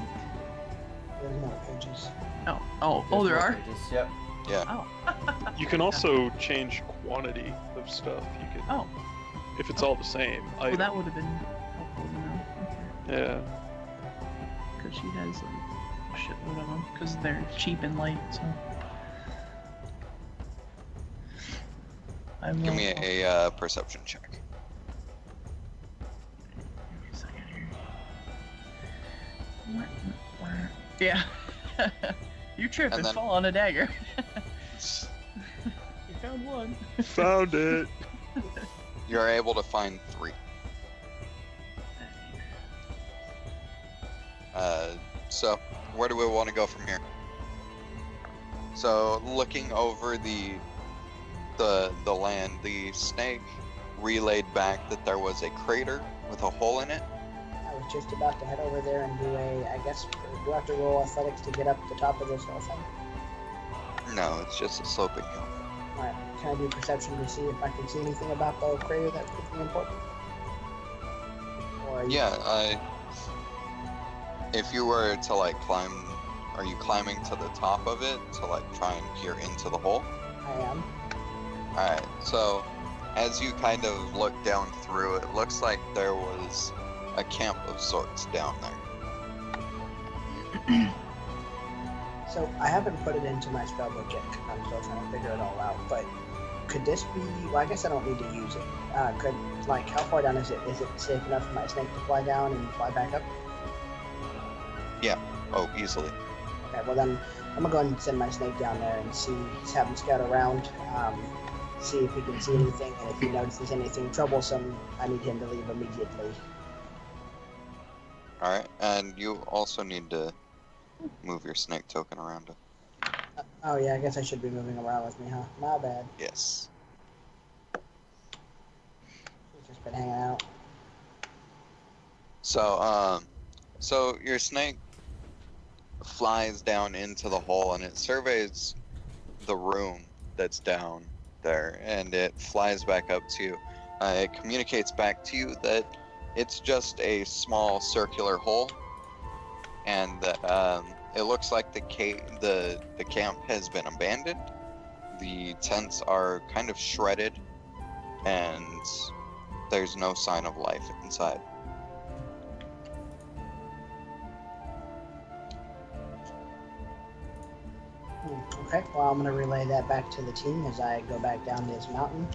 There's more pages. Oh, there are? Yep. Yeah. Oh. You can also change quantity of stuff. You can, Oh, if it's all the same. well, that would have been helpful to know. Okay. Yeah. Because she has like a shitload of them. Because they're cheap and light, so. I will, Give me a perception check. Give me a second here. Yeah. You trip And and then- fall on a dagger. You found one. Found it. You're able to find 3. So where do we want to go from here? So looking over the land, the snake relayed back that there was a crater with a hole in it. I was just about to head over there and do I guess, do I have to roll athletics to get up the top of this hill thing? No, it's just a sloping hill. Alright, can I do perception to see if I can see anything about the crater that could be important? Or are you- Yeah, if you were to like climb, are you climbing to the top of it to like try and peer into the hole? I am. Alright, so as you kind of look down through, it looks like there was a camp of sorts down there. So I haven't put it into my spellbook yet because I'm still trying to figure it all out. But could this be? Well, I guess I don't need to use it. Could like how far down is it? Is it safe enough for my snake to fly down and fly back up? Oh, easily. Okay, well then I'm gonna go ahead and send my snake down there and see, just have him scout around, see if he can see anything, and if he notices anything troublesome, I need him to leave immediately. Alright, and you also need to move your snake token around. Oh yeah, I guess I should be moving around with me, huh? My bad. Yes. Just been hanging out. So your snake flies down into the hole and it surveys the room that's down there, and it flies back up to you. It communicates back to you that it's just a small circular hole, and that it looks like the camp has been abandoned. The tents are kind of shredded, and there's no sign of life inside. Okay, well, I'm going to relay that back to the team as I go back down this mountain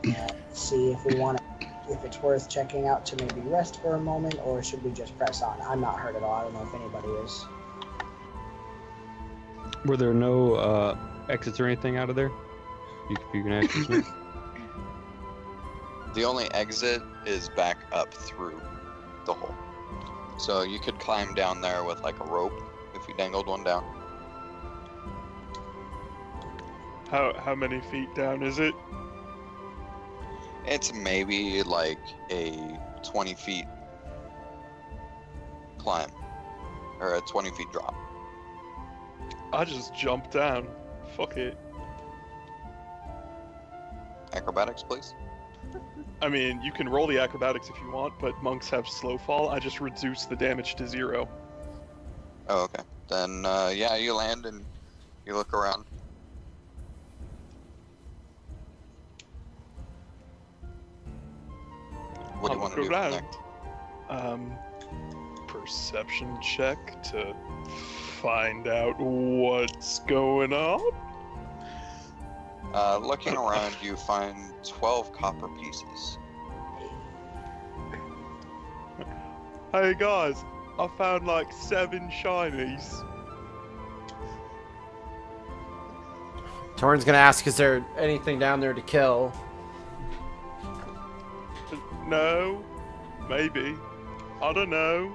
and see if we want to, if it's worth checking out to maybe rest for a moment, or should we just press on? I'm not hurt at all. I don't know if anybody is. Were there no exits or anything out of there? You can access me. The only exit is back up through the hole. So you could climb down there with like a rope if you dangled one down. How many feet down is it? It's maybe like a 20 feet climb or a 20 feet drop. I just jump down. Fuck it. Acrobatics, please. I mean, you can roll the acrobatics if you want, but monks have slow fall. I just reduce the damage to 0. Oh, okay. Then, yeah, you land and you look around. What do you want to do next? Perception check to find out what's going on. Looking around, you find 12 copper pieces. Hey guys, I found like 7 shinies. Torn's gonna ask, is there anything down there to kill? No, maybe. I don't know.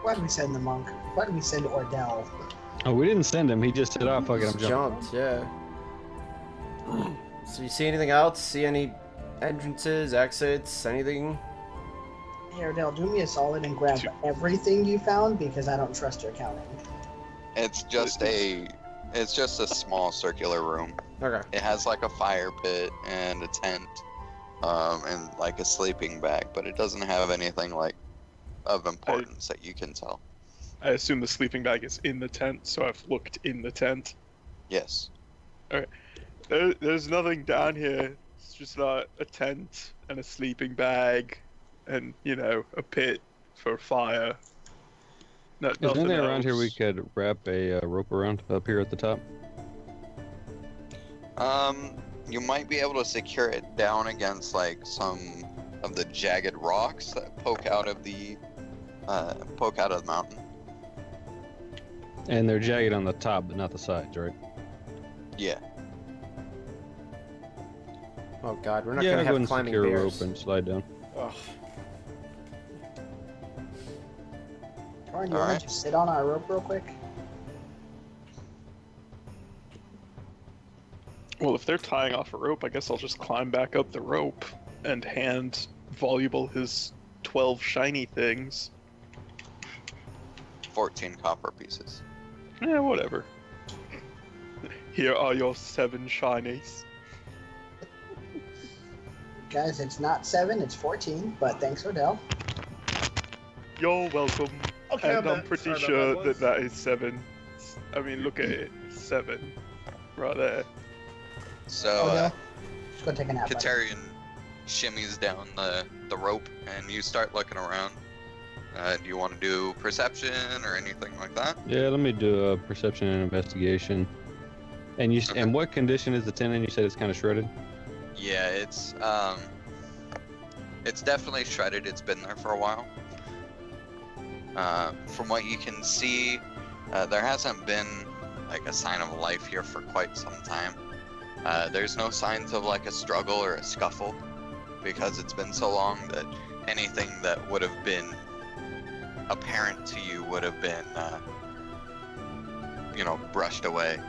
Why did we send the monk? Why did we send Ordell? Oh, we didn't send him. He just said, "Oh, fuck it, I'm Just jumping." jumped, yeah. So you see anything else? See any entrances, exits, anything? Hey, Ordell, do me a solid and grab everything you found, because I don't trust your counting. It's just a small circular room. Okay. It has like a fire pit and a tent, and like a sleeping bag, but it doesn't have anything like of importance that you can tell. I assume the sleeping bag is in the tent, so I've looked in the tent. Yes. There's nothing down here. It's just like a tent and a sleeping bag, and a pit for fire. Is there anything around here we could wrap a rope around up here at the top? You might be able to secure it down against like some of the jagged rocks that poke out of the mountain. And they're jagged on the top, but not the sides, right? Yeah. Oh god, we're not Yeah, gonna go have and climbing secure a bears. rope and slide down. Ugh. Torn, you want to just sit on our rope real quick? Well, if they're tying off a rope, I guess I'll just climb back up the rope and hand Voluble his 12 shiny things. 14 copper pieces. Yeah, whatever. Here are your 7 shinies. Guys, it's not 7, it's 14, but thanks, Ordell. You're welcome. Okay, And I'm pretty sorry sure about that, that is 7. I mean, look at it. 7. Right there. So, Ordell, just go take a nap. buddy. Katarian shimmies down the rope, and you start looking around. Do you want to do perception or anything like that? Yeah, let me do a perception and investigation. And and what condition is the tent in? You said it's kind of shredded. Yeah, it's definitely shredded. It's been there for a while. From what you can see, there hasn't been like a sign of life here for quite some time. There's no signs of like a struggle or a scuffle, because it's been so long that anything that would have been apparent to you would have been, brushed away.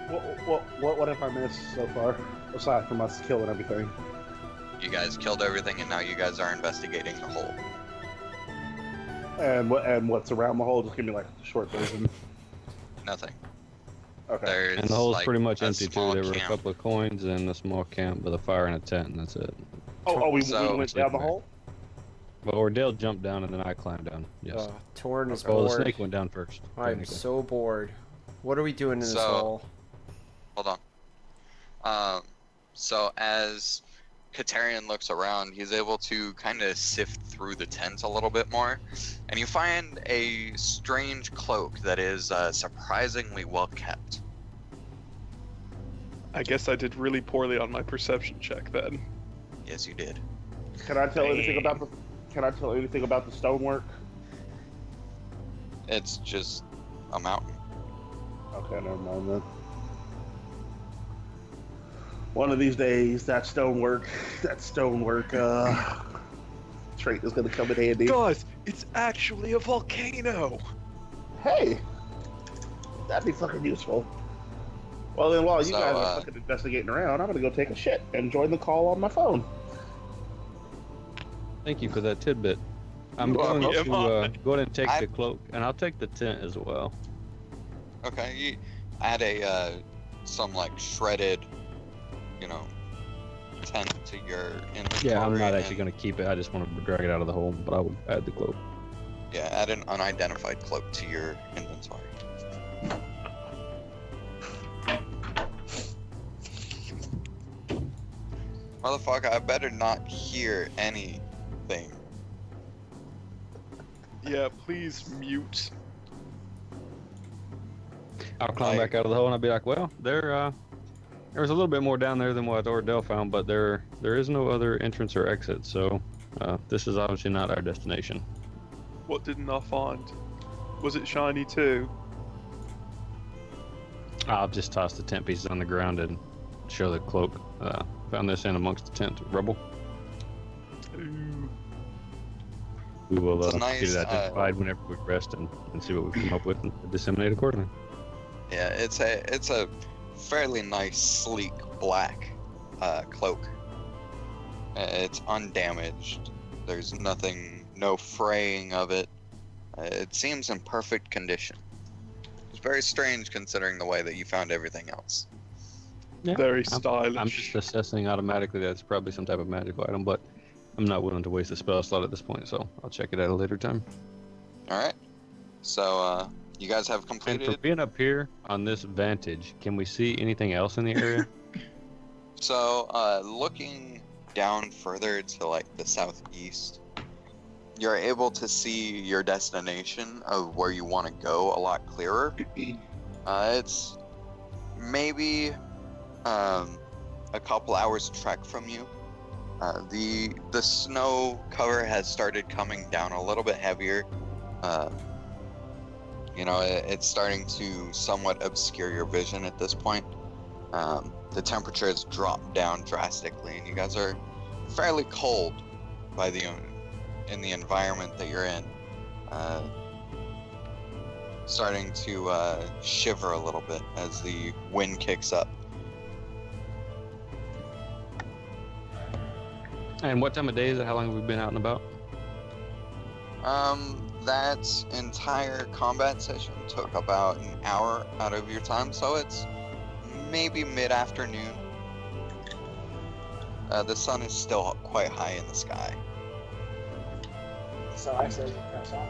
What have I missed so far, aside from us killing everything? You guys killed everything, and now you guys are investigating the hole. And what's around the hole? Just give me like the short version. Nothing. Okay. There's And the hole's like pretty much a empty too. small There were a camp. couple of coins and a small camp with a fire and a tent, and that's it. We So- went down the hole. But Ordell jumped down and then I climbed down. Yes. Torn is Well, the bored. snake went down first. I'm technically. so bored. What are we doing in this So- hole? Hold on. So as Katarian looks around, he's able to kind of sift through the tent a little bit more, and you find a strange cloak that is surprisingly well kept. I guess I did really poorly on my perception check then. Yes, you did. Can I tell anything about the? Can I tell anything about the stonework? It's just a mountain. Okay, never mind then. One of these days, that stonework trait is gonna come in handy. Guys, it's actually a volcano! Hey, that'd be fucking useful. Well then, while you So, guys are fucking investigating around, I'm gonna go take a shit and join the call on my phone. Thank you for that tidbit. I'm You are going to welcome. go ahead and take I- the cloak, and I'll take the tent as well. Okay, you add a some like shredded, tent to your inventory. Yeah, I'm not actually and- going to keep it. I just want to drag it out of the hole, but I will add the cloak. Yeah, add an unidentified cloak to your inventory. Motherfucker, I better not hear anything. Yeah, please mute. I'll climb back out of the hole and I'll be like, well, there was a little bit more down there than what Ordell found, but there is no other entrance or exit, so this is obviously not our destination. What didn't I find? Was it shiny too? I'll just toss the tent pieces on the ground and show the cloak. Found this in amongst the tent rubble. Ooh. We will It's a get nice, it identified whenever we rest and see what we come up with and disseminate accordingly. Yeah, it's a fairly nice, sleek black cloak. It's undamaged. There's nothing, no fraying of it. It seems in perfect condition. It's very strange considering the way that you found everything else. Yeah, Very I'm stylish. just assessing automatically that it's probably some type of magical item, but I'm not willing to waste a spell slot at this point, so I'll check it at a later time. All right. So you guys have And completed. from being up here on this vantage, can we see anything else in the area? So looking down further to like the southeast, you're able to see your destination of where you want to go a lot clearer. It's maybe a couple hours trek from you. The snow cover has started coming down a little bit heavier. It's starting to somewhat obscure your vision at this point. The temperature has dropped down drastically, and you guys are fairly cold in the environment that you're in. Starting to shiver a little bit as the wind kicks up. And what time of day is it? How long have we been out and about? That entire combat session took about an hour out of your time, so it's maybe mid-afternoon. The sun is still quite high in the sky. So I say we press on.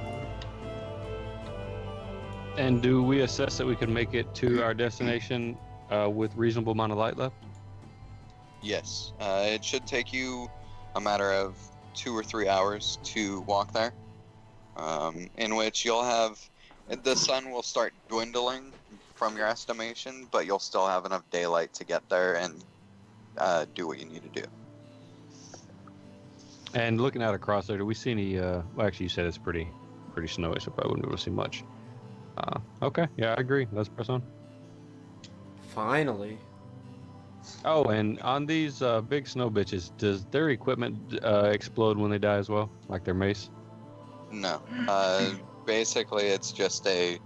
And do we assess that we can make it to our destination with reasonable amount of light left? Yes, it should take you a matter of 2 or 3 hours to walk there, in which the sun will start dwindling from your estimation, but you'll still have enough daylight to get there and do what you need to do. And looking out across there, do we see any? Well, actually, you said it's pretty snowy, so probably wouldn't be able to see much. Okay, yeah, I agree. Let's press on. Finally. Oh, and on these big snow bitches, does their equipment explode when they die as well, like their mace? No. Basically, it's just a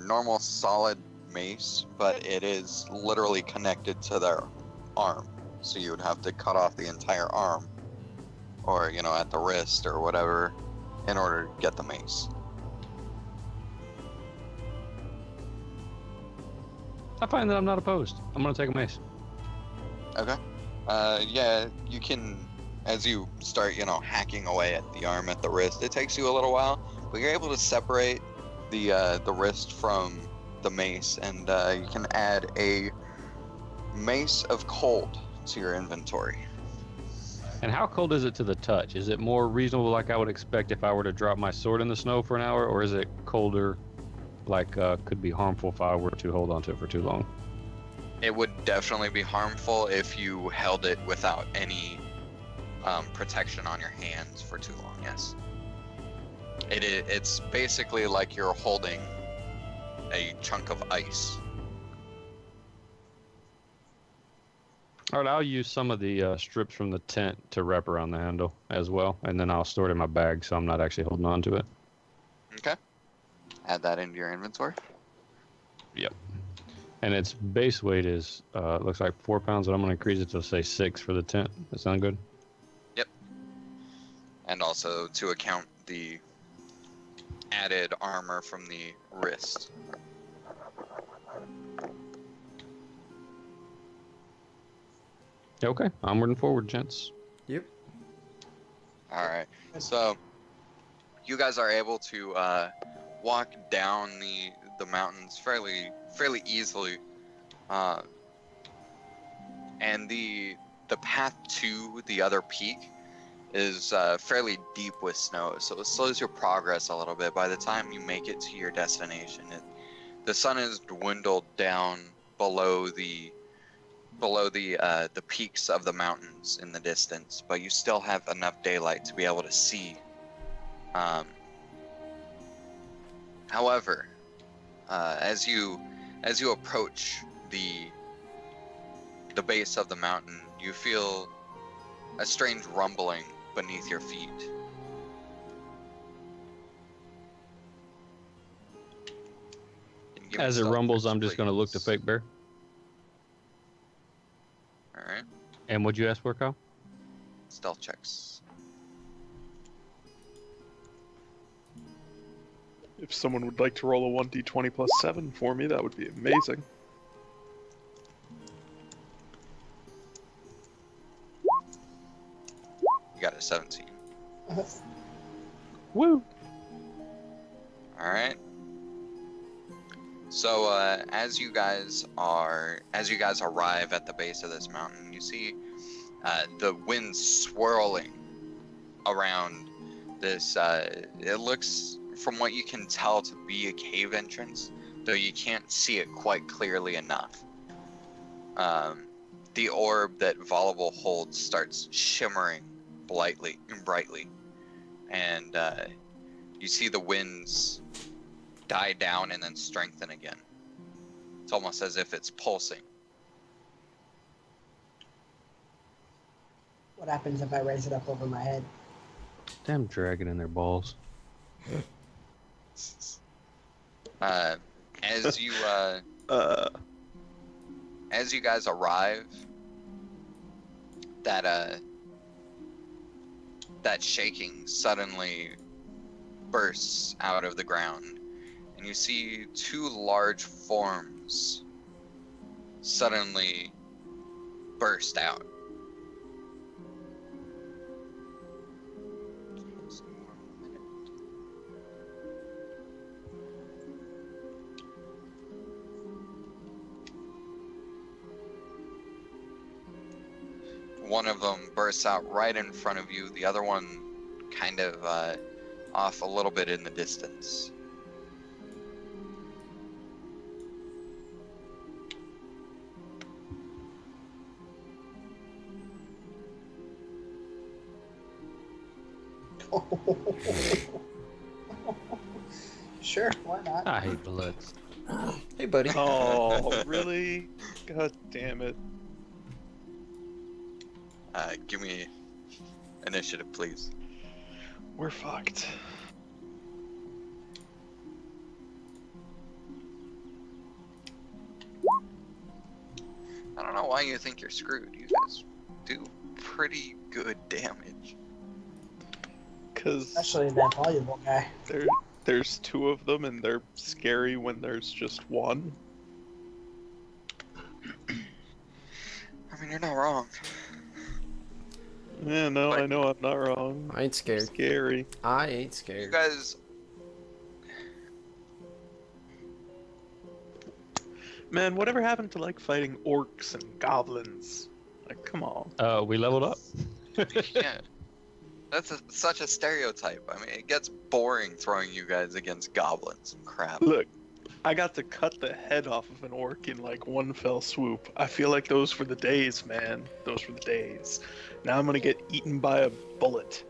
normal solid mace, but it is literally connected to their arm. So you would have to cut off the entire arm, or at the wrist or whatever, in order to get the mace. I find that I'm not opposed. I'm gonna take a mace. Okay. Yeah, you can, as you start, hacking away at the arm, at the wrist. It takes you a little while, but you're able to separate the wrist from the mace, and you can add a mace of cold to your inventory. And how cold is it to the touch? Is it more reasonable, like I would expect if I were to drop my sword in the snow for an hour, or is it colder, like could be harmful if I were to hold on to it for too long? It would definitely be harmful if you held it without any protection on your hands for too long. Yes. It's basically like you're holding a chunk of ice. All right, I'll use some of the strips from the tent to wrap around the handle as well, and then I'll store it in my bag so I'm not actually holding on to it. Okay. Add that into your inventory. Yep. And its base weight is, looks like 4 pounds, and I'm going to increase it to, say, 6 for the tent. That sound good? Yep. And also to account the added armor from the wrist. Okay, onward and forward, gents. Yep. All right. So you guys are able to walk down the mountains fairly easily, and the path to the other peak is fairly deep with snow, so it slows your progress a little bit. By the time you make it to your destination, the sun is dwindled down below the peaks of the mountains in the distance, but you still have enough daylight to be able to see. However, as you approach the base of the mountain, you feel a strange rumbling beneath your feet. Can you give me As it stealth rumbles, checks, I'm just going to look to please? Fake Bear. All right, And what'd you ask for, Kyle? stealth checks. If someone would like to roll a 1d20 plus 7 for me, that would be amazing. You got a 17. Woo! All right. So as you guys arrive at the base of this mountain, you see the wind swirling around this. It looks, from what you can tell, to be a cave entrance, though you can't see it quite clearly enough. The orb that Voluble holds starts shimmering brightly, and you see the winds die down and then strengthen again. It's almost as if it's pulsing. What happens if I raise it up over my head? Damn dragon in their balls. As you as you guys arrive, that shaking suddenly bursts out of the ground, and you see two large forms suddenly burst out. One of them bursts out right in front of you, the other one kind of off a little bit in the distance. Sure, why not? I hate bloods. Hey, buddy. Oh, really? God damn it. Give me initiative, please. We're fucked. I don't know know why you think you're screwed. You guys do pretty good damage. Because Especially that valuable guy. there's two of them, and they're scary when there's just one. I mean, you're not wrong. Yeah, no, But- I know I'm not wrong. I ain't scared. Scary. I ain't You scared. guys, Man, whatever happened to like fighting orcs and goblins? Like, come on. We leveled up. yeah, that's such a stereotype. I mean, it gets boring throwing you guys against goblins and crap. Look, I got to cut the head off of an orc in like one fell swoop. I feel like those were the days, man. Those were the days. Now I'm gonna get eaten by a bullet.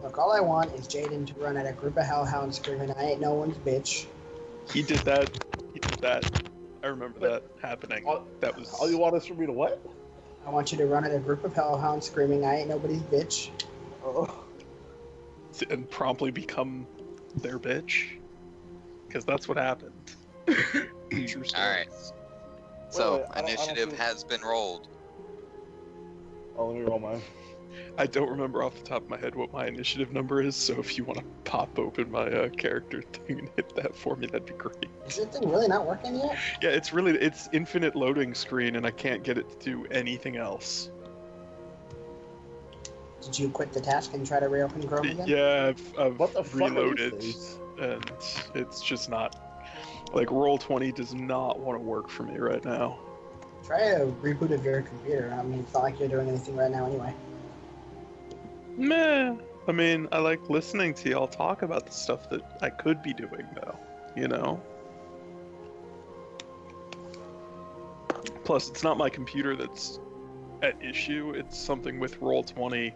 Look, all I want is Jaden to run at a group of hellhounds screaming, "I ain't no one's bitch." He did that. He did that. I remember that happening. That was. All you want is for me to what? I want you to run at a group of hellhounds screaming, "I ain't nobody's bitch." Oh, And promptly become their bitch. Because that's what happened. True story. All right. So wait, I don't initiative feel- has been rolled. oh, let me roll mine. I don't remember off the top of my head what my initiative number is, so if you want to pop open my character thing and hit that for me, that'd be great. Is this thing really not working yet? Yeah, it's infinite loading screen, and I can't get it to do anything else. Did you quit the task and try to reopen Chrome again? Yeah, I've What the fuck are reloaded, these things? and it's just not. Like, Roll20 does not want to work for me right now. Try a reboot of your computer. I mean, it's not like you're doing anything right now anyway. Meh. I mean, I like listening to y'all talk about the stuff that I could be doing, though. You know? Plus, it's not my computer that's at issue. It's something with Roll20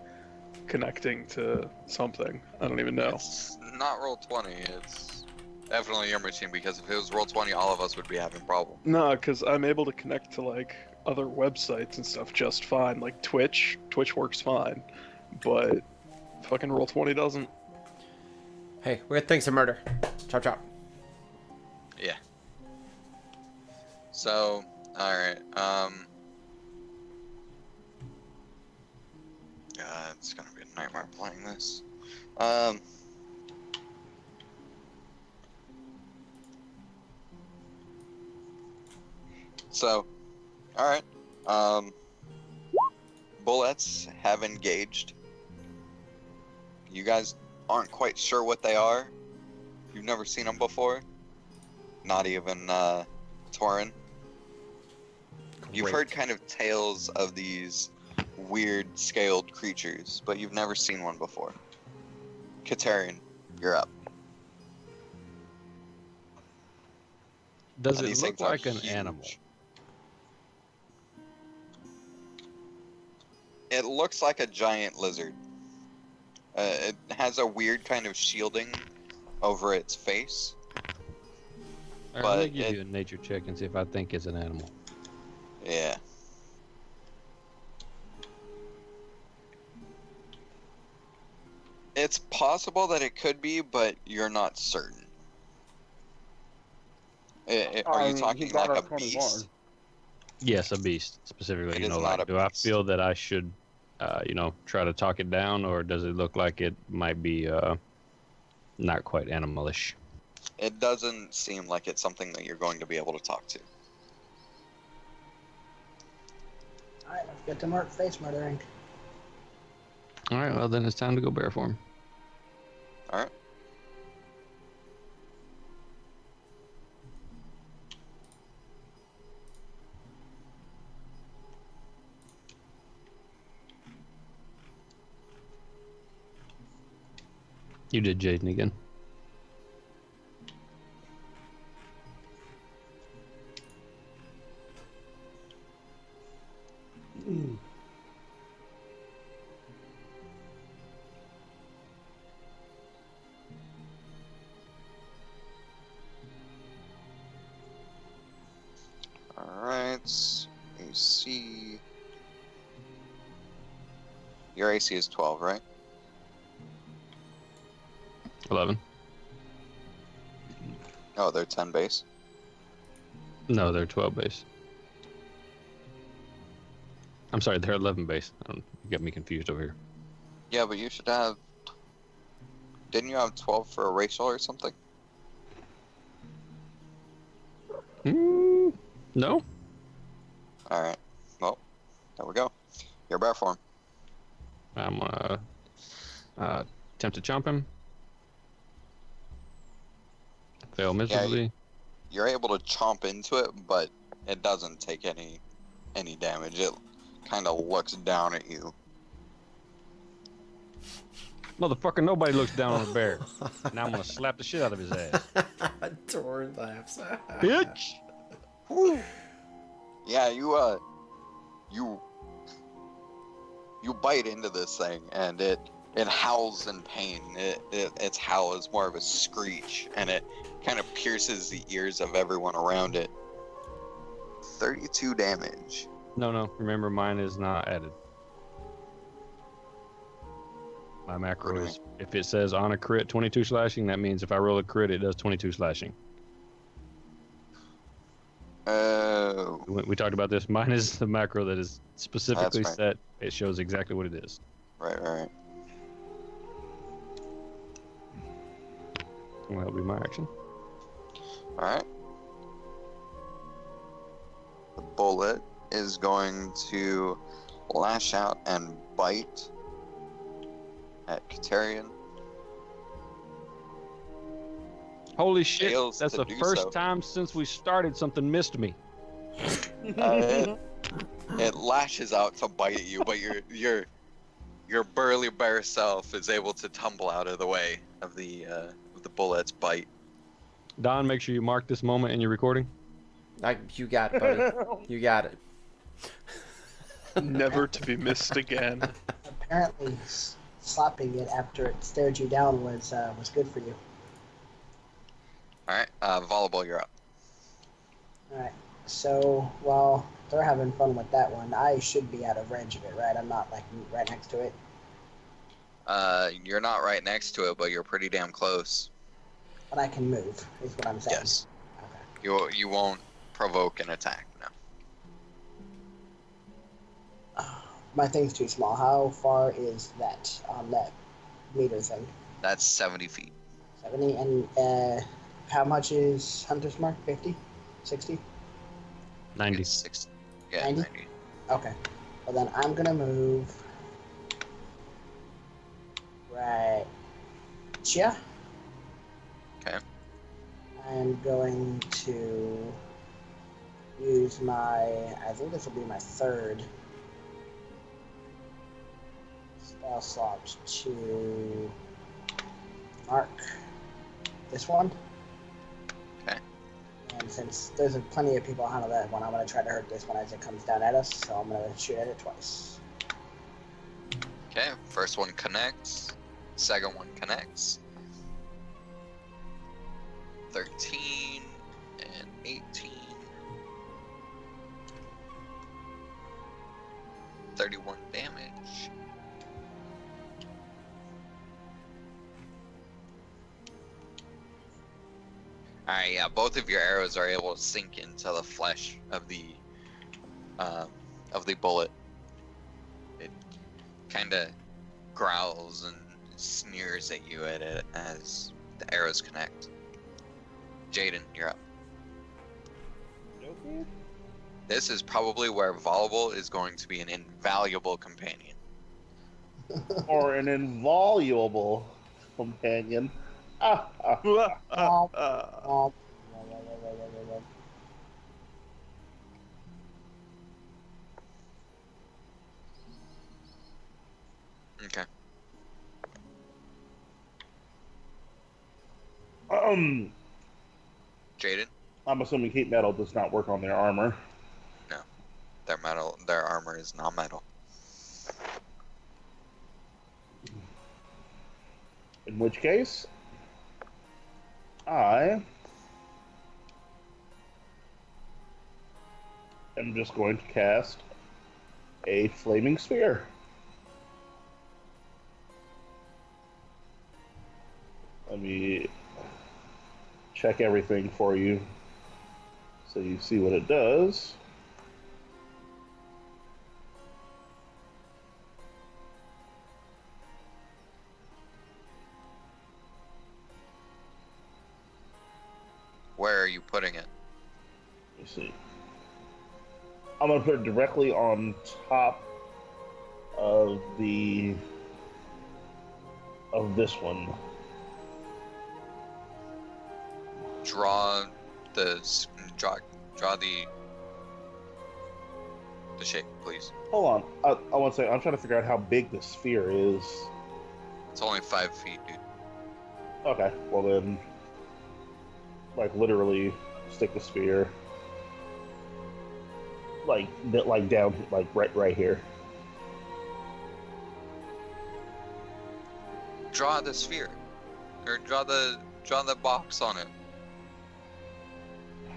connecting to something. I don't even know. It's not Roll20. It's definitely your machine, because if it was Roll20, all of us would be having problems. No, because I'm able to connect to, like, other websites and stuff just fine. Like Twitch. Twitch works fine. But fucking Roll20 doesn't. Hey, we got things to murder. Chop chop. Yeah. So, alright, it's gonna be a nightmare playing this. So, alright, bullets have engaged. You guys aren't quite sure what they are. You've never seen them before. Not even, Torin. You've heard kind of tales of these weird scaled creatures, but you've never seen one before. Katerian, you're up. Does And it these look things are like an huge. animal? It looks like a giant lizard. It has a weird kind of shielding over its face. All right, But let me give it- you a nature check and see if I think it's an animal. Yeah. It's possible that it could be, but you're not certain. Are you talking like a beast? Yes, a beast specifically. It You is know, not like, a do I beast. feel that I should, try to talk it down, or does it look like it might be not quite animalish? It doesn't seem like it's something that you're going to be able to talk to. Alright, let's get to face murdering. All right, well then it's time to go bear form. Alright. You did Jaden again. Alright. AC. Your AC is 12, right? 11. Oh, they're 10 base. No, they're 12 base. I'm sorry, they're 11 base. You got me confused over here. Yeah, but you should have. Didn't you have 12 for a racial or something? No. All right. Well, there we go. You're bear form. I'm gonna attempt to chomp him. Fail miserably. You're able to chomp into it, but it doesn't take any damage. It kind of looks down at you. Motherfucker, nobody looks down on a bear. Now I'm gonna slap the shit out of his ass. Torn laughs. Bitch! Whew. Yeah, you bite into this thing, and it howls in pain. Its howl is more of a screech, and it kind of pierces the ears of everyone around it. 32 damage. No. Remember, mine is not added. My macro is, if it says on a crit 22 slashing, that means if I roll a crit, it does 22 slashing. Oh. We talked about this. Mine is the macro that is specifically That's set. It shows exactly what it is. Right. Well, that'll be my action. Alright. The bullet is going to lash out and bite at Katerian. Holy shit, Fails that's to the do first so. time since we started something missed me. It lashes out to bite at you, but your burly bear self is able to tumble out of the way of the bullet's bite. Don, make sure you mark this moment in your recording. You got it, buddy. You got it. Never to be missed again. Apparently, slapping it after it stared you down was good for you. Alright, Volleyball, you're up. Alright, so while they're having fun with that one, I should be out of range of it, right? I'm not, like, right next to it. You're not right next to it, but you're pretty damn close. But I can move, is what I'm saying. Yes. Okay. You won't provoke an attack, no. My thing's too small. How far is that on that meter thing? That's 70 feet. 70? And how much is Hunter's Mark? 50? 60? 90. It's 60. Yeah, 90? 90. Okay. Well, then I'm going to move right here. Okay. I'm going to use I think this will be my third spell slot to mark this one. Okay. And since there's plenty of people on that one, I'm going to try to hurt this one as it comes down at us, so I'm going to shoot at it twice. Okay, first one connects. Second one connects. 13 and 18. 31 damage. Alright, yeah, both of your arrows are able to sink into the flesh of the bullet. It kind of growls and sneers at you at it as the arrows connect. Jaden, you're up. Okay. This is probably where Volleyball is going to be an invaluable companion. Or an invaluable companion. Okay. Jaden, I'm assuming heat metal does not work on their armor. their armor is not metal. In which case, I am just going to cast a flaming sphere. Let me check everything for you so you see what it does. see. I'm gonna put it directly on top of this one. Draw the draw the shape, please. Hold on. I want to say I'm trying to figure out how big the sphere is. It's only 5 feet, dude. Okay, well then, like literally stick the sphere, like down, like right here. Draw the sphere, or draw the box on it.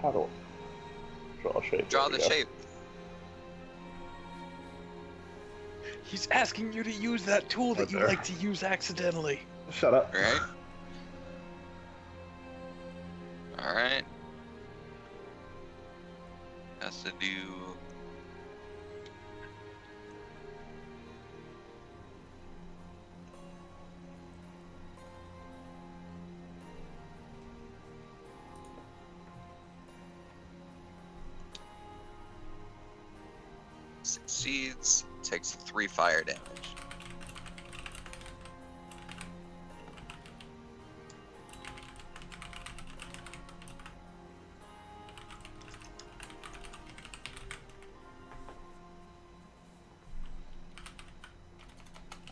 How do I draw a shape? Draw There the we go. shape. He's asking you to use that tool that Right you there. like to use accidentally. Shut up. Right. All right. Has to do. Succeeds, takes 3 fire damage.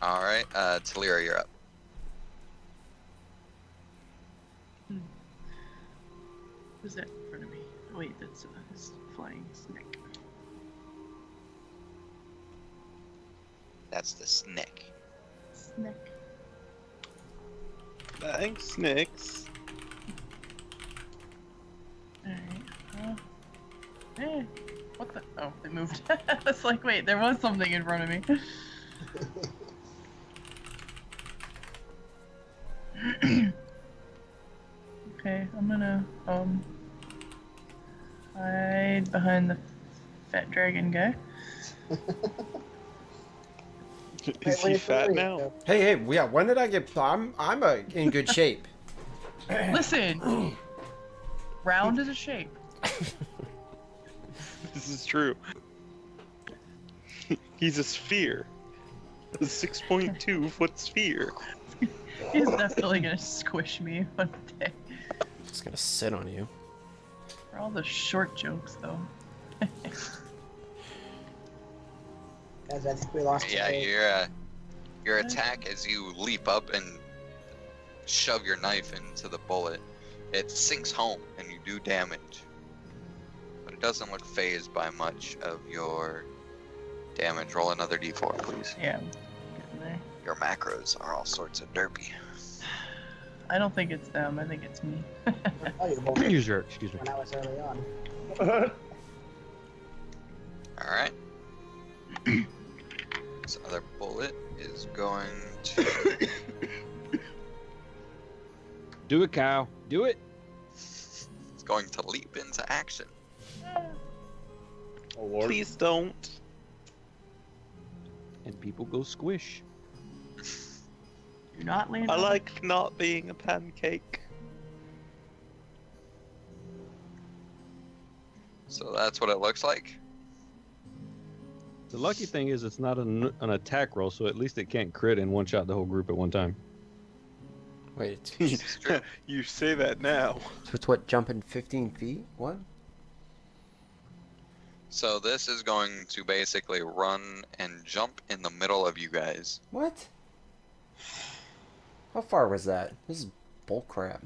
All right, Talira, you're up. Who's that in front of me? Oh, wait, that's his flying snake. That's the snake. Snake. Thanks, Nix. Alright. Hey, what the? Oh, they moved. It's like, wait, there was something in front of me. Okay, I'm gonna hide behind the fat dragon guy. Is he fat now? Hey, yeah. When did I get? I'm in good shape. Listen, round is a shape. This is true. He's a sphere. A 6.2-foot sphere. He's definitely gonna squish me one day. Just gonna sit on you. For all the short jokes, though. Guys, I think we lost. Yeah, today. your attack as you leap up and shove your knife into the bullet, it sinks home and you do damage. But it doesn't look phased by much of your damage. Roll another d4, please. Yeah, I'm getting there. Your macros are all sorts of derpy. I don't think it's them. I think it's me. Oh, you're both Use your, excuse me. when I was early on. Alright. This other bullet is going to. Do it, Kyle. Do it. It's going to leap into action. Oh Lord. Please don't. And people go squish. Do not land. I on like not being a pancake. So that's what it looks like. The lucky thing is it's not an attack roll, so at least it can't crit and one-shot the whole group at one time. Wait, This is true. You say that now. so it's what, jumping 15 feet? What? So this is going to basically run and jump in the middle of you guys. What? How far was that? This is bullcrap.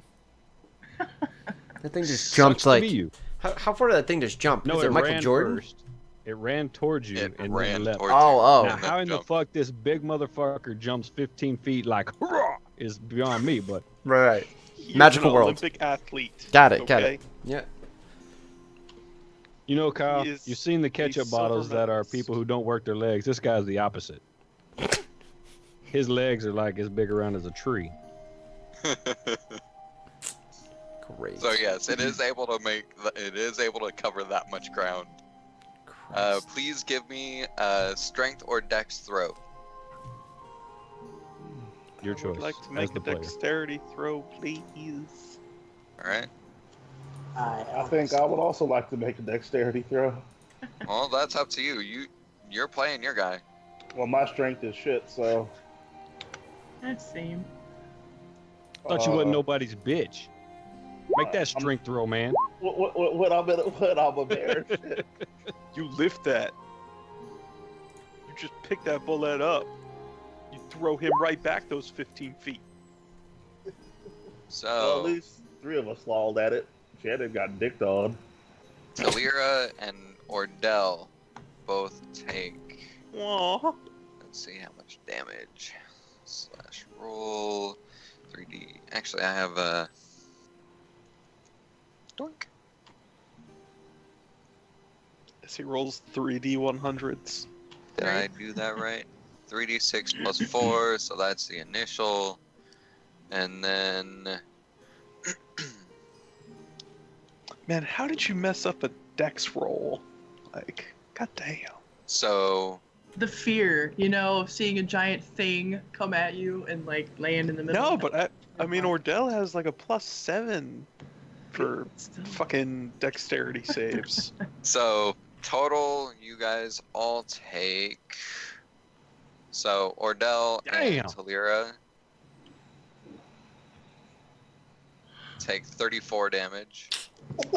That thing just jumped Sucks to like. be you. How far did that thing just jump? No, is it it Michael ran Jordan? first. It ran towards you It and ran then left. towards Oh, you. Now, and then how in the jumped. fuck this big motherfucker jumps 15 feet like "Hurrah!" is beyond me, but Right. He's Magical an world. Olympic athlete. Got it. Got okay? it. Yeah. you know, Kyle, He is- you've seen the ketchup he's silver bottles that are medalist. people who don't work their legs. This guy's the opposite. His legs are like as big around as a tree. Great. So yes, it is able to cover that much ground. Christ. Please give me strength or dex throw. Your I choice. would like to as make the a player. dexterity throw, please. All right. I think I would also like to make a dexterity throw. Well, that's up to you. You're playing your guy. Well, my strength is shit, so. That's same. Thought you wasn't nobody's bitch. Make that strength throw, man. What I'm a bear. Shit. You lift that. You just pick that bullet up. You throw him right back those 15 feet. Well, So at least 3 of us lolled at it. Shannon got dicked on. Talira and Ordell both take. Aww. Let's see how much damage. Slash roll 3D. Actually, I have a. Doink. As he rolls 3D 100s. Did I do that right? 3d6 plus 4, so that's the initial. And then. Man, how did you mess up a dex roll? Like, goddamn. So. The fear, you know, of seeing a giant thing come at you and like land in the middle. No, but I mean, Ordell has like a +7 for Still. fucking dexterity saves. So, total, you guys all take. So, Ordell and Damn. Talira take 34 damage.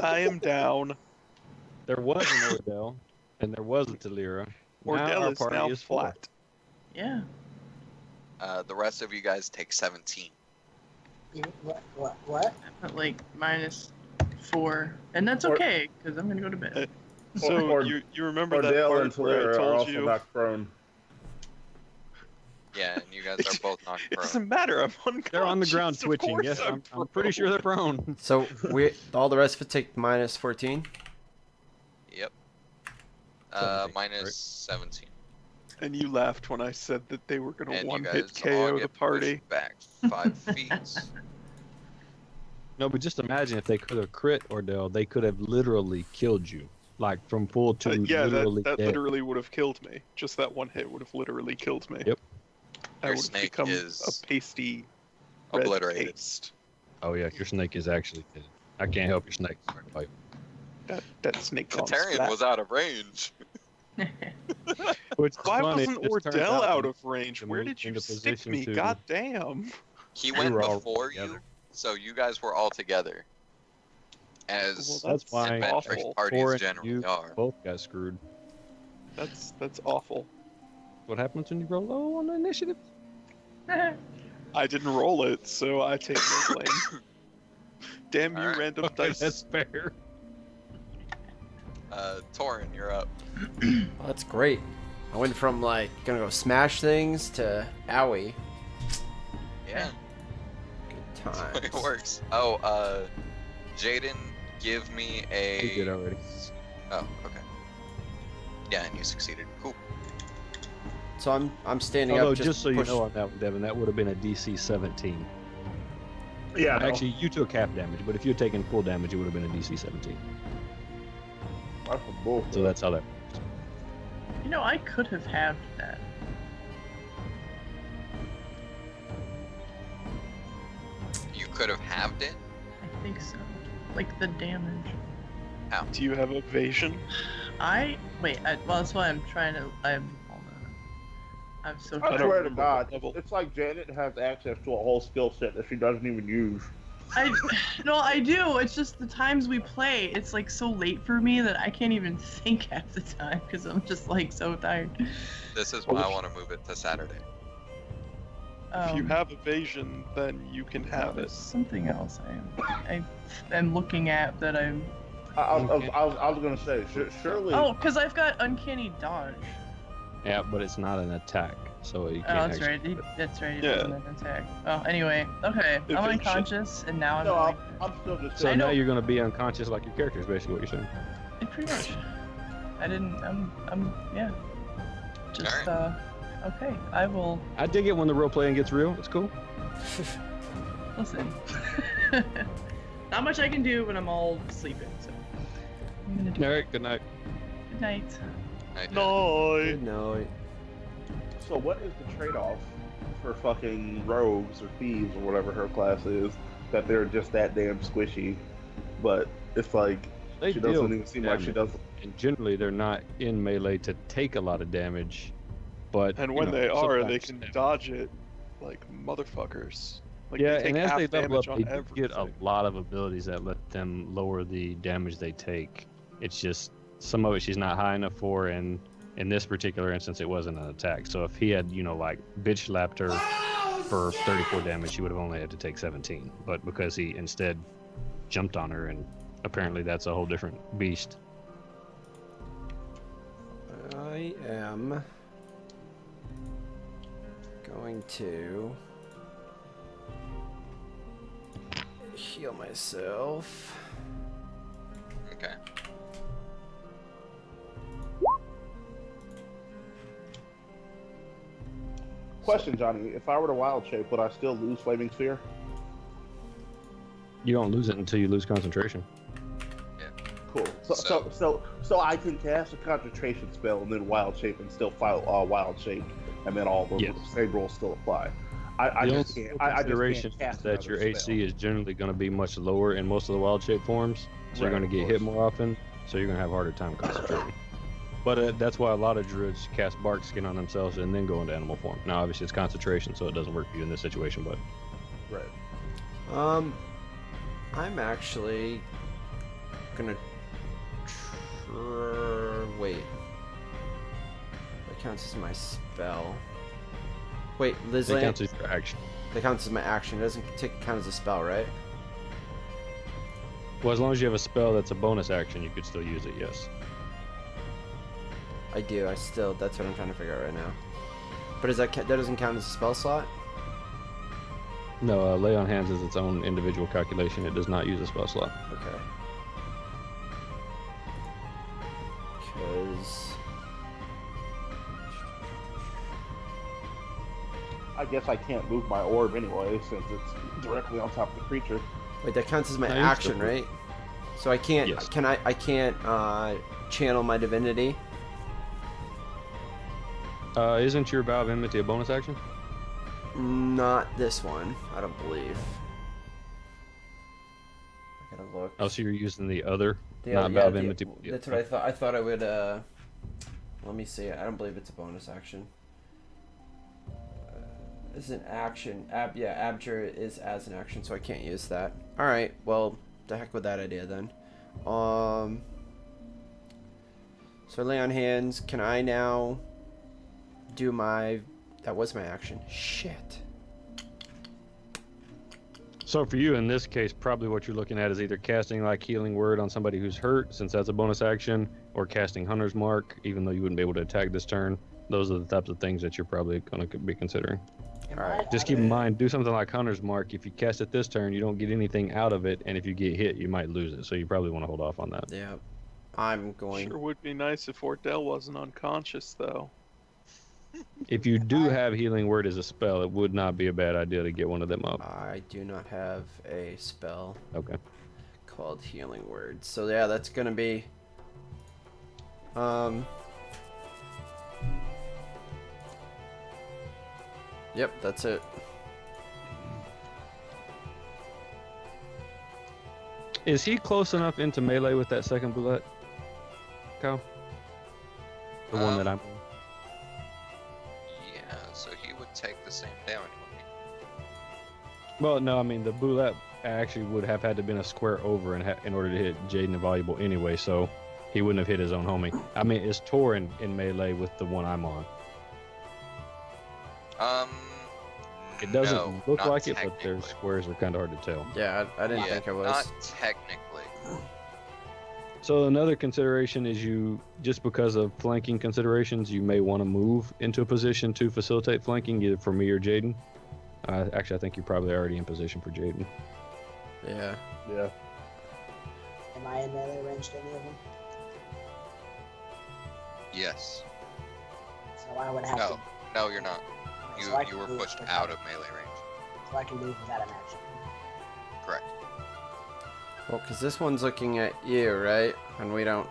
I am down. There was an Ordell, and there was a Talira. Now our Ordell is party now is four. flat. Yeah. The rest of you guys take 17. What? But like -4, and that's okay because I'm gonna go to bed. So Or- you remember that Ordell and part where I Talira are told also you? knocked prone. Yeah, and you guys are both knocked It prone. doesn't matter. I'm unconscious. They're on the ground Of twitching. course Yes, I'm prone. pretty sure they're prone. So all the rest of it take -14. Yep. 17, Minus right? 17. And you laughed when I said that they were gonna And you one-hit guys all KO the get party. pushed back 5 feet. No, but just imagine if they could have crit Ordell, they could have literally killed you. Like from full to Yeah, literally that dead. literally would have killed me. Just that one hit would have literally killed me. Yep. I Your would have snake become is a pasty red obliterated. paste. Oh yeah, your snake is actually dead. I can't help your snake. Sorry, Pipe. That snake gone Katarian splat. was out of range. Which is Why funny, wasn't it just turns Ordell out that of range? to Where move did you into stick position me? to- God damn. He We went were all before together. you, so you guys were all together. As Well, That's why adventurous awful. parties Thor and generally you are. both got screwed. That's awful. What happens when you roll low on the initiative? I didn't roll it, so I take no blame. Damn you, Alright. random Okay, dice. that's fair. Torin, you're up. Well, that's great. I went from like gonna go smash things to owie. Yeah, Good times. it works. Oh, Jaden, give me You did a. already. Oh, okay. Yeah, and you succeeded. Cool. So I'm standing Although, up. just so you push- know on that one, Devin, that would have been a DC 17. Yeah, no. Actually, you took half damage, but if you're taking full damage, it would have been a DC 17. That's some bullshit. So that's how that. You know, I could have halved that. You could have halved it. I think so. Like the damage. Do you have evasion? Well, that's why I'm trying to. I'm so I I tired. don't swear to remember God, what level. it's like Janet has access to a whole skill set that she doesn't even use. No, I do. It's just the times we play. It's like so late for me that I can't even think half the time because I'm just like so tired. This is why I want to move it to Saturday. If you have evasion, then you can have there's it. something else I'm looking at that I'm. I was gonna say, surely. Oh, because I've got uncanny dodge. Yeah, but it's not an attack, so you Oh, can't. that's actually- right. That's right. It Yeah. wasn't an attack. Oh, anyway. Okay. Evasion. I'm unconscious, and now I'm. No, like, I'm still just So I now know. you're going to be unconscious like your character is basically what you're saying. pretty much. I didn't. Yeah. Just. Okay. I will. I dig it when the role playing gets real. It's cool. Listen. Not much I can do when I'm all sleeping. So. I'm gonna do. All right, good night. Good night. No. Good night. So what is the trade-off for fucking rogues or thieves or whatever her class is, that they're just that damn squishy, but It's like They she deal doesn't even seem like she damage. does. And generally, they're not in melee to take a lot of damage, but And you when know, they are, they sometimes can they- dodge it like motherfuckers. Like Yeah, they take and as half they level damage up, on they do get a everything. lot of abilities that let them lower the damage they take. It's just some of it she's not high enough for, and in this particular instance, it wasn't an attack. So if he had, like bitch slapped her for 34 damage, she would have only had to take 17. But because he instead jumped on her, and apparently that's a whole different beast. I am going to heal myself. Okay. Question, Johnny: if I were to wild shape, would I still lose flaming sphere? You don't lose it until you lose concentration. Cool. So I can cast a concentration spell and then wild shape and still file wild shape, and then all the Yes. same rules still apply. I The just only can't. I just consideration can't cast is that your another AC spell. is generally going to be much lower in most of the wild shape forms, so you're Right, going to of get hit course. more often, so you're going to have a harder time concentrating. But that's why a lot of druids cast bark skin on themselves and then go into animal form. Now, obviously, it's concentration, so it doesn't work for you in this situation, but Right. I'm actually gonna wait. That counts as my spell. Wait, Liz it counts as your action. That counts as my action. It doesn't count as a spell, right? Well, as long as you have a spell that's a bonus action, you could still use it, yes. I do. That's what I'm trying to figure out right now. But that doesn't count as a spell slot? No, lay on hands is its own individual calculation. It does not use a spell slot. Okay. Because I guess I can't move my orb anyway since it's directly on top of the creature. wait, that counts as my No, you action, still- right? So I can't. Yes. I can't channel my divinity. Isn't your Vow of Enmity a bonus action? Not this one, I don't believe. I gotta look. Oh, so you're using the other, The not other- Vow yeah, of the- Enmity. That's what I thought. I thought I would. Let me see. I don't believe it's a bonus action. It's an action. Abjure is as an action, so I can't use that. All right. Well, the heck with that idea then. So lay on hands. Can I now do my? That was my action. Shit. So for you, in this case, probably what you're looking at is either casting like Healing Word on somebody who's hurt, since that's a bonus action, or casting Hunter's Mark, even though you wouldn't be able to attack this turn. Those are the types of things that you're probably going to be considering. Am All right, I Just keep in mind, do something like Hunter's Mark. If you cast it this turn, you don't get anything out of it, and if you get hit, you might lose it. So you probably want to hold off on that. Yeah. I'm going. Sure would be nice if Ordell wasn't unconscious, though. If you do have Healing Word as a spell, it would not be a bad idea to get one of them up. I do not have a spell Okay. called Healing Word. So yeah, that's gonna be Yep, that's it. Is he close enough into melee with that second bullet, Kyle? The one that I'm. Yeah, so he would take the same damage from me. Well, no, I mean the bullet actually would have had to been a square over in order to hit Jaden Invaluable anyway, so he wouldn't have hit his own homie. I mean, is Tor in melee with the one I'm on? It It doesn't look like it, but their squares are kind of hard to tell. Yeah, I didn't think I was. Not technically. So another consideration is just because of flanking considerations, you may want to move into a position to facilitate flanking, either for me or Jaden. Actually, I think you're probably already in position for Jaden. Yeah. Yeah. Am I in melee range to any of them? Yes. So I would have No, to. no, you're not. So I You can were move pushed without- out of melee range. So I can move without an action. Correct. Well, because this one's looking at you, right? And we don't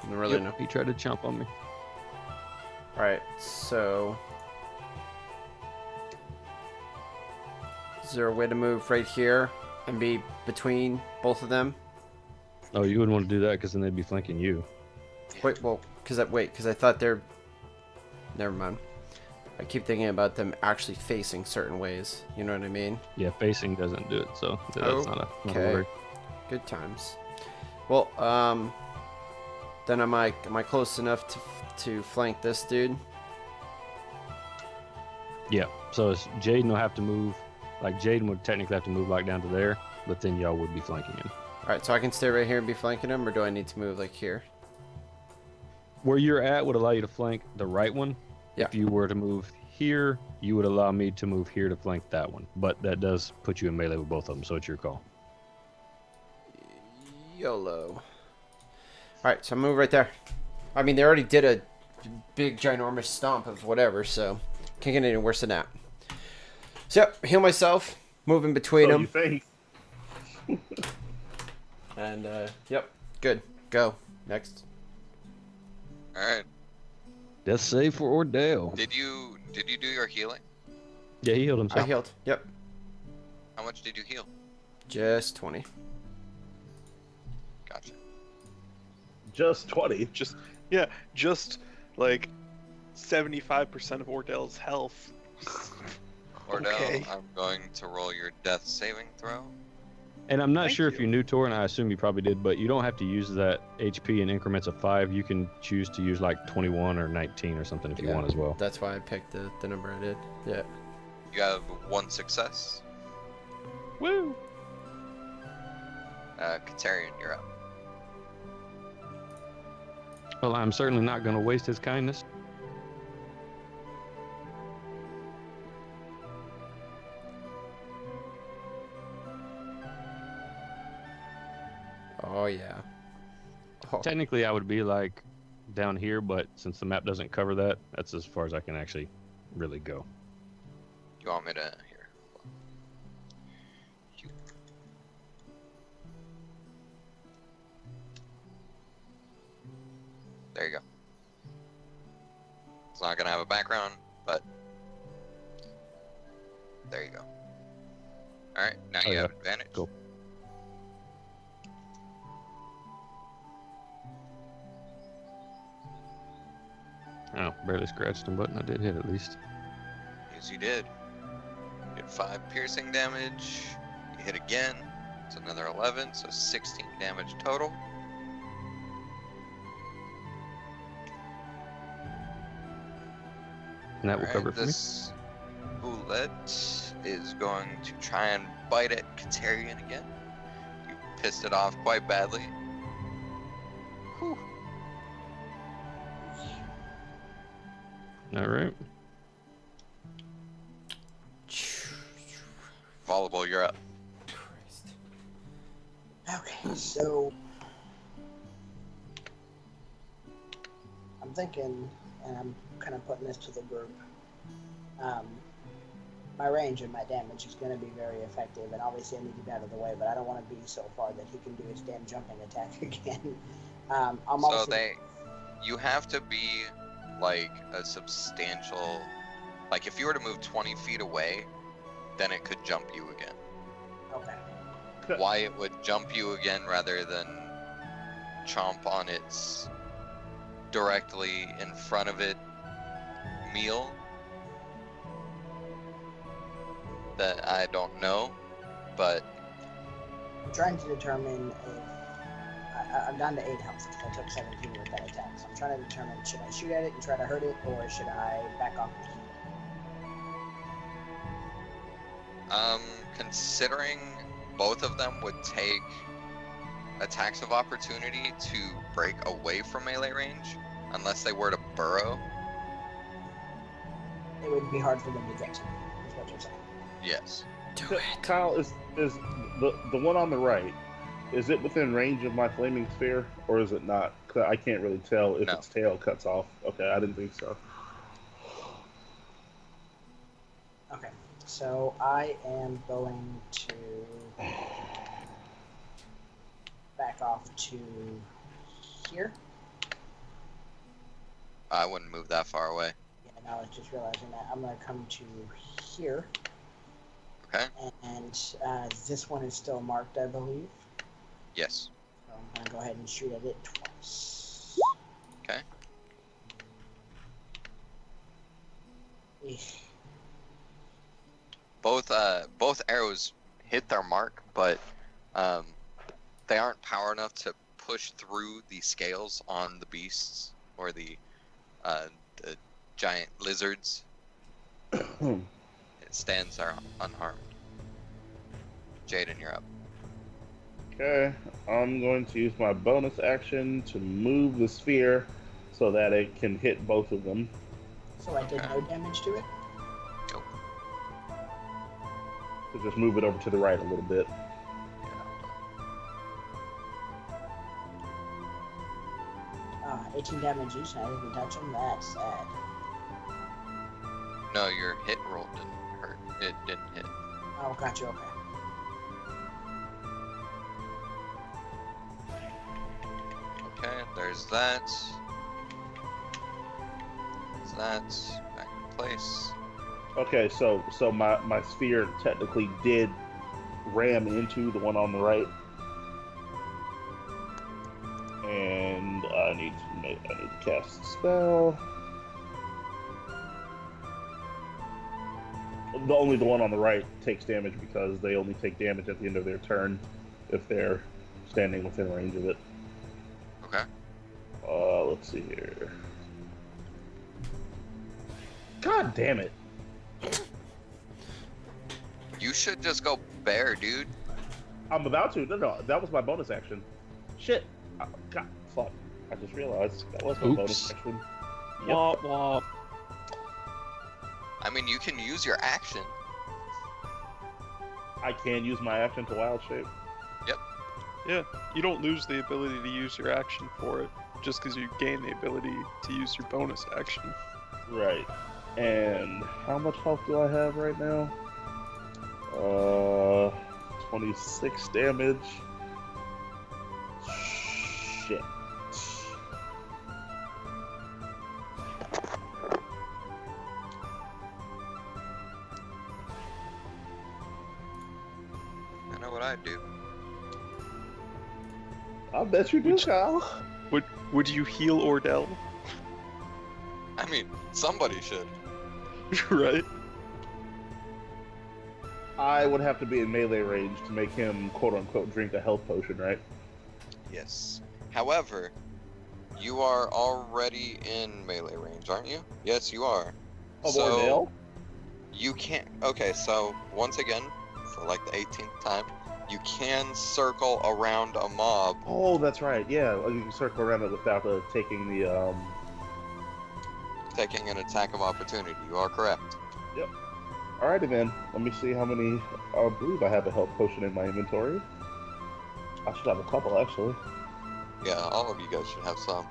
really Yep, know. he tried to chomp on me. Alright, so. Is there a way to move right here and be between both of them? Oh, you wouldn't want to do that because then they'd be flanking you. Wait, well, because I thought they're. Never mind. I keep thinking about them actually facing certain ways. You know what I mean? Yeah, facing doesn't do it, so that's not a Okay. worry. Good times. Well, then am I close enough to flank this dude? Yeah, so Jaden will have to move. Like, Jaden would technically have to move like down to there, but then y'all would be flanking him. All right, so I can stay right here and be flanking him, or do I need to move like here? Where you're at would allow you to flank the right one. Yeah. If you were to move here, you would allow me to move here to flank that one. But that does put you in melee with both of them, so it's your call. YOLO. All right, so I move right there. I mean, they already did a big, ginormous stomp of whatever, so can't get any worse than that. So, yep, heal myself, move in between So them. you think? And, yep, good. Go. Next. All right. Death save for Ordale. Did you do your healing? Yeah, he healed himself. I healed. Yep. How much did you heal? Just 20. Gotcha. Just 20. Just like 75% of Ordell's health. Ordell, Okay. I'm going to roll your death saving throw. And I'm not Thank sure if you. you knew Tor, and I assume you probably did, but you don't have to use that HP in increments of 5. You can choose to use like 21 or 19 or something if you Yeah. want as well. That's why I picked the number I did. Yeah. You have 1 success. Woo! Katarian, you're up. Well, I'm certainly not going to waste his kindness. Oh, yeah. Oh, Technically, I would be like down here, but since the map doesn't cover that, that's as far as I can actually really go. You want me to here? There you go. It's not gonna have a background, but there you go. All right, now Oh, you yeah. have advantage. Cool. Oh, barely scratched him, but I did hit at least. Yes, you did. You did 5 piercing damage. You hit again. It's another 11, so 16 damage total. And that will Alright, cover it for me. this bullet is going to try and bite at Katarian again. You pissed it off quite badly. Whew. All right. Volleyball, you're up. Christ. Okay, so I'm thinking, and I'm kind of putting this to the group. My range and my damage is going to be very effective, and obviously I need to get out of the way, but I don't want to be so far that he can do his damn jumping attack again. I'm So also you have to be like a substantial, like if you were to move 20 feet away, then it could jump you again. okay. Why it would jump you again rather than chomp on its directly in front of it meal, that I don't know, but I'm trying to determine if I'm down to 8 health because I took 17 with that attack. So I'm trying to determine, should I shoot at it and try to hurt it, or should I back off and heal? considering both of them would take attacks of opportunity to break away from melee range, unless they were to burrow. It would be hard for them to get to me, is what you're saying. Yes. Do it. Kyle, is the one on the right? Is it within range of my flaming sphere, or is it not? 'Cause I can't really tell if No. its tail cuts off. Okay, I didn't think so. Okay, so I am going to back off to here. I wouldn't move that far away. Yeah, now I was just realizing that I'm going to come to here. Okay? And this one is still marked, I believe. Yes. So gonna go ahead and shoot at it twice. Okay. Eesh. Both arrows hit their mark, but they aren't power enough to push through the scales on the beasts or the giant lizards. It stands there unharmed. Jaden, you're up. Okay, I'm going to use my bonus action to move the sphere so that it can hit both of them. So I did no damage to it? Go. So just move it over to the right a little bit. 18 damage each, and I didn't touch him. That's sad. No, your hit roll didn't hurt. It didn't hit. Oh, gotcha, okay. Okay, there's that. There's that. Back in place. Okay, so my sphere technically did ram into the one on the right. And I need to cast a spell. The one on the right takes damage because they only take damage at the end of their turn if they're standing within range of it. Okay. Let's see here. God damn it. You should just go bear, dude. I'm about to. No, that was my bonus action. Shit. God, fuck. I just realized that was my bonus action. Yep. Womp womp. I mean, you can use your action. I can use my action to wild shape. Yeah, you don't lose the ability to use your action for it, just because you gain the ability to use your bonus action. Right. And how much health do I have right now? 26 damage. Shit. I know what I'd do. I bet you do, Kyle. Would you heal Ordell? I mean, somebody should. Right? I would have to be in melee range to make him quote-unquote drink a health potion, right? Yes. However, you are already in melee range, aren't you? Yes, you are. Oh, So, Ordell? you can't. Okay, so once again, for like the 18th time, you can circle around a mob. Oh, that's right. Yeah, you can circle around it without taking the Taking an attack of opportunity. You are correct. Alrighty then. Let me see how many. I believe I have a health potion in my inventory. I should have a couple actually. Yeah, all of you guys should have some.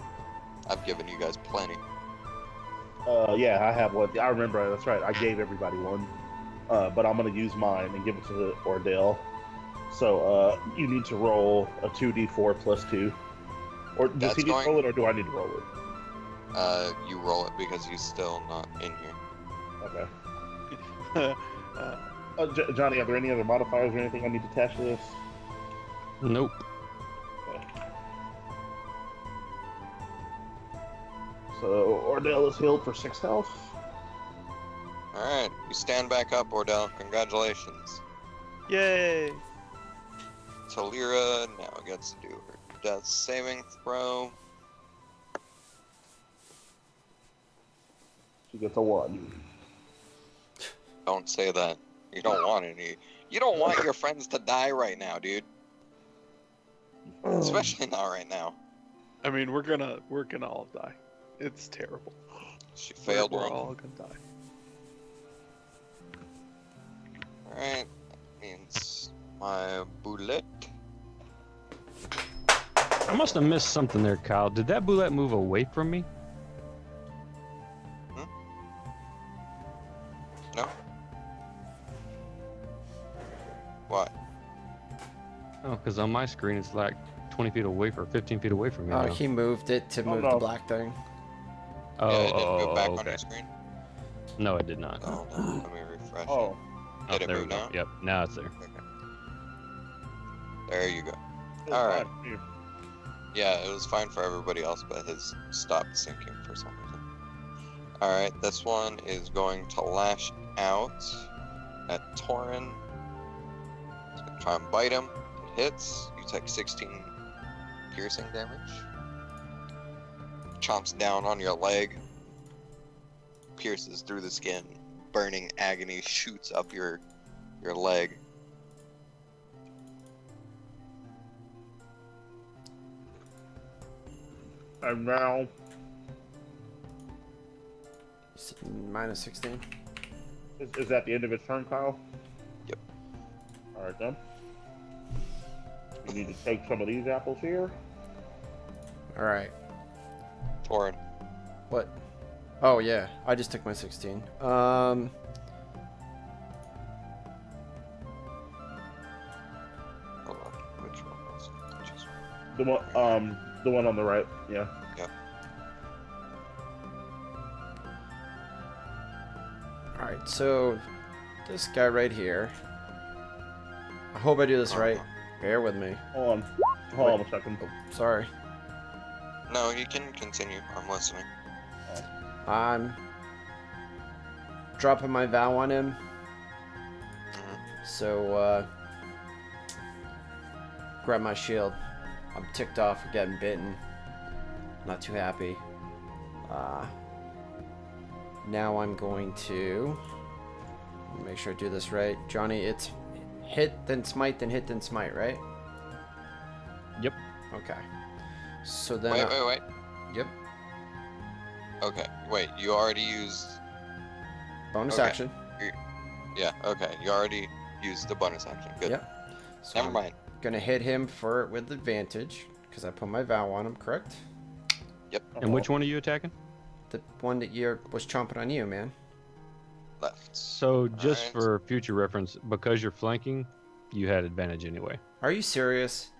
I've given you guys plenty. Yeah, I have one. I remember. That's right. I gave everybody one. But I'm gonna use mine and give it to Ordell. So you need to roll a 2d4 plus 2. Or does he need to roll it, or do I need to roll it? You roll it because he's still not in here. Okay. Johnny, are there any other modifiers or anything I need to attach to this? Nope. Okay. So Ordell is healed for 6 health. Alright, you stand back up, Ordell. Congratulations. Yay! Talira now gets to do her death saving throw. She gets a 1. Don't say that. You don't want any. You don't want your friends to die right now, dude. Especially not right now. I mean, we're gonna all die. It's terrible. She failed We're one. all gonna die. Alright, that means my bullet. I must have missed something there, Kyle. Did that bullet move away from me? No? What? Oh, because on my screen it's like 20 feet away or 15 feet away from me. Oh, now. he moved it to move no. the black thing. Oh, Yeah, it didn't oh, move back okay. on your screen? No, it did not. Oh, no. Let me refresh Oh, Oh, Did it there we move go. now? Yep, now it's there. it. Okay. There you go. it's Alright. fine. Here. Yeah, it was fine for everybody else, but his stopped syncing for some reason. Alright, this one is going to lash out at Torin. It's going to try and bite him. It hits. You take 16 piercing damage. Chomps down on your leg. Pierces through the skin. Burning agony shoots up your leg. And now, Minus 16. is that the end of its turn, Kyle? Yep. Alright then. We need to take some of these apples here. Alright. Torin. What? Oh, yeah. I just took my 16. Hold on. Which one was it? Just- The one on the right, yeah. Alright, so this guy right here. I hope I do this right. Bear with me. Hold on a second. Sorry. No, you can continue. I'm listening. I'm dropping my vow on him. Mhm. So, grab my shield. I'm ticked off for getting bitten. Not too happy. Now I'm going to make sure I do this right. Johnny, it's hit, then smite, then hit, then smite, right? Yep. Okay. So then... Wait. Yep. Okay, wait, you already used... Bonus Okay. action. Yeah, okay, you already used the bonus action. Good. Yep. So Never I'm mind. gonna hit him with advantage, because I put my vow on him, correct? And which one are you attacking? The one that was chomping on you, man. Left. So just Alright. for future reference, because you're flanking, you had advantage anyway. Are you serious?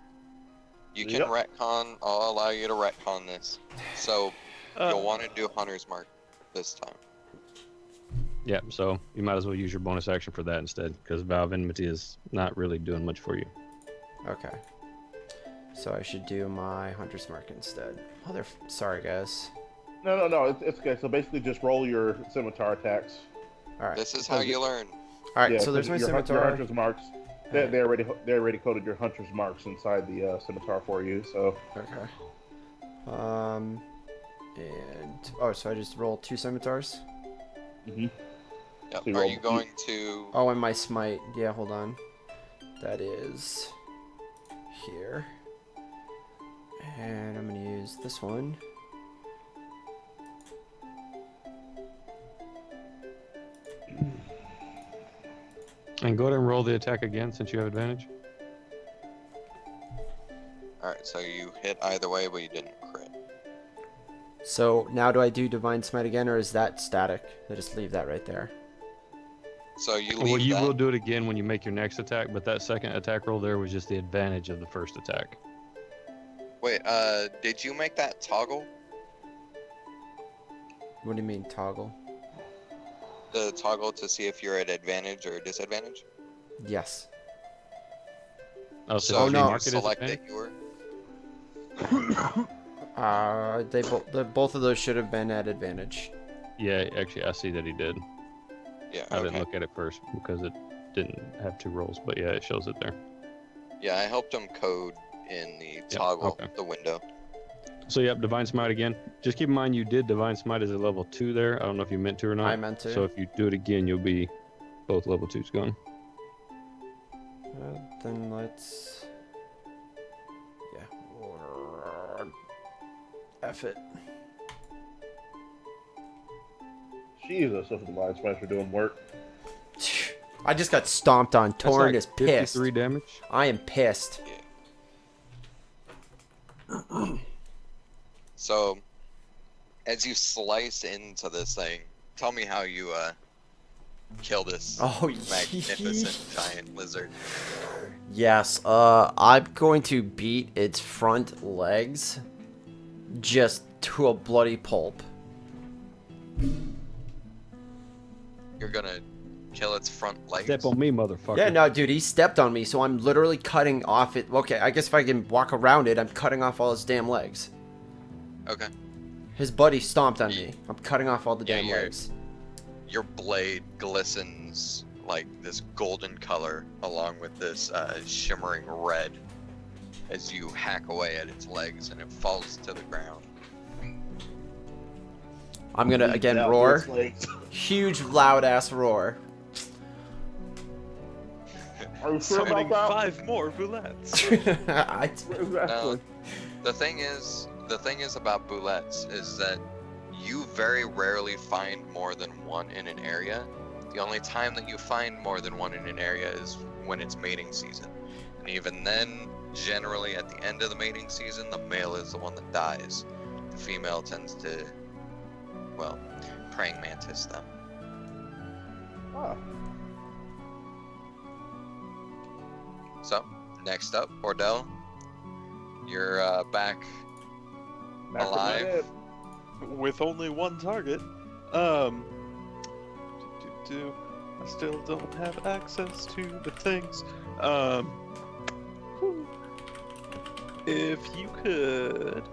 You can retcon. I'll allow you to retcon this. So you'll want to do Hunter's Mark this time. Yeah, so you might as well use your bonus action for that instead, because Vow of Enmity is not really doing much for you. Okay. So I should do my Hunter's Mark instead. Sorry, guys. No, it's okay. So basically just roll your scimitar attacks. Alright. This is how you learn. Alright, Yeah, so there's my your scimitar. hunter's marks. They already coded your hunter's marks inside the scimitar for you. So Okay. So I just roll 2 scimitars? Yep. So you Are roll- you going to... Oh, and my smite. Yeah, hold on. That is here. And I'm gonna use this one. And go ahead and roll the attack again since you have advantage. Alright, so you hit either way, but you didn't crit. So now do I do Divine Smite again, or is that static? I just leave that right there. So you leave Well, you that. will do it again when you make your next attack, but that second attack roll there was just the advantage of the first attack. Wait, did you make that toggle? What do you mean, toggle? The toggle to see if you're at advantage or disadvantage? Yes. Oh, So did did you you mark it as select advantage? that you were... Both of those should have been at advantage. Yeah, actually, I see that he did. Yeah, I didn't okay. look at it first because it didn't have 2 rolls, but yeah, it shows it there. Yeah, I helped him code in the toggle, okay. the window. So yep, Divine Smite again. Just keep in mind you did Divine Smite as a level 2 there. I don't know if you meant to or not. I meant to. So if you do it again, you'll be both level 2s gone. Then let's... Yeah. F it. Jesus, if the Lion Smash are doing work. I just got stomped on. That's Torn like is pissed. 53 damage. I am pissed. So, as you slice into this thing, tell me how you kill this Oh, magnificent giant lizard. Yes, I'm going to beat its front legs just to a bloody pulp. You're gonna kill its front legs. Step on me, motherfucker. Yeah, no, dude, he stepped on me, so I'm literally cutting off it. Okay, I guess if I can walk around it, I'm cutting off all his damn legs. Okay. His buddy stomped on me. I'm cutting off all the Yeah, damn you're- legs. Your blade glistens like this golden color along with this shimmering red as you hack away at its legs and it falls to the ground. I'm gonna again Now, roar. it's like- Huge, loud ass roar. Are you sure Summoning about that? 5 more bullets. Exactly. The thing is about boulettes is that you very rarely find more than one in an area. The only time that you find more than one in an area is when it's mating season. And even then, generally at the end of the mating season, the male is the one that dies. The female tends to, well, praying mantis them. Ah, So, next up, Ordell, you're back back to alive. my head. With only one target. I still don't have access to the things. Whew. If you could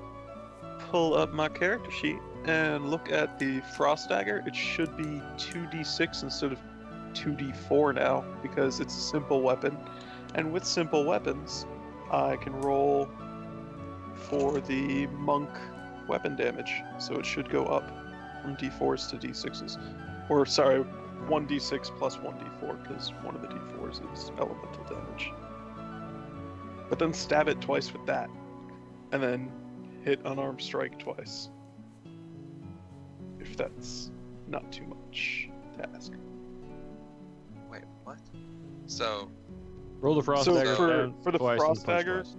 pull up my character sheet and look at the frost dagger, it should be 2d6 instead of 2d4 now because it's a simple weapon. And with simple weapons, I can roll for the monk weapon damage, so it should go up from d4s to d6s. Or, sorry, 1d6 plus 1d4, because one of the d4s is elemental damage. But then stab it twice with that, and then hit unarmed strike twice. If that's not too much to ask. Wait, what? So, Roll the frost So dagger down for the twice and frost punch dagger, twice.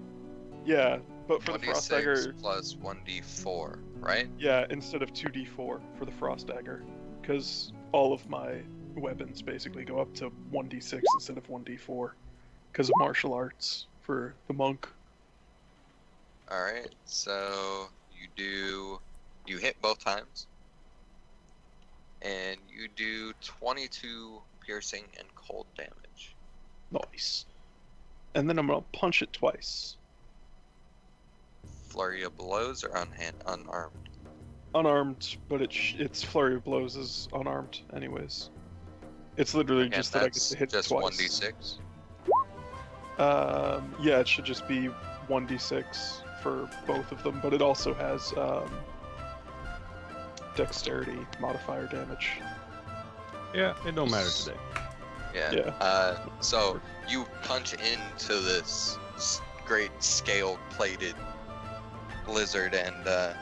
yeah, but for the frost 1d6 dagger, plus 1d4, right? yeah, instead of 2d4 for the frost dagger, because all of my weapons basically go up to 1d6 instead of 1d4, because of martial arts for the monk. Alright, so you hit both times. And you do 22 piercing and cold damage. Nice. And then I'm gonna punch it twice. Flurry of blows or unarmed? Unarmed, but its flurry of blows is unarmed anyways. It's literally And just that I get that's to hit just twice. 1d6? Yeah, it should just be 1d6 for both of them, but it also has dexterity modifier damage. Yeah, it don't matter today. Yeah. So you punch into this great scale-plated lizard, and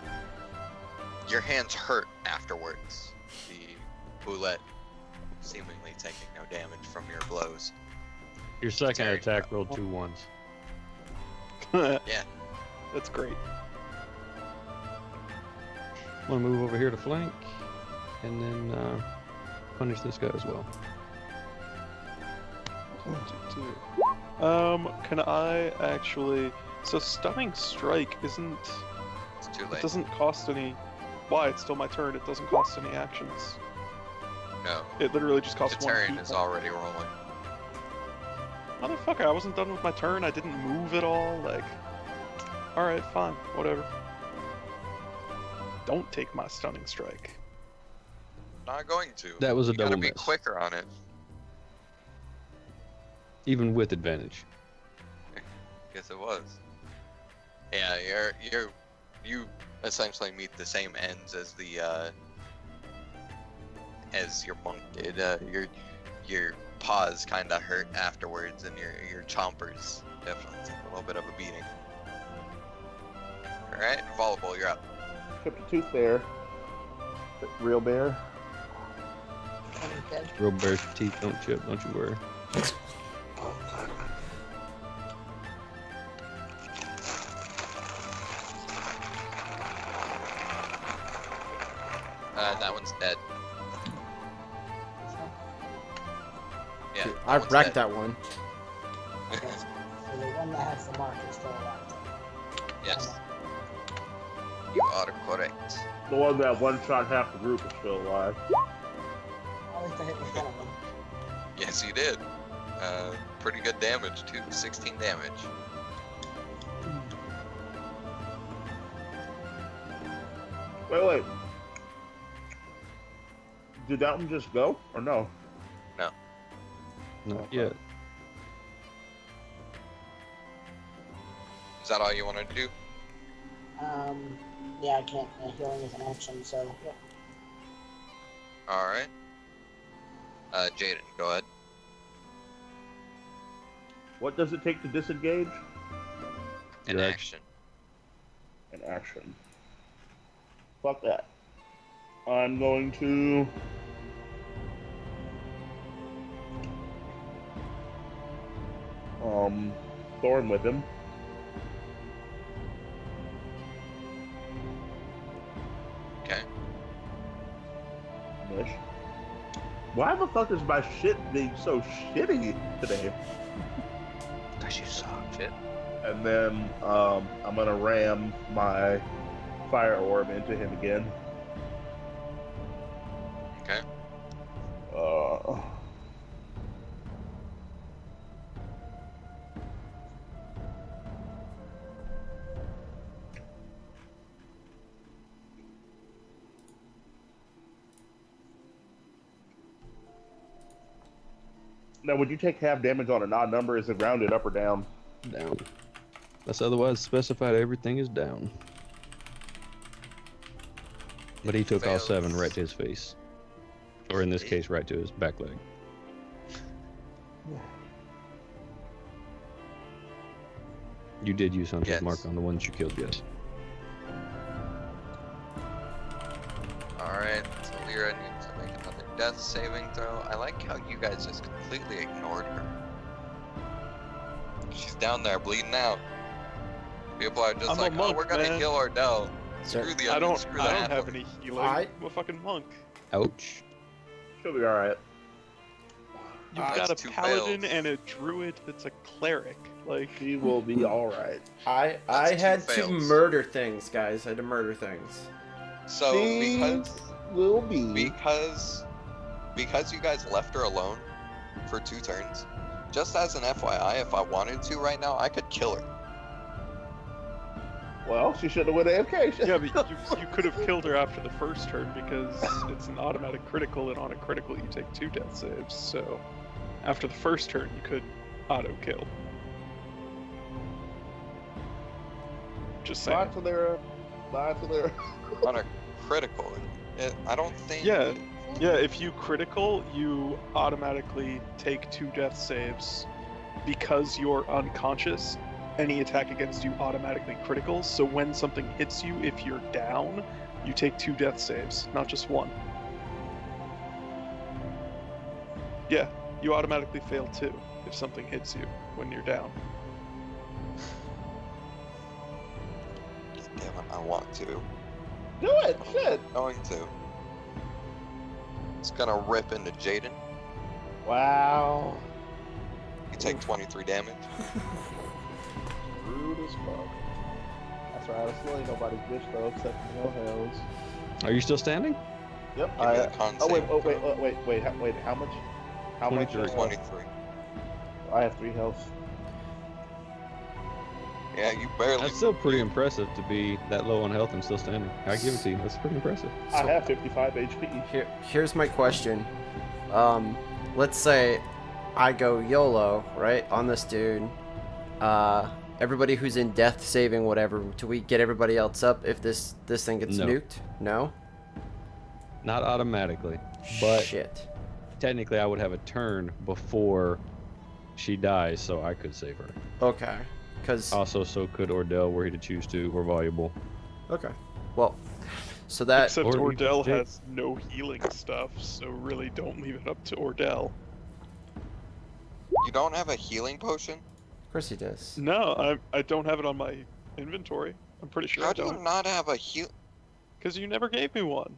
your hands hurt afterwards. The boulette seemingly taking no damage from your blows. Your second Sorry. attack rolled 2 ones. Yeah. That's great. I'm gonna move over here to flank, and then punish this guy as well. Can I actually? So stunning strike isn't. It's too It late. doesn't cost any. Why? It's still my turn. It doesn't cost any actions. No. It literally just costs one. Katarian is already rolling. Motherfucker! I wasn't done with my turn. I didn't move at all. Like, all right, fine, whatever. Don't take my stunning strike. Not going to. That was a You gotta double be miss. quicker on it. Even with advantage. Guess it was. Yeah, you essentially meet the same ends as the as your monk did. Your paws kind of hurt afterwards, and your chompers definitely take a little bit of a beating. All right, Volleyball, you're up. Chipped a tooth there. Real bear. Real bear's teeth don't chip, don't you worry. That one's dead. Yeah, Dude, that I one's wrecked dead. that one. So the one that has the mark is still alive. Yes, you are correct. The one that one shot half the group is still alive. At least I hit the front of them. Yes, you did. Pretty good damage too. 16 damage. Wait. Did that one just go or no? No. Not yet. Is that all you wanted to do? Yeah, I can't. Healing is an action, so. Yeah. All right. Jaden, go ahead. What does it take to disengage? An Your action. An action. Fuck that. I'm going to. Thorn with him. Okay. Mish. Why the fuck is my shit being so shitty today? Cause you suck. Shit. And then I'm gonna ram my fire orb into him again. Okay. Now, would you take half damage on an odd number? Is it rounded up or down? Down. That's otherwise specified. Everything is down. But he took all 7 right to his face. Or in this case, right to his back leg. You did use Hunter's Yes. Mark on the ones you killed, yes. Alright, so Lyra needs to make another death saving throw. I like how you guys just completely ignored her. She's down there bleeding out. People are just I'm a like, monk, oh, we're gonna man. heal Ordell. Screw the I don't screw the have half-orc." any healing. I- I'm a fucking monk. Ouch. She'll be alright. You've That's got a 2 paladin fails. and a druid that's a cleric. Like, She will be alright. I That's 2 had to fails. murder things, guys. I had to murder things. So Things will be. because you guys left her alone for 2 turns, just as an FYI, if I wanted to right now, I could kill her. Well, she shouldn't have went AFK. yeah, but you could have killed her after the first turn because it's an automatic critical, and on a critical you take 2 death saves. So after the first turn, you could auto kill. Just saying. Lots of their. On a critical, I don't think. Yeah, if you critical, you automatically take 2 death saves. Because you're unconscious, any attack against you automatically criticals. So when something hits you, if you're down, you take 2 death saves, not just 1. Yeah, you automatically fail 2 if something hits you when you're down. Damn it, I want to. Do it! Shit! I'm going to. It's gonna rip into Jaden. Wow. You take 23 damage. Rude as fuck. That's right, I still ain't nobody's bitch though, except for no hells. Are you still standing? Yep. Give me the con Oh wait, save. wait. How much? How 23. much? 23. I have 3 health. Yeah, you barely. That's still pretty impressive to be that low on health and still standing. I give it to you. That's pretty impressive. I have 55 HP. Here's my question. Let's say I go YOLO, right, on this dude. Everybody who's in death saving, whatever, do we get everybody else up if this thing gets No. nuked? No? Not automatically, but Shit. technically I would have a turn before she dies, so I could save her. Okay. Because... Also, so could Ordell, were he to choose to, or Voluble. Okay. Well, so that... Except or you Ordell could- has no healing stuff, so really don't leave it up to Ordell. You don't have a healing potion? Of course he does. No, I don't have it on my inventory. I'm pretty sure How I do you don't. not have a heal? Because you never gave me one.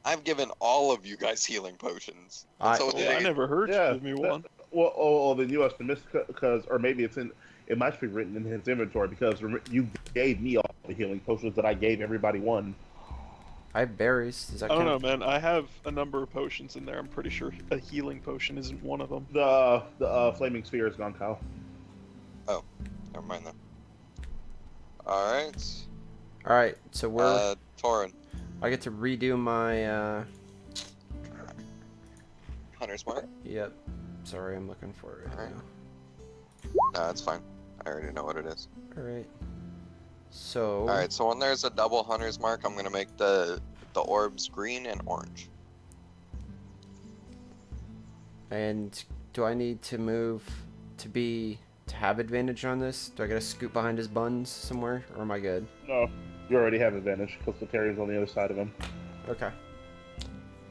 I've given all of you guys healing potions. And I- so Yeah, I they- never heard Yeah, you give me that- one. Well, then you must have missed because, or maybe it might be written in his inventory because you gave me all the healing potions that I gave everybody one. I have berries. Does that I don't count? know, man. I have a number of potions in there. I'm pretty sure a healing potion isn't one of them. The flaming sphere is gone, Kyle. Oh, never mind then. All right. All right, so we're. Torin, I get to redo my. Hunter's Mark. Yep. Sorry, I'm looking for it right Alright. now. No, that's fine. I already know what it is. All right. So. All right. So when there's a double Hunter's Mark, I'm gonna make the orbs green and orange. And do I need to move to have advantage on this? Do I gotta scoot behind his buns somewhere, or am I good? No, you already have advantage because the Terry's on the other side of him. Okay.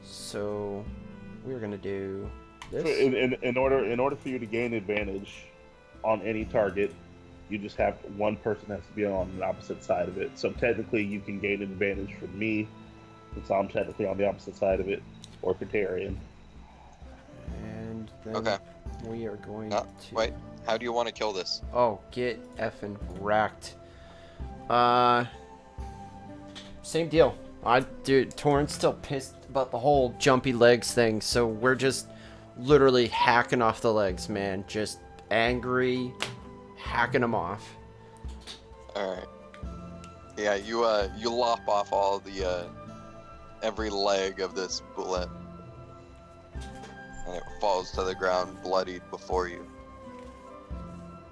So we're gonna do So this. in order for you to gain advantage on any target, you just have one person has to be on the opposite side of it. So technically, you can gain advantage from me, since I'm technically on the opposite side of it, or Katarian. And then Okay. we are going No, to. wait. How do you want to kill this? Oh, get effing wrecked. Same deal. Dude, Torrent's still pissed about the whole jumpy legs thing, so we're just literally hacking off the legs, man. Just angry, hacking them off. All right. Yeah, you lop off all the every leg of this bullet, and it falls to the ground bloodied before you.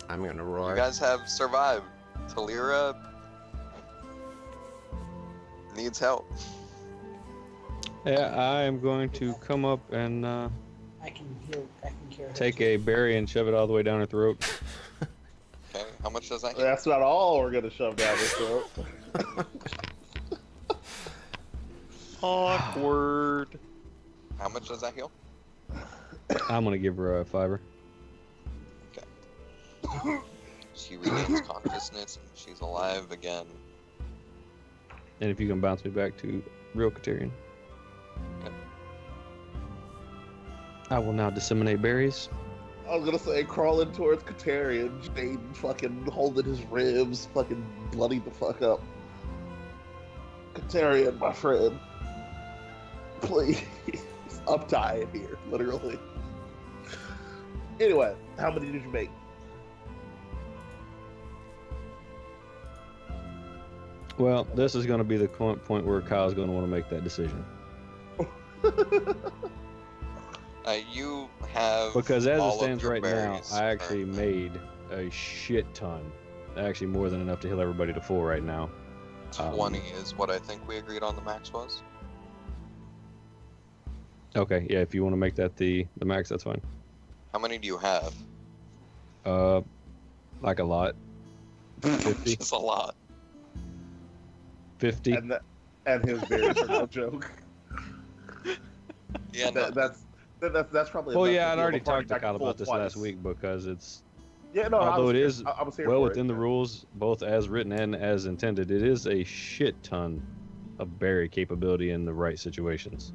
I'm gonna You roar. guys have survived. Talira needs help. Yeah, I am going to come up and I can heal. I can cure her. take a berry and shove it all the way down her throat. Okay, how much does that? That's not all we're gonna shove down his throat. Awkward. How much does that heal? I'm gonna give her a fiver. She regains consciousness and she's alive again. And if you can bounce me back to real Katarian. Okay. I will now disseminate berries. I was gonna say crawling towards Katarian, Jaden fucking holding his ribs, fucking bloodied the fuck up. Katarian, my friend, please, I'm dying here, literally. Anyway, how many did you make? Well, this is going to be the point where Kyle's going to want to make that decision. You have Because as it all of stands your right now, berries I actually currently. made a shit ton. Actually, more than enough to heal everybody to full right now. 20 is what I think we agreed on the max was. Okay, yeah, if you want to make that the max, that's fine. How many do you have? Like a lot. 50. Just a lot. 50. And his berries are no joke. Yeah, no. That's probably. Well, enough yeah, to I'd heal already the party talked to back Kyle full about this twice. last week because it's, Yeah, no, although it is I was here well for within it. the rules, both as written and as intended, it is a shit ton of berry capability in the right situations.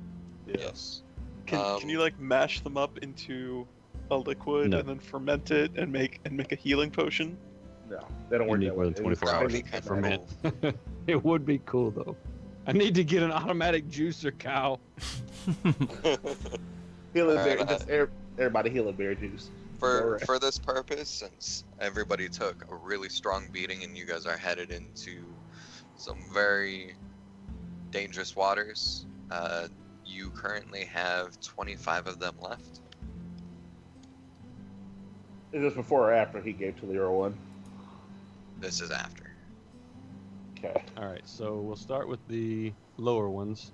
Yes. Can you like mash them up into a liquid No. and then ferment it and make a healing potion? No, they don't You work need that more way. than 24 That would hours be to kinda ferment. cool. It would be cool though. I need to get an automatic juicer, Kyle. Healing Alright, berry, just everybody healing berry juice. Alright. For this purpose, since everybody took a really strong beating and you guys are headed into some very dangerous waters, you currently have 25 of them left. Is this before or after he gave to Leora one? This is after. Okay. All right, so we'll start with the lower ones.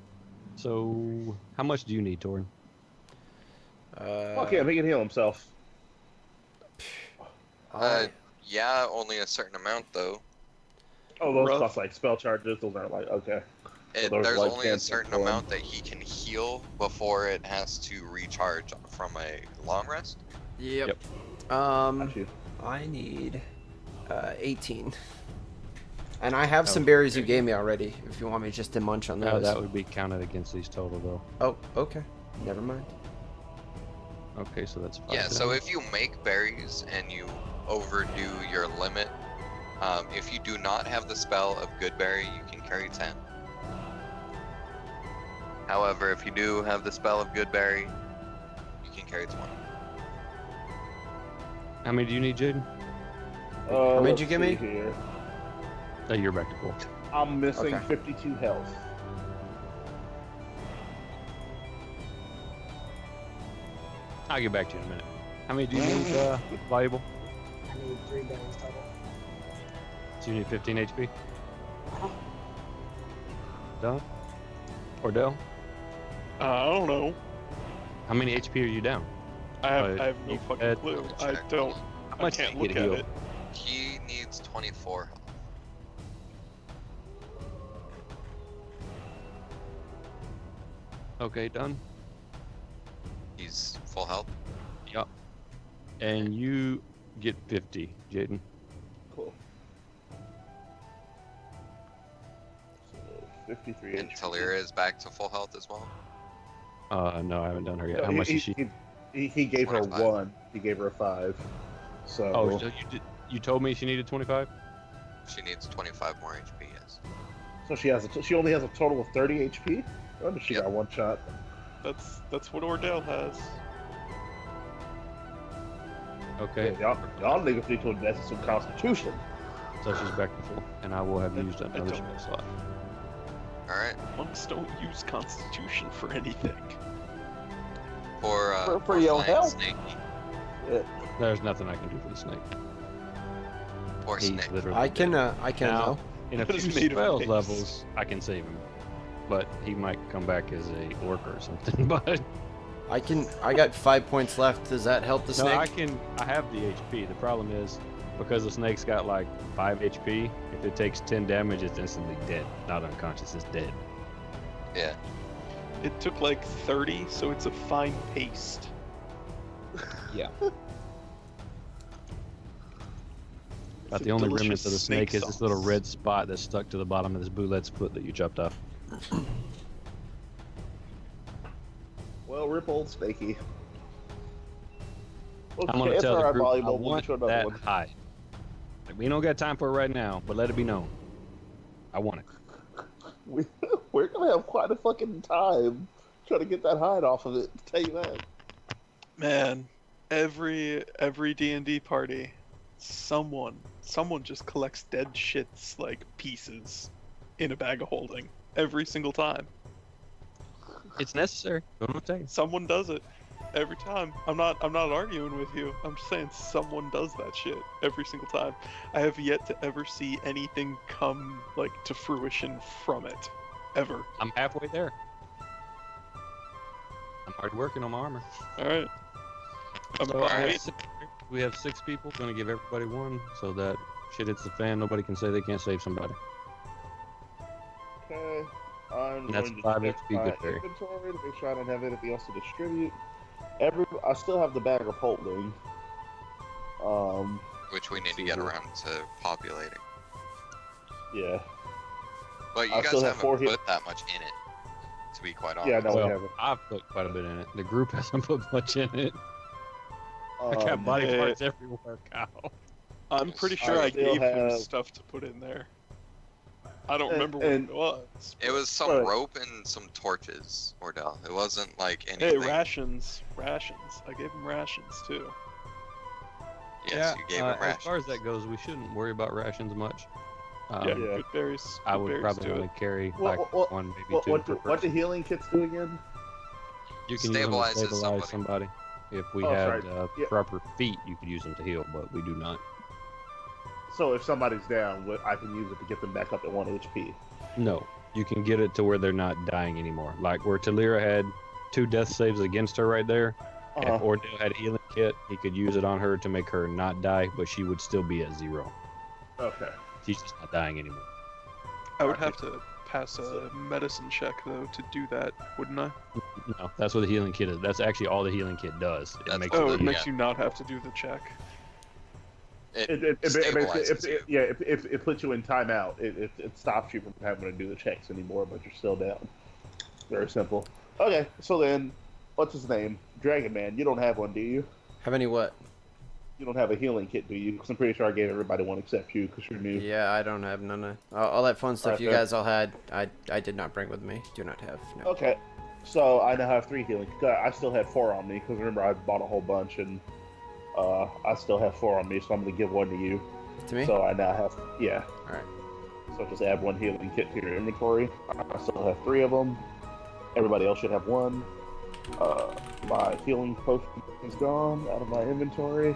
So, how much do you need, Torin? Fuck him, he can heal himself. Yeah, only a certain amount though. Oh, those Rough. cost like spell charges. Those aren't like okay. There's like only a cancel certain for him. amount that he can heal before it has to recharge from a long rest. Yep. Got you. I need 18. And I have some berries you gave me already, if you want me just to munch on No, those. that would be counted against these total, though. Oh, okay. Never mind. Okay, so that's 5. Yeah, so if you make berries and you overdo your limit, if you do not have the spell of good berry, you can carry 10. However, if you do have the spell of Goodberry, you can carry 20. How many do you need, Jaden? How many did you Let's give me? see here. Oh, you're back to full. I'm missing Okay. 52 health. I'll get back to you in a minute. How many do you need, valuable? I need 3 berries total. So you need 15 HP? Done? Ordell? I don't know. How many HP are you down? I have no you fucking had- clue. I don't. How I much can't did you look get at healed? it. He needs 24 health. Okay, done. He's full health. Yup. And you get 50, Jaden. Cool. So 53 And HP. Talira is back to full health as well. No, I haven't done her yet. No, How much is she? He gave her 25. 1. He gave her a 5. So. Oh, so you told me she needed 25? She needs 25 more HP, yes. So she only has a total of 30 HP. I wonder if she Yep. got one shot. That's what Ordell has. Okay. Yeah, y'all niggas need to invest in some Constitution. So she's back to full. And I will have I- used I another don't- spell slot. Alright. Monks don't use Constitution for anything. For your flying health. Snake. There's nothing I can do for the snake. Poor He Snake. literally I can dead. now. Now, in a That few is made of spells ice. levels, I can save him. But he might come back as a orc or something. But I got 5 points left. Does that help the no, snake? I have the HP. The problem is because the snake's got like 5 HP, if it takes 10 damage, it's instantly dead. Not unconscious, it's dead. Yeah. It took like 30, so it's a fine paste. Yeah. But It's the a only delicious remnants of the snake is this little sauce. red spot that's stuck to the bottom of this boulette split that you chopped off. Well, rip old Snakey. Well, I'm gonna it's tell the alright, group I valuable. We'll want show another that one. hide. Like, we don't got time for it right now, but let it be known. I want it. We're gonna have quite a fucking time trying to get that hide off of it. To tell you that. Man, every D&D party, someone just collects dead shits like pieces in a bag of holding every single time. It's necessary. Don't take it. Someone does it every time. I'm not arguing with you. I'm just saying someone does that shit every single time. I have yet to ever see anything come like to fruition from it, ever. I'm halfway there. I'm already working on my armor. All right. I'm So I have wait. we have 6 people. Gonna give everybody one so that shit hits the fan. Nobody can say they can't save somebody. Okay. I'm And that's going to 5 check HP my good fairy. inventory to make sure I don't have anything else to distribute. I still have the bag of holding. Which we need to get around to populating. Yeah. But you I guys still have haven't 4 hit- put that much in it, to be quite honest. Yeah, no, we Well, haven't. I've put quite a bit in it. The group hasn't put much in it. I got body eh, parts everywhere, Kyle. I'm pretty sure I I still gave him have- stuff to put in there. I don't And- remember what and- it was. It was some Right. rope and some torches, Ordell. It wasn't like Hey, anything. rations. I gave him rations too. Yes, you gave him as rations. far as that goes, we shouldn't worry about rations much. Yeah, Yeah. good berries. I good would berries probably do only it. carry Well, like well, 1, maybe 2 What per do person. healing kits do again? You can use them to Stabilizes stabilize somebody. somebody. If we Oh, had that's right. Yeah. proper feet, you could use them to heal, but we do not. So if somebody's down, I can use it to get them back up to 1 HP. No, you can get it to where they're not dying anymore. Like where Talira had 2 death saves against her right there. If Uh-huh. Ordell had a healing kit, he could use it on her to make her not die, but she would still be at 0. Okay. She's just not dying anymore. I would have to pass a medicine check though to do that, wouldn't I? No, that's what the healing kit is. That's actually all the healing kit does. It That's makes all Oh, the- it you makes you not have to do the check. It, It stabilizes you. it puts you in timeout. It stops you from having to do the checks anymore, but you're still down. Very simple. Okay, so then, what's his name? Dragon Man. You don't have one, do you? Have any what? You don't have a healing kit, do you? Because I'm pretty sure I gave everybody one except you, because you're new. Yeah, I don't have none of all that fun stuff Alright, you fair. guys all had. I did not bring with me. Do not have. No. Okay. So I now have 3 healing. I still had 4 on me because remember I bought a whole bunch and I still have 4 on me, so I'm gonna give 1 to you. To me? So I now have All right. So just add 1 healing kit to your inventory. I still have 3 of them. Everybody else should have 1. My healing potion is gone out of my inventory.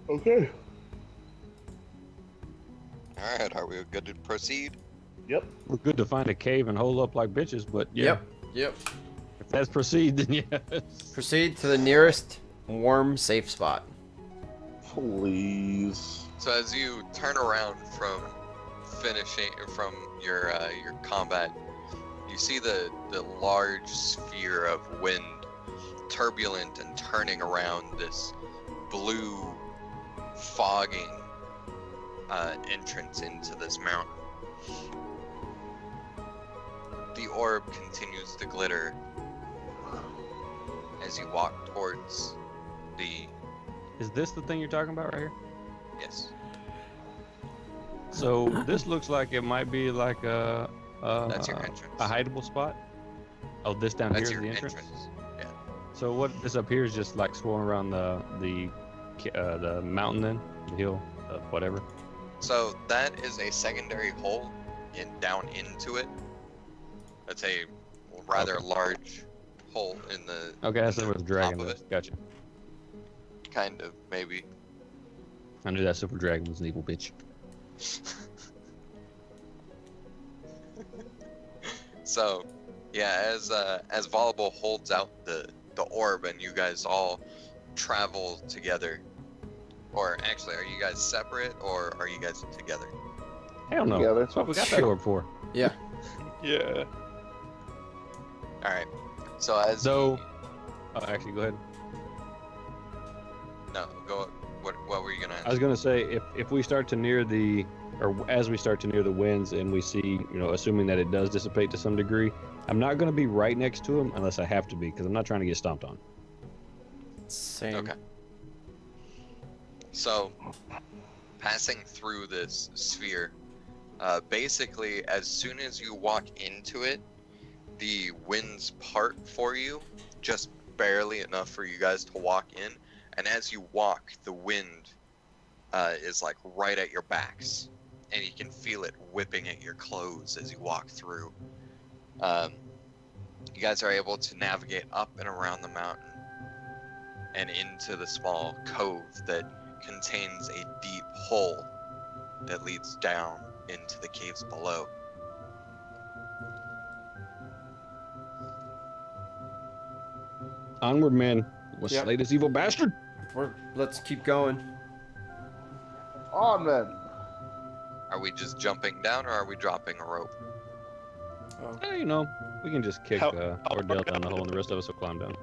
Okay. All right, are we good to proceed? Yep. We're good to find a cave and hole up like bitches, but yeah. Yep. If that's proceed, then yes. Proceed to the nearest warm, safe spot. Please. So as you turn around from your combat, you see the large sphere of wind, turbulent and turning around this blue, fogging entrance into this mountain. The orb continues to glitter as you walk towards the. Is this the thing you're talking about right here? Yes. So this looks like it might be like That's your entrance. a hideable spot. Oh, this down That's here is your the entrance. Yeah. So what this up here is just like swirling around the mountain, then the hill, whatever. So that is a secondary hole down into it. That's a rather large hole in the. Okay, that's in where the dragon top of is. Gotcha. Kind of, maybe. I knew that super dragon was an evil bitch. So, yeah, as Volleyball holds out the orb and you guys all travel together, or actually, are you guys separate or are you guys together? Hell no. Yeah, That's what we got that orb for. Yeah. Yeah. All right. So as So, actually, go ahead. no, go. What were you gonna? I was gonna say if we start to near the, or as we start to near the winds and we see, assuming that it does dissipate to some degree, I'm not gonna be right next to him unless I have to be, because I'm not trying to get stomped on. Same. Okay. So, passing through this sphere, basically, as soon as you walk into it, the winds part for you, just barely enough for you guys to walk in. And as you walk, the wind is like right at your backs, and you can feel it whipping at your clothes as you walk through. You guys are able to navigate up and around the mountain and into the small cove that contains a deep hole that leads down into the caves below. Onward, man. Let's Yep. slay this evil bastard. Let's keep going. On then. Are we just jumping down, or are we dropping a rope? We can just kick How Ordell far down the down hole is and the rest of us will climb down.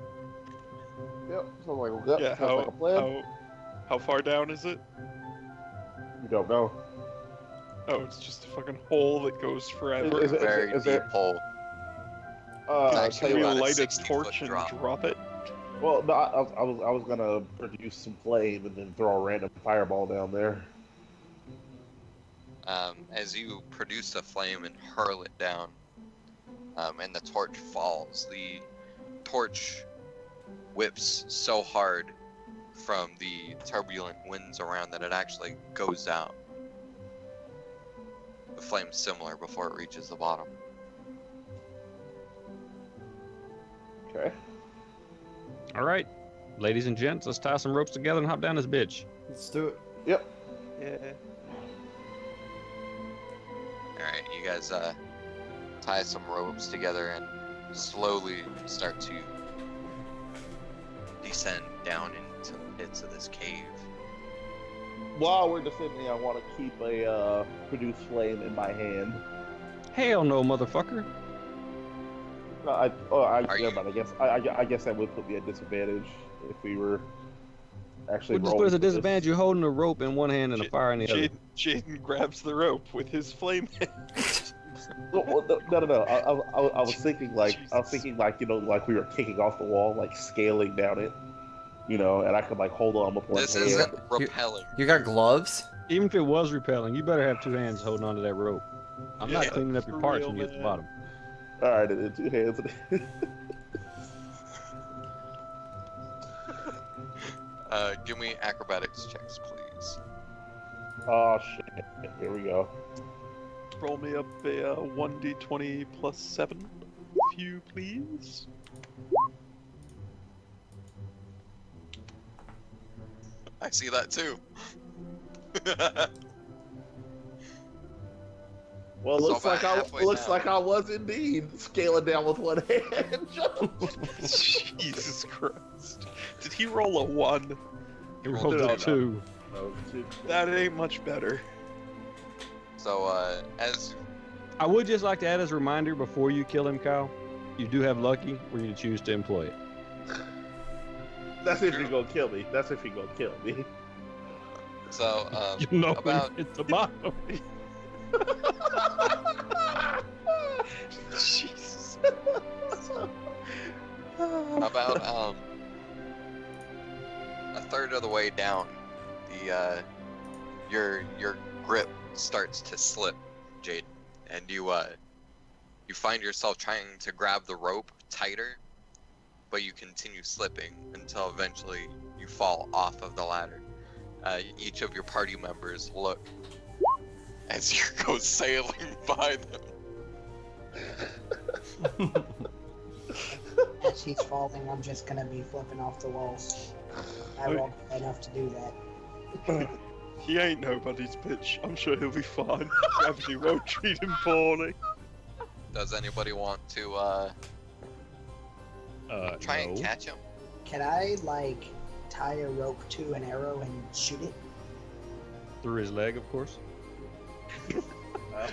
Yep. Sounds like a, Yeah. sounds like a plan. How far down is it? You don't know. Oh, it's just a fucking hole that goes forever. Is it- Very is deep there- hole. It's Can actually we about a light a 60-foot torch and drop. drop it? Well, no, I was gonna produce some flame and then throw a random fireball down there. As you produce a flame and hurl it down, and the torch falls, the torch whips so hard from the turbulent winds around that it actually goes out. The flame's similar before it reaches the bottom. Okay. All right, ladies and gents, let's tie some ropes together and hop down this bitch. Let's do it. Yep. Yeah. Alright, you guys tie some ropes together and slowly start to descend down into the pits of this cave. While we're descending, I want to keep a produce flame in my hand. Hell no, motherfucker. Are you- Never mind. I guess that would put me at disadvantage if we were actually. We'll just put rolling us at for this. disadvantage. You're holding a rope in one hand and a fire in the other. Jaden grabs the rope with his flame hand. No. I was thinking like like we were kicking off the wall, like scaling down it, and I could like hold on with one This hand. isn't repelling. You got gloves? Even if it was repelling, you better have two hands holding onto that rope. I'm not Yeah, cleaning up your for parts real, when you get to the man. bottom. All right, and then two hands. Give me acrobatics checks, please. Oh shit! Here we go. Roll me up a 1d20 plus 7, if you please. I see that too. Well, it So looks about like halfway looks down. like I was indeed scaling down with one hand. Jesus Christ. Did he roll a 1? He rolled rolled it a out. 2. That ain't much better. So, as I would just like to add as a reminder before you kill him, Kyle, you do have lucky where you choose to employ it. That's if you're gonna kill me. That's if you're gonna kill me. so You know about when it's the bottom. Jesus. about a third of the way down, the your grip starts to slip, Jade, and you find yourself trying to grab the rope tighter, but you continue slipping until eventually you fall off of the ladder. Each of your party members look as you go sailing by them. As he's falling, I'm just gonna be flipping off the walls. I rolled enough to do that. He ain't nobody's bitch. I'm sure he'll be fine. Gravity won't treat him poorly. Does anybody want to try and No. catch him? Can I like tie a rope to an arrow and shoot it? Through his leg, of course.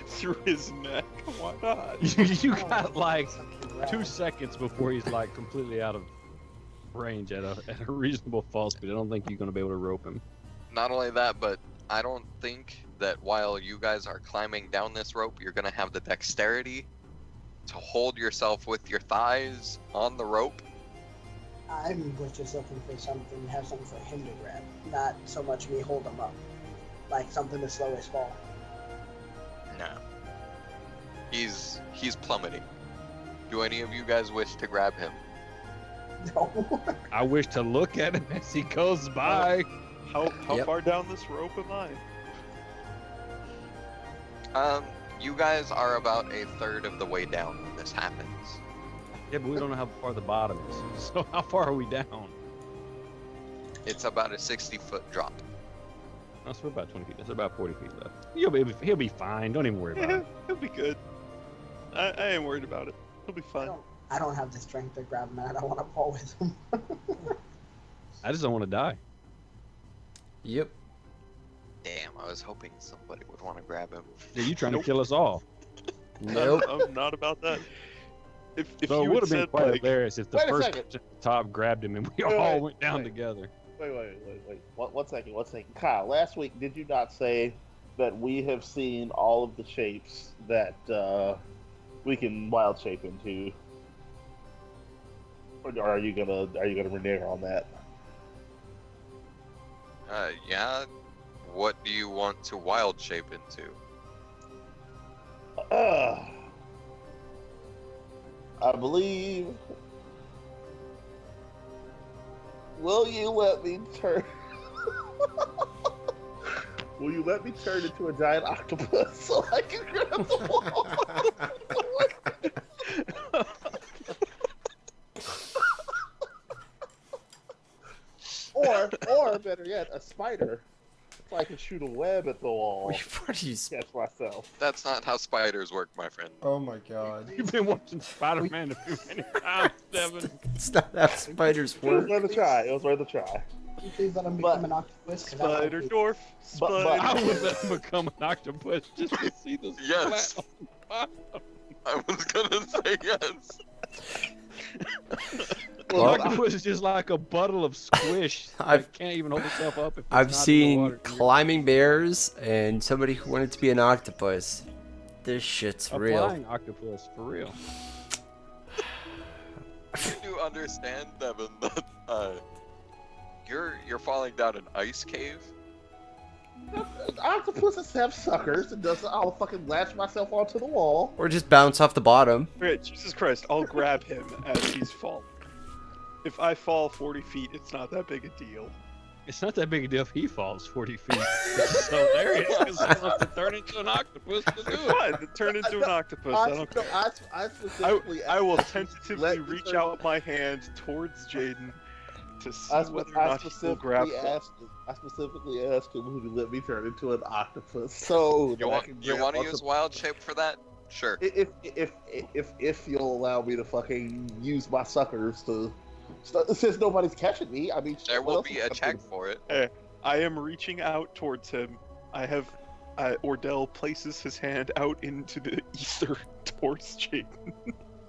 Through his neck. Why not? You got like Something wrong. 2 seconds before he's like completely out of range at a reasonable fall speed. I don't think you're gonna be able to rope him. Not only that, but I don't think that while you guys are climbing down this rope, you're gonna have the dexterity to hold yourself with your thighs on the rope. I was just looking for something, have something for him to grab, not so much me hold him up, like something to slow his fall. No. He's plummeting. Do any of you guys wish to grab him? No. I wish to look at him as he goes by. How Yep. far down this rope am I? You guys are about a third of the way down when this happens. Yeah, but we don't know how far the bottom is. So how far are we down? It's about a 60-foot drop. That's about 20 feet. That's about 40 feet left. He'll be fine. Don't even worry about Yeah, it. he'll be good. I ain't worried about it. He'll be fine. I don't have the strength to grab him, and I don't want to fall with him. I just don't want to die. Yep. Damn, I was hoping somebody would want to grab him. Yeah, you trying Nope. to kill us all. Nope. I'm not about that. If So you it would had have been said, quite like, hilarious if the Wait a first second. person at the top grabbed him and we Wait, all wait, went down wait. together. Wait. One second. Kyle, last week did you not say that we have seen all of the shapes that we can wild shape into? Or are you gonna renege on that? Yeah. What do you want to wild shape into? I believe. Will you let me turn? Will you let me turn into a giant octopus so I can grab the wall? or better yet, a spider, so I can shoot a web at the wall. What are you? Catch myself. That's not how spiders work, my friend. Oh my god. You've been watching Spider-Man too many times, Devin. It's not how spiders It was work. worth a try. It was worth a try. Can you please let him become an octopus? 'Cause I like Spider it. dwarf. But- Spider. I would let him become an octopus just to see the Yes. splat. I was gonna say yes. Well, Octopus is just like a bottle of squish. I've- that can't even hold itself up. If it's I've not in the seen water. climbing bears and somebody who wanted to be an octopus. This shit's A real. flying octopus, for real. You understand, Devin, that you're falling down an ice cave. Octopuses have suckers, and I'll fucking latch myself onto the wall. Or just bounce off the bottom. Okay, Jesus Christ, I'll grab him as he's falling. If I fall 40 feet, it's not that big a deal. It's not that big a deal if he falls 40 feet. It's hilarious because he'll have to turn into an octopus to do it. Fine, turn into an octopus. I don't care. I specifically I will asked you to tentatively let me reach turn- out my hand towards Jaden to see I whether or I not he will grab specifically him. asked him to let me turn into an octopus. So You that I want can you grab want to onto- use wild shape for that? Sure. if you'll allow me to fucking use my suckers to, since nobody's catching me. I mean, There what will else be is a up check to- for it. I am reaching out towards him. Ordell places his hand out into the ether towards Jaden.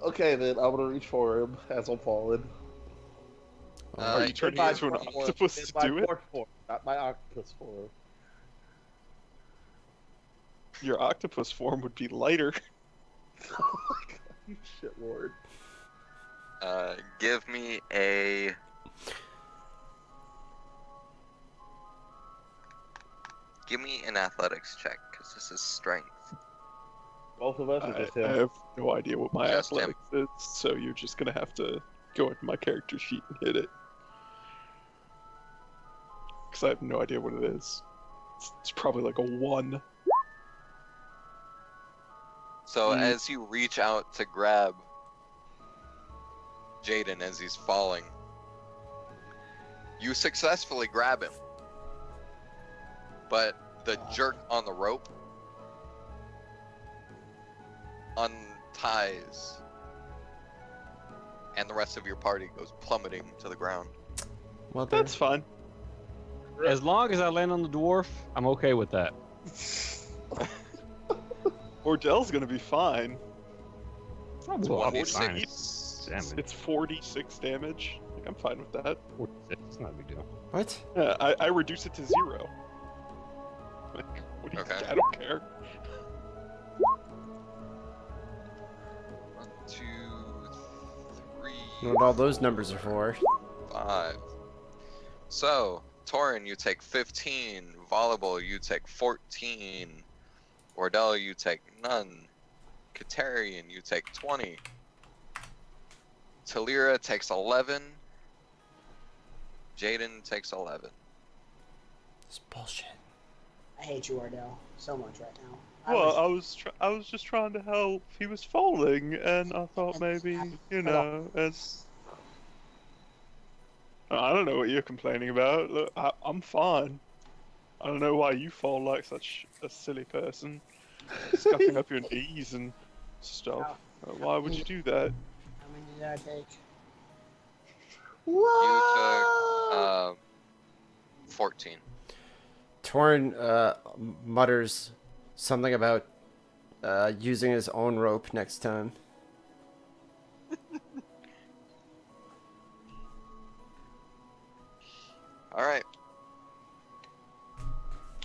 Okay, then I'm gonna reach for him as I'm falling. Are you turning yeah, into an Torch form, octopus in to my do it? torch form, not my octopus form. Your octopus form would be lighter. Oh my god, you shit lord. Give me a. Give me an athletics check, because this is strength. Both of us are just I him. have no idea what my Just him. athletics is, so you're just gonna have to go into my character sheet and hit it. Because I have no idea what it is. It's probably like a 1. So as you reach out to grab Jaden as he's falling, you successfully grab him. But the jerk on the rope unties, and the rest of your party goes plummeting to the ground. Well, That's fine. As long as I land on the dwarf, I'm okay with that. Ordell's gonna be fine. Well, I'll be fine. 1d6. Damn it. It's 46 damage. Like, I'm fine with that. 46, it's not a big deal. what? Yeah, I reduce it to 0. Like, what do you Okay. think? I don't care. 1, 2, 3, You know what all those numbers are for? 5. So, Torin, you take 15. Volleyball, you take 14. Ordell, you take none. Katarian, you take 20. Talira takes 11. Jaden takes 11. It's bullshit. I hate you, Ardell, so much right now. Well, I was just trying to help. He was falling, and I thought maybe, you know, as I don't know what you're complaining about. Look, I'm fine. I don't know why you fall like such a silly person, scuffing up your knees and stuff. Why would you do that? How many did I take? You took 14. Torn mutters something about using his own rope next time. Alright.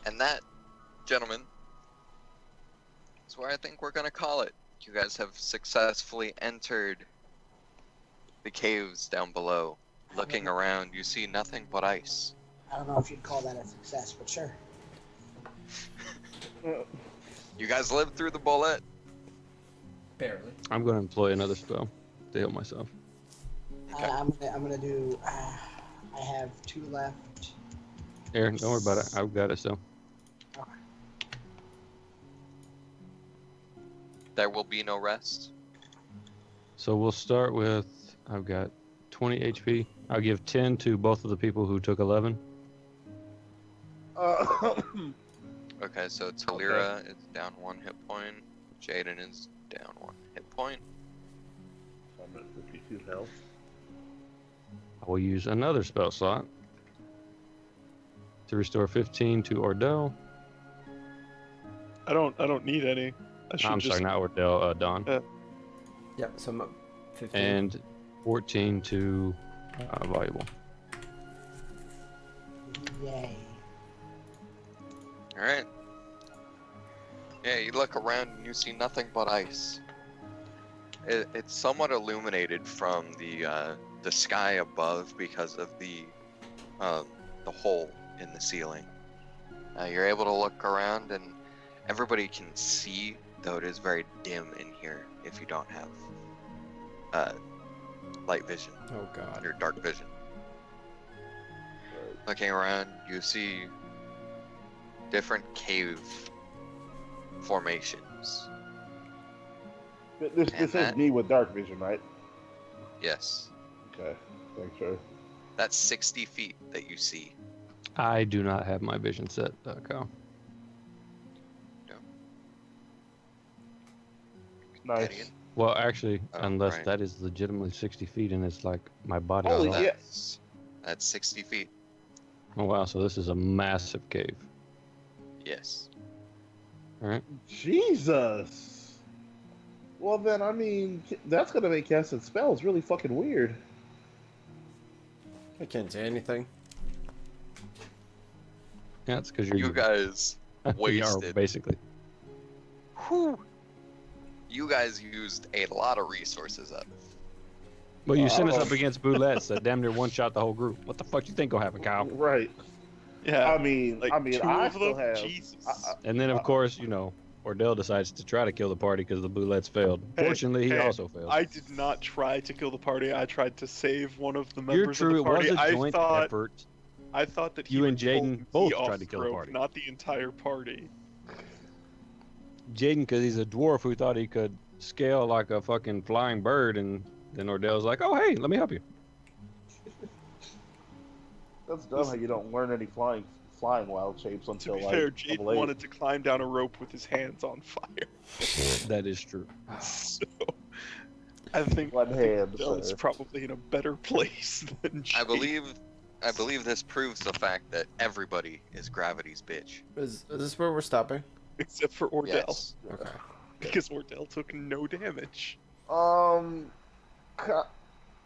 And that, gentlemen, is where I think we're gonna call it. You guys have successfully entered the caves down below. Looking around, you see nothing but ice. I don't know if you'd call that a success, but sure. You guys lived through the bullet. Barely. I'm going to employ another spell to heal myself. Okay. I'm gonna do. I have 2 left. Aaron, don't worry about it. I've got it, so. There will be no rest. So we'll start with, I've got 20 HP. I'll give 10 to both of the people who took 11. Okay, so Talira is down 1 hit point. Jaden is down 1 hit point. I'm at 52 health. I will use another spell slot to restore 15 to Ordell. I don't need any. I should I'm just. sorry, not Ordell, Don. Yep, so I'm up 15. And 14 to Valuable. Yay. Alright. Yeah, you look around and you see nothing but ice. It's somewhat illuminated from the sky above because of the hole in the ceiling. You're able to look around and everybody can see, though it is very dim in here if you don't have light vision Oh God. or dark vision. Looking around, you see different cave formations. This is that- me with dark vision, right? Yes, Okay, thanks, sir. that's 60 feet that you see. I do not have my vision set, Kyle. Nice. Gideon? Well, actually, Oh, unless right. that is legitimately 60 feet and it's like my body. Holy alone. shit. That's 60 feet. Oh wow, so this is a massive cave. Yes. All right. Jesus. Well then, I mean, that's gonna make casting spells really fucking weird. I can't say anything. Yeah, it's because you're You guys you are, wasted. basically. Whew. You guys used a lot of resources up. Well, you sent us Oh. up against boulettes that damn near one-shot the whole group. What the fuck you think gonna happen, Kyle? Right. Yeah. I mean, Like two I of still them? have. Jesus. And then, of course, you know, Ordell decides to try to kill the party because the boulettes failed. Hey, Fortunately, he hey, also failed. I did not try to kill the party. I tried to save one of the You're members true. of It the party. was a joint effort. I thought that he You would and Jaden pull me both off tried to kill the rope, party. not the entire party. Jaden, because he's a dwarf who thought he could scale like a fucking flying bird, and then Ordell's like, "Oh, hey, let me help you." That's dumb how you don't learn any flying wild shapes To until be like fair, Jaden level 8. wanted to climb down a rope with his hands on fire. That is true. So I think One hand, Dell's sir. probably in a better place than I Jaden. believe this proves the fact that everybody is gravity's bitch. Is this where we're stopping? Except for Ordell, Yes. Okay. because Ordell took no damage. Um,